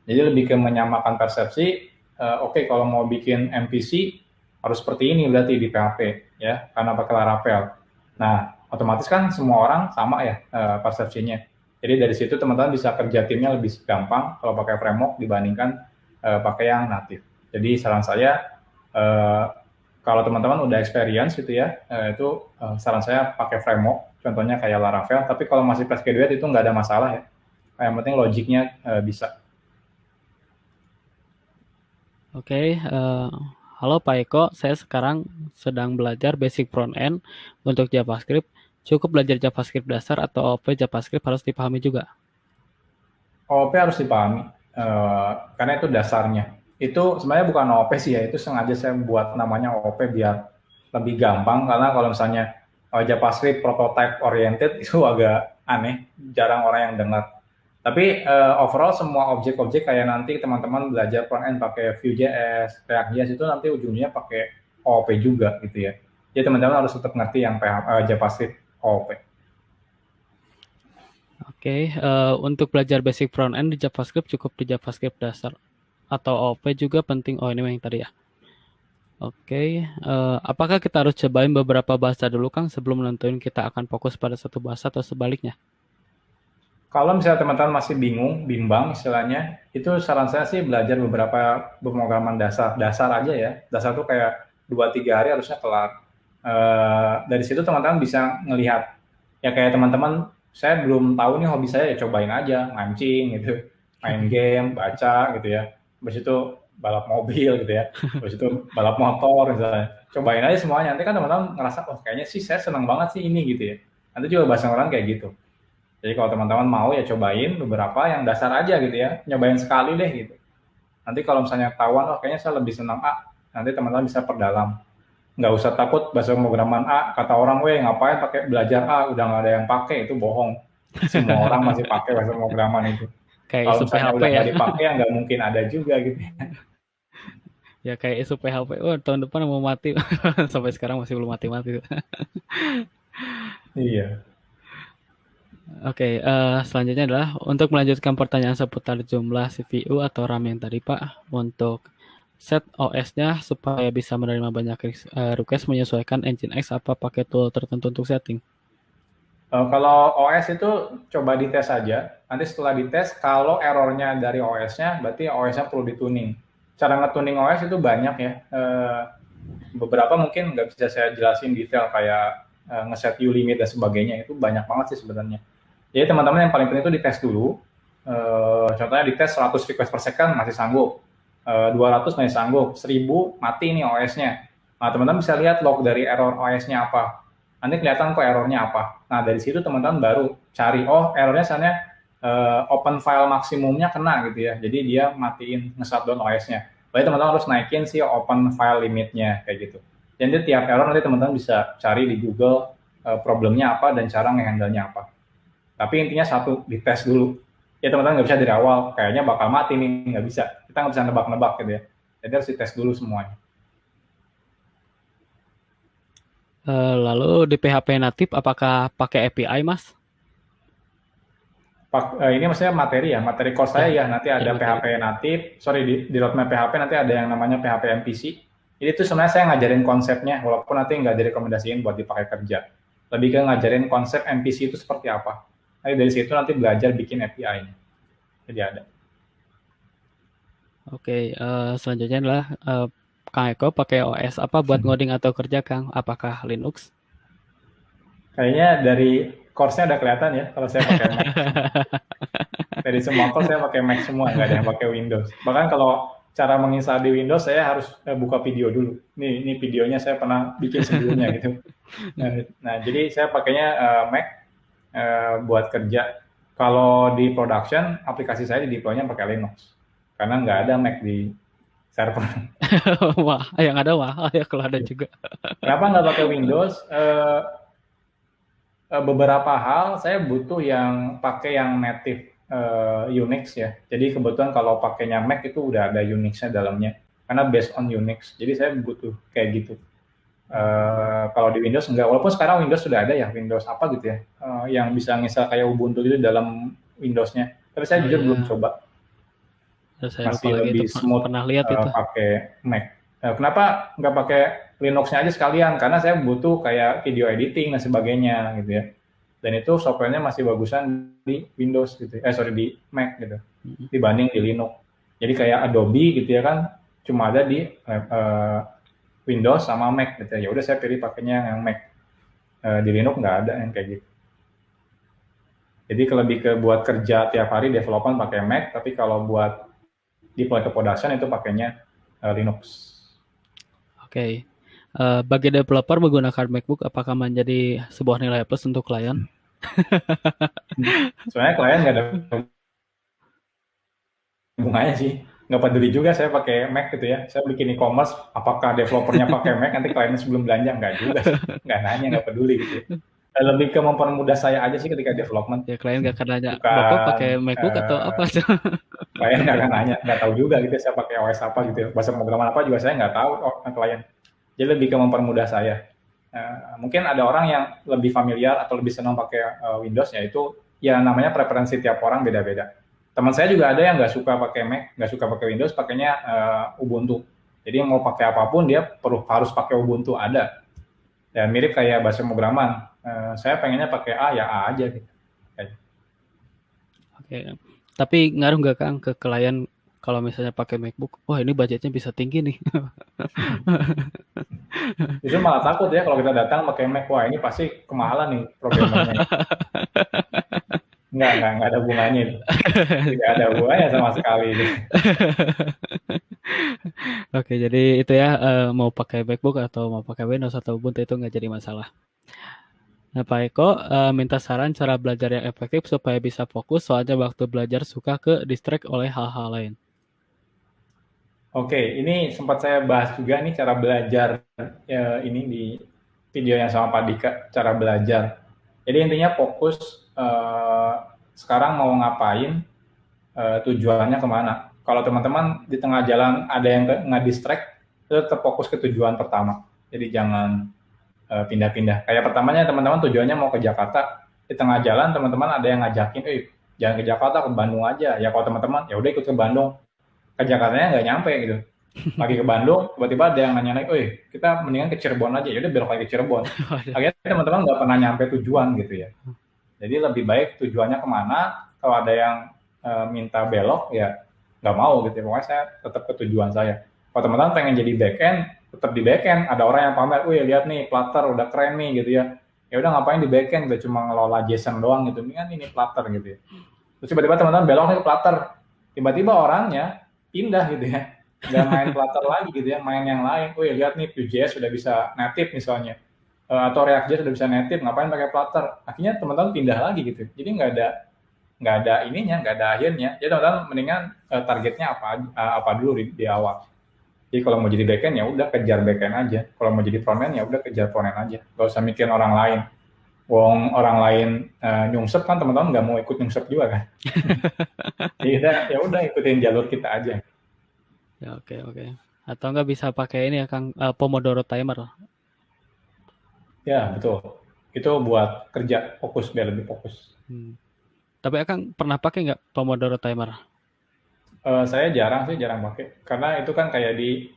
Jadi lebih ke menyamakan persepsi, oke, kalau mau bikin MVC, harus seperti ini berarti di PHP ya, karena pakai Laravel. Nah otomatis kan semua orang sama ya persepsinya. Jadi dari situ teman-teman bisa kerja timnya lebih gampang kalau pakai framework dibandingkan pakai yang natif. Jadi saran saya kalau teman-teman udah experience gitu ya, itu saran saya pakai framework, contohnya kayak Laravel. Tapi kalau masih fresh graduate itu nggak ada masalah ya. Yang penting logiknya bisa. Oke, halo Pak Eko, saya sekarang sedang belajar basic front end untuk JavaScript. Cukup belajar JavaScript dasar atau OOP JavaScript harus dipahami juga? OOP harus dipahami, karena itu dasarnya. Itu sebenarnya bukan OOP sih ya, itu sengaja saya buat namanya OOP biar lebih gampang, karena kalau misalnya JavaScript prototype oriented itu agak aneh, jarang orang yang dengar. Tapi overall semua objek-objek kayak nanti teman-teman belajar front end pakai Vue.js, React.js itu nanti ujungnya pakai OOP juga gitu ya. Jadi teman-teman harus tetap ngerti yang JavaScript OOP. Oke, untuk belajar basic front end di JavaScript cukup di JavaScript dasar atau OOP juga penting. Oh ini yang tadi ya. Oke, apakah kita harus cobain beberapa bahasa dulu Kang sebelum menentuin kita akan fokus pada satu bahasa atau sebaliknya? Kalau misalnya teman-teman masih bingung, bimbang istilahnya, itu saran saya sih belajar beberapa pemrograman dasar aja ya. Dasar tuh kayak 2-3 hari harusnya kelar. Dari situ teman-teman bisa ngelihat, ya kayak teman-teman, saya belum tahu nih hobi saya, ya cobain aja, mancing gitu, main game, baca gitu ya. Habis itu balap mobil gitu ya, habis itu balap motor misalnya. Cobain aja semuanya, nanti kan teman-teman ngerasa, oh kayaknya sih saya senang banget sih ini gitu ya. Nanti juga bahasa orang kayak gitu. Jadi kalau teman-teman mau ya cobain beberapa yang dasar aja gitu ya, nyobain sekali deh gitu. Nanti kalau misalnya ketahuan, oh kayaknya saya lebih senang A, nanti teman-teman bisa perdalam. Nggak usah takut bahasa pemrograman A, kata orang, weh ngapain pakai belajar A, udah nggak ada yang pakai, itu bohong. Semua orang masih pakai bahasa pemrograman itu. Kayak Kalau isu misalnya PHP udah ya. nggak dipakai, ya nggak mungkin ada juga gitu. Ya kayak isu PHP. Oh tahun depan mau mati. Sampai sekarang masih belum mati-mati. Iya. Oke, selanjutnya adalah untuk melanjutkan pertanyaan seputar jumlah CPU atau RAM yang tadi Pak, untuk set OS-nya supaya bisa menerima banyak request menyesuaikan Nginx apa pakai tool tertentu untuk setting? Kalau OS itu coba dites aja. Nanti setelah dites, kalau errornya dari OS-nya, berarti OS-nya perlu dituning. Cara ngetuning OS itu banyak ya. Beberapa mungkin nggak bisa saya jelasin detail kayak ngeset U-limit dan sebagainya. Itu banyak banget sih sebenarnya. Jadi teman-teman yang paling penting itu dites dulu. Contohnya dites 100 request per second masih sanggup. 200 masih sanggup. 1000 mati nih OS-nya. Nah teman-teman bisa lihat log dari error OS-nya apa. Nanti kelihatan kok errornya apa. Nah dari situ teman-teman baru cari, oh errornya misalnya open file maksimumnya kena gitu ya. Jadi dia matiin nge-shutdown OS-nya. Berarti teman-teman harus naikin si open file limitnya kayak gitu. Jadi tiap error nanti teman-teman bisa cari di Google problemnya apa dan cara nge-handle-nya apa. Tapi intinya satu, dites dulu. Ya teman-teman nggak bisa dari awal, kayaknya bakal mati nih, nggak bisa. Kita nggak bisa nebak-nebak gitu ya. Jadi harus dites dulu semuanya. Lalu di PHP natif apakah pakai API Mas? Ini maksudnya materi ya, materi course saya ya nanti ada PHP natif, di roadmap PHP nanti ada yang namanya PHP MVC. Jadi itu sebenarnya saya ngajarin konsepnya, walaupun nanti nggak direkomendasiin buat dipakai kerja. Lebih ke ngajarin konsep MVC itu seperti apa. Nanti dari situ nanti belajar bikin API-nya. Jadi ada. Oke, selanjutnya adalah Kang Eko pakai OS apa buat ngoding atau kerja, Kang? Apakah Linux? Kayaknya dari course-nya udah kelihatan ya kalau saya pakai Mac. Dari semua course saya pakai Mac semua, nggak ada yang pakai Windows. Bahkan kalau cara menginstal di Windows saya harus buka video dulu. Ini videonya saya pernah bikin sebelumnya gitu. Nah, jadi saya pakainya Mac buat kerja. Kalau di production, aplikasi saya di deploy-nya pakai Linux. Karena nggak ada Mac di server. Wah, yang ada mahal ya kalau ada juga. Kenapa nggak pakai Windows? Beberapa hal saya butuh yang pakai yang native Unix ya. Jadi kebetulan kalau pakainya Mac itu udah ada Unix-nya dalamnya. Karena based on Unix. Jadi saya butuh kayak gitu. Kalau di Windows enggak. Walaupun sekarang Windows sudah ada ya, Windows apa gitu ya, yang bisa nginstal kayak Ubuntu gitu dalam Windows-nya. Tapi saya jujur belum coba. Saya Masih lebih itu, smooth pernah lihat itu. pakai Mac. Kenapa nggak pakai Linux-nya aja sekalian? Karena saya butuh kayak video editing dan sebagainya gitu ya. Dan itu softwarenya masih bagusan di Windows gitu. Di Mac gitu. Dibanding di Linux. Jadi kayak Adobe gitu ya kan cuma ada di Windows sama Mac gitu ya. Udah saya pilih pakainya yang Mac. Di Linux nggak ada yang kayak gitu. Jadi lebih ke buat kerja tiap hari development pakai Mac, tapi kalau buat deploy ke production itu pakainya Linux. Oke. Bagi developer menggunakan MacBook, apakah menjadi sebuah nilai plus untuk klien? Sebenarnya klien nggak ada hubungannya sih. Nggak peduli juga saya pakai Mac gitu ya. Saya bikin e-commerce, apakah developernya pakai Mac, nanti kliennya sebelum belanja, nggak juga sih. Nggak nanya, nggak peduli gitu ya. Lebih ke mempermudah saya aja sih ketika development. Ya klien nggak akan nanya, Bapak Bukan, pakai MacBook atau apa? klien nggak akan nanya, nggak tahu juga gitu saya pakai OS apa gitu ya. Bahasa pemrograman apa juga saya nggak tahu klien. Jadi lebih ke mempermudah saya. Mungkin ada orang yang lebih familiar atau lebih senang pakai Windows, yaitu ya namanya preferensi tiap orang beda-beda. Teman saya juga ada yang nggak suka pakai Mac, nggak suka pakai Windows, pakainya Ubuntu. Jadi mau pakai apapun dia harus pakai Ubuntu ada. Ya mirip kayak bahasa pemrograman. Saya pengennya pakai A ya A aja gitu. Oke. Tapi ngaruh nggak Kang ke klien kalau misalnya pakai MacBook? Wah ini budgetnya bisa tinggi nih. Justru malah takut ya kalau kita datang pakai Mac, wah ini pasti kemahalan nih programmernya. Nggak ada hubungannya. Tidak ada hubungannya sama sekali. Oke, jadi itu ya mau pakai MacBook atau mau pakai Windows atau Ubuntu itu nggak jadi masalah. Nah, Pak Eko minta saran cara belajar yang efektif supaya bisa fokus, soalnya waktu belajar suka ke distract oleh hal-hal lain. Oke, ini sempat saya bahas juga nih cara belajar ini di video yang sama Pak Dika, cara belajar. Jadi intinya fokus sekarang mau ngapain, tujuannya kemana. Kalau teman-teman di tengah jalan ada yang nge-distract, tetap fokus ke tujuan pertama. Jadi jangan pindah-pindah. Kayak pertamanya teman-teman tujuannya mau ke Jakarta, di tengah jalan teman-teman ada yang ngajakin, jangan ke Jakarta, ke Bandung aja. Ya kalau teman-teman, ya udah ikut ke Bandung. Ke Jakartanya nggak nyampe gitu. Lagi ke Bandung, tiba-tiba ada yang nanya lagi, kita mendingan ke Cirebon aja. Ya udah belok lagi ke Cirebon. Akhirnya teman-teman nggak pernah nyampe tujuan gitu ya. Jadi lebih baik tujuannya kemana. Kalau ada yang minta belok, ya nggak mau gitu ya. Pokoknya saya tetap ke tujuan saya. Kalau teman-teman pengen jadi back-end, tetap di back-end. Ada orang yang pamer, lihat nih Flutter udah keren nih gitu ya. Ya udah ngapain di back-end, udah cuma ngelola JSON doang gitu. Ini kan ini Flutter gitu ya. Terus tiba-tiba teman-teman belok nih ke Flutter. Tiba-tiba orangnya pindah gitu ya, nggak main Flutter lagi gitu ya, main yang lain. Lihat nih Vue.js sudah bisa native misalnya, atau React.js sudah bisa native, ngapain pakai Flutter? Akhirnya teman-teman pindah lagi gitu. Jadi nggak ada ininya, nggak ada akhirnya. Jadi teman-teman mendingan targetnya apa dulu di awal. Jadi kalau mau jadi backend ya udah kejar backend aja. Kalau mau jadi frontend ya udah kejar frontend aja. Gak usah mikirin orang lain. Wong orang lain nyungsep kan teman-teman nggak mau ikut nyungsep juga kan. Jadi kita ya udah ikutin jalur kita aja. Ya oke. Atau nggak bisa pakai ini ya Kang, Pomodoro timer. Ya betul. Itu buat kerja fokus biar lebih fokus. Tapi Akang pernah pakai nggak Pomodoro Timer? Saya jarang sih, jarang pakai. Karena itu kan kayak di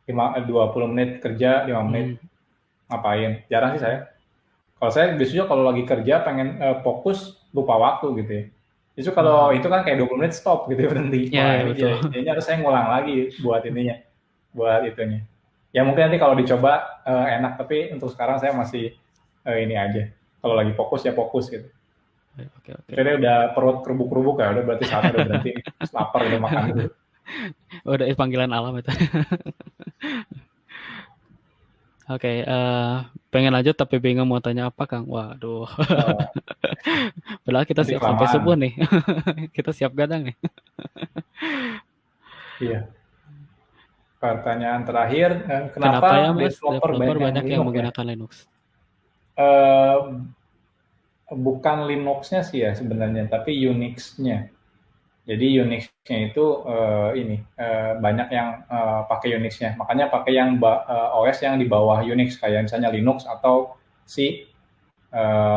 20 menit kerja, 5 Hmm. menit ngapain. Jarang sih saya. Kalau saya biasanya kalau lagi kerja pengen fokus, lupa waktu gitu ya. Justru kalau Hmm. itu kan kayak 20 menit stop gitu berhenti. Ya, Wah ya ini betul. jadinya harus saya ngulang lagi buat ininya, buat itunya. Ya mungkin nanti kalau dicoba enak, tapi untuk sekarang saya masih ini aja. Kalau lagi fokus ya fokus gitu. Oke, oke. Jadi udah perut kerubuk-kerubuk ya, udah berarti saatnya udah berhenti, lapar udah makan dulu. Udah panggilan alam itu. Oke, pengen lanjut tapi bingung mau tanya apa, Kang. Waduh. Oh, Padahal kita nanti siap sampai kelamaan. subuh nih. Kita siap gadang nih. Iya. Pertanyaan terakhir, Kenapa ya, kenapa Mas, developer developer banyak yang banyak yang Linux ya? menggunakan Linux? Eh, Bukan Linux-nya sih ya sebenarnya, tapi Unix-nya. Jadi Unix-nya itu banyak yang pakai Unix-nya. Makanya pakai yang OS yang di bawah Unix kayak misalnya Linux atau si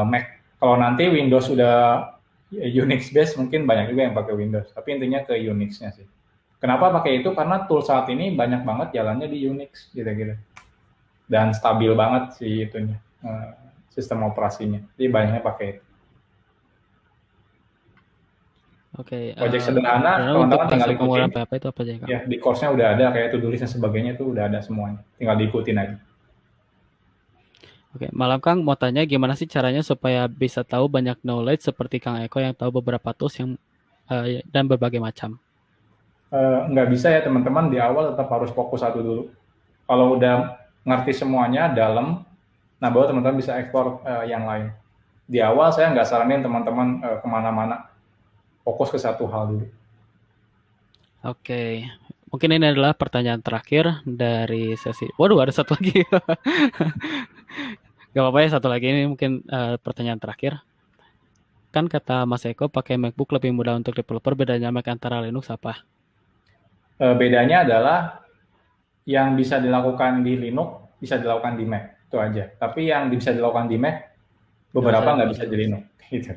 Mac. Kalau nanti Windows udah Unix base mungkin banyak juga yang pakai Windows. Tapi intinya ke Unix-nya sih. Kenapa pakai itu? Karena tool saat ini banyak banget jalannya di Unix gitu-gitu. Dan stabil banget sih itunya sistem operasinya. Jadi banyaknya pakai itu. Oke, Project sederhana, dan untuk teman-teman tinggal basic penggunaan ikutin. PHP itu apa aja, Kang? Ya, di course-nya udah ada kayak to-do list dan sebagainya itu udah ada semuanya. Tinggal diikutin aja. Oke, malam Kang mau tanya gimana sih caranya supaya bisa tahu banyak knowledge seperti Kang Eko yang tahu beberapa tools yang dan berbagai macam. Nggak bisa ya teman-teman, di awal tetap harus fokus satu dulu. Kalau udah ngerti semuanya dalam, nah baru teman-teman bisa ekspor yang lain. Di awal saya nggak saranin teman-teman kemana-mana, fokus ke satu hal dulu. Oke, mungkin ini adalah pertanyaan terakhir dari sesi. Waduh, ada satu lagi. Gak apa-apa ya, satu lagi ini mungkin pertanyaan terakhir. Kan kata Mas Eko pakai MacBook lebih mudah untuk developer, bedanya Mac antara Linux apa? Bedanya adalah yang bisa dilakukan di Linux bisa dilakukan di Mac, itu aja. Tapi yang bisa dilakukan di Mac Gak usah beberapa nggak di bisa di Linux. Linux. Gitu.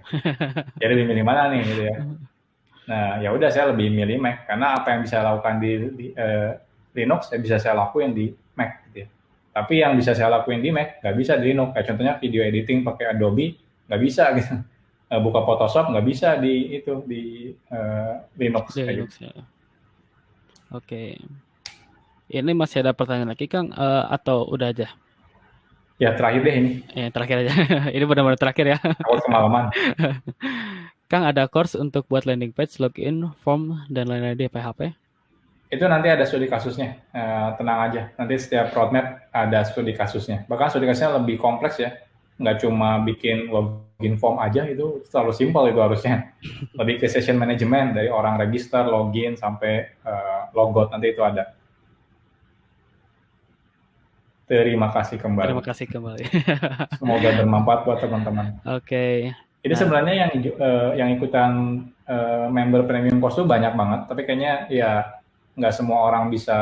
Jadi lebih milih mana nih gitu ya. Nah ya udah saya lebih milih Mac karena apa yang bisa lakukan di Linux bisa saya lakuin di Mac gitu ya. Tapi yang bisa saya lakuin di Mac nggak bisa di Linux. Kayak contohnya video editing pakai Adobe nggak bisa gitu. Buka Photoshop nggak bisa di Linux Di kayak Linux gitu. ya. Oke. Ini masih ada pertanyaan lagi Kang atau udah aja? Ya terakhir deh ini. Terakhir aja. Ini benar-benar terakhir ya. Takut kemalaman. Kang ada course untuk buat landing page, login, form, dan lain-lain di PHP? Itu nanti ada studi kasusnya, tenang aja. Nanti setiap roadmap ada studi kasusnya. Bahkan studi kasusnya lebih kompleks ya, nggak cuma bikin login form aja, itu terlalu simpel itu harusnya. Lebih ke session management, dari orang register, login, sampai logout, nanti itu ada. Terima kasih Terima kembali. kasih kembali. Semoga bermanfaat buat teman-teman. Oke. Jadi Nah, sebenarnya yang ikutan member premium course itu banyak banget, tapi kayaknya ya nggak semua orang bisa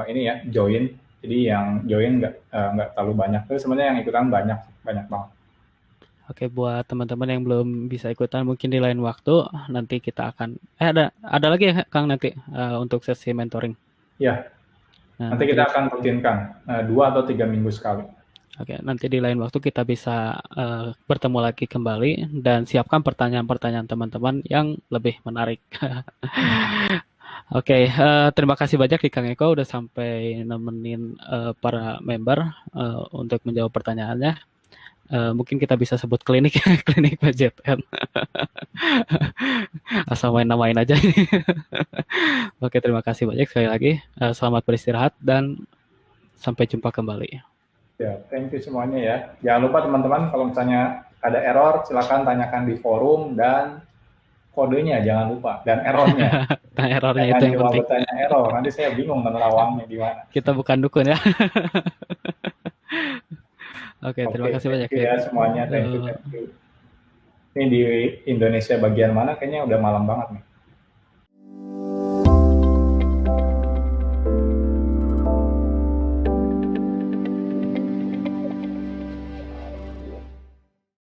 ini ya join. Jadi yang join nggak terlalu banyak. Tapi sebenarnya yang ikutan banyak banget. oke buat teman-teman yang belum bisa ikutan mungkin di lain waktu nanti kita akan ada lagi ya Kang nanti untuk sesi mentoring. Ya, Nah, nanti nanti kita akan rutinkan 2 atau 3 minggu sekali. oke, nanti di lain waktu kita bisa bertemu lagi kembali dan siapkan pertanyaan-pertanyaan teman-teman yang lebih menarik. Oke, terima kasih banyak di Kang Eko udah sampai nemenin para member untuk menjawab pertanyaannya. Mungkin kita bisa sebut klinik klinik PJPN. Asal main-namain aja. Oke, terima kasih banyak sekali lagi. Selamat beristirahat dan sampai jumpa kembali. Ya, thank you semuanya ya. Jangan lupa teman-teman kalau misalnya ada error silakan tanyakan di forum dan kodenya jangan lupa dan errornya. Nah, errornya Jangan itu yang cuma penting. bertanya error, nanti saya bingung menerawangnya gimana. Kita bukan dukun ya. Oke, terima Oke, kasih thank banyak you ya. ya semuanya, thank you. Ini di Indonesia bagian mana kayaknya udah malam banget nih.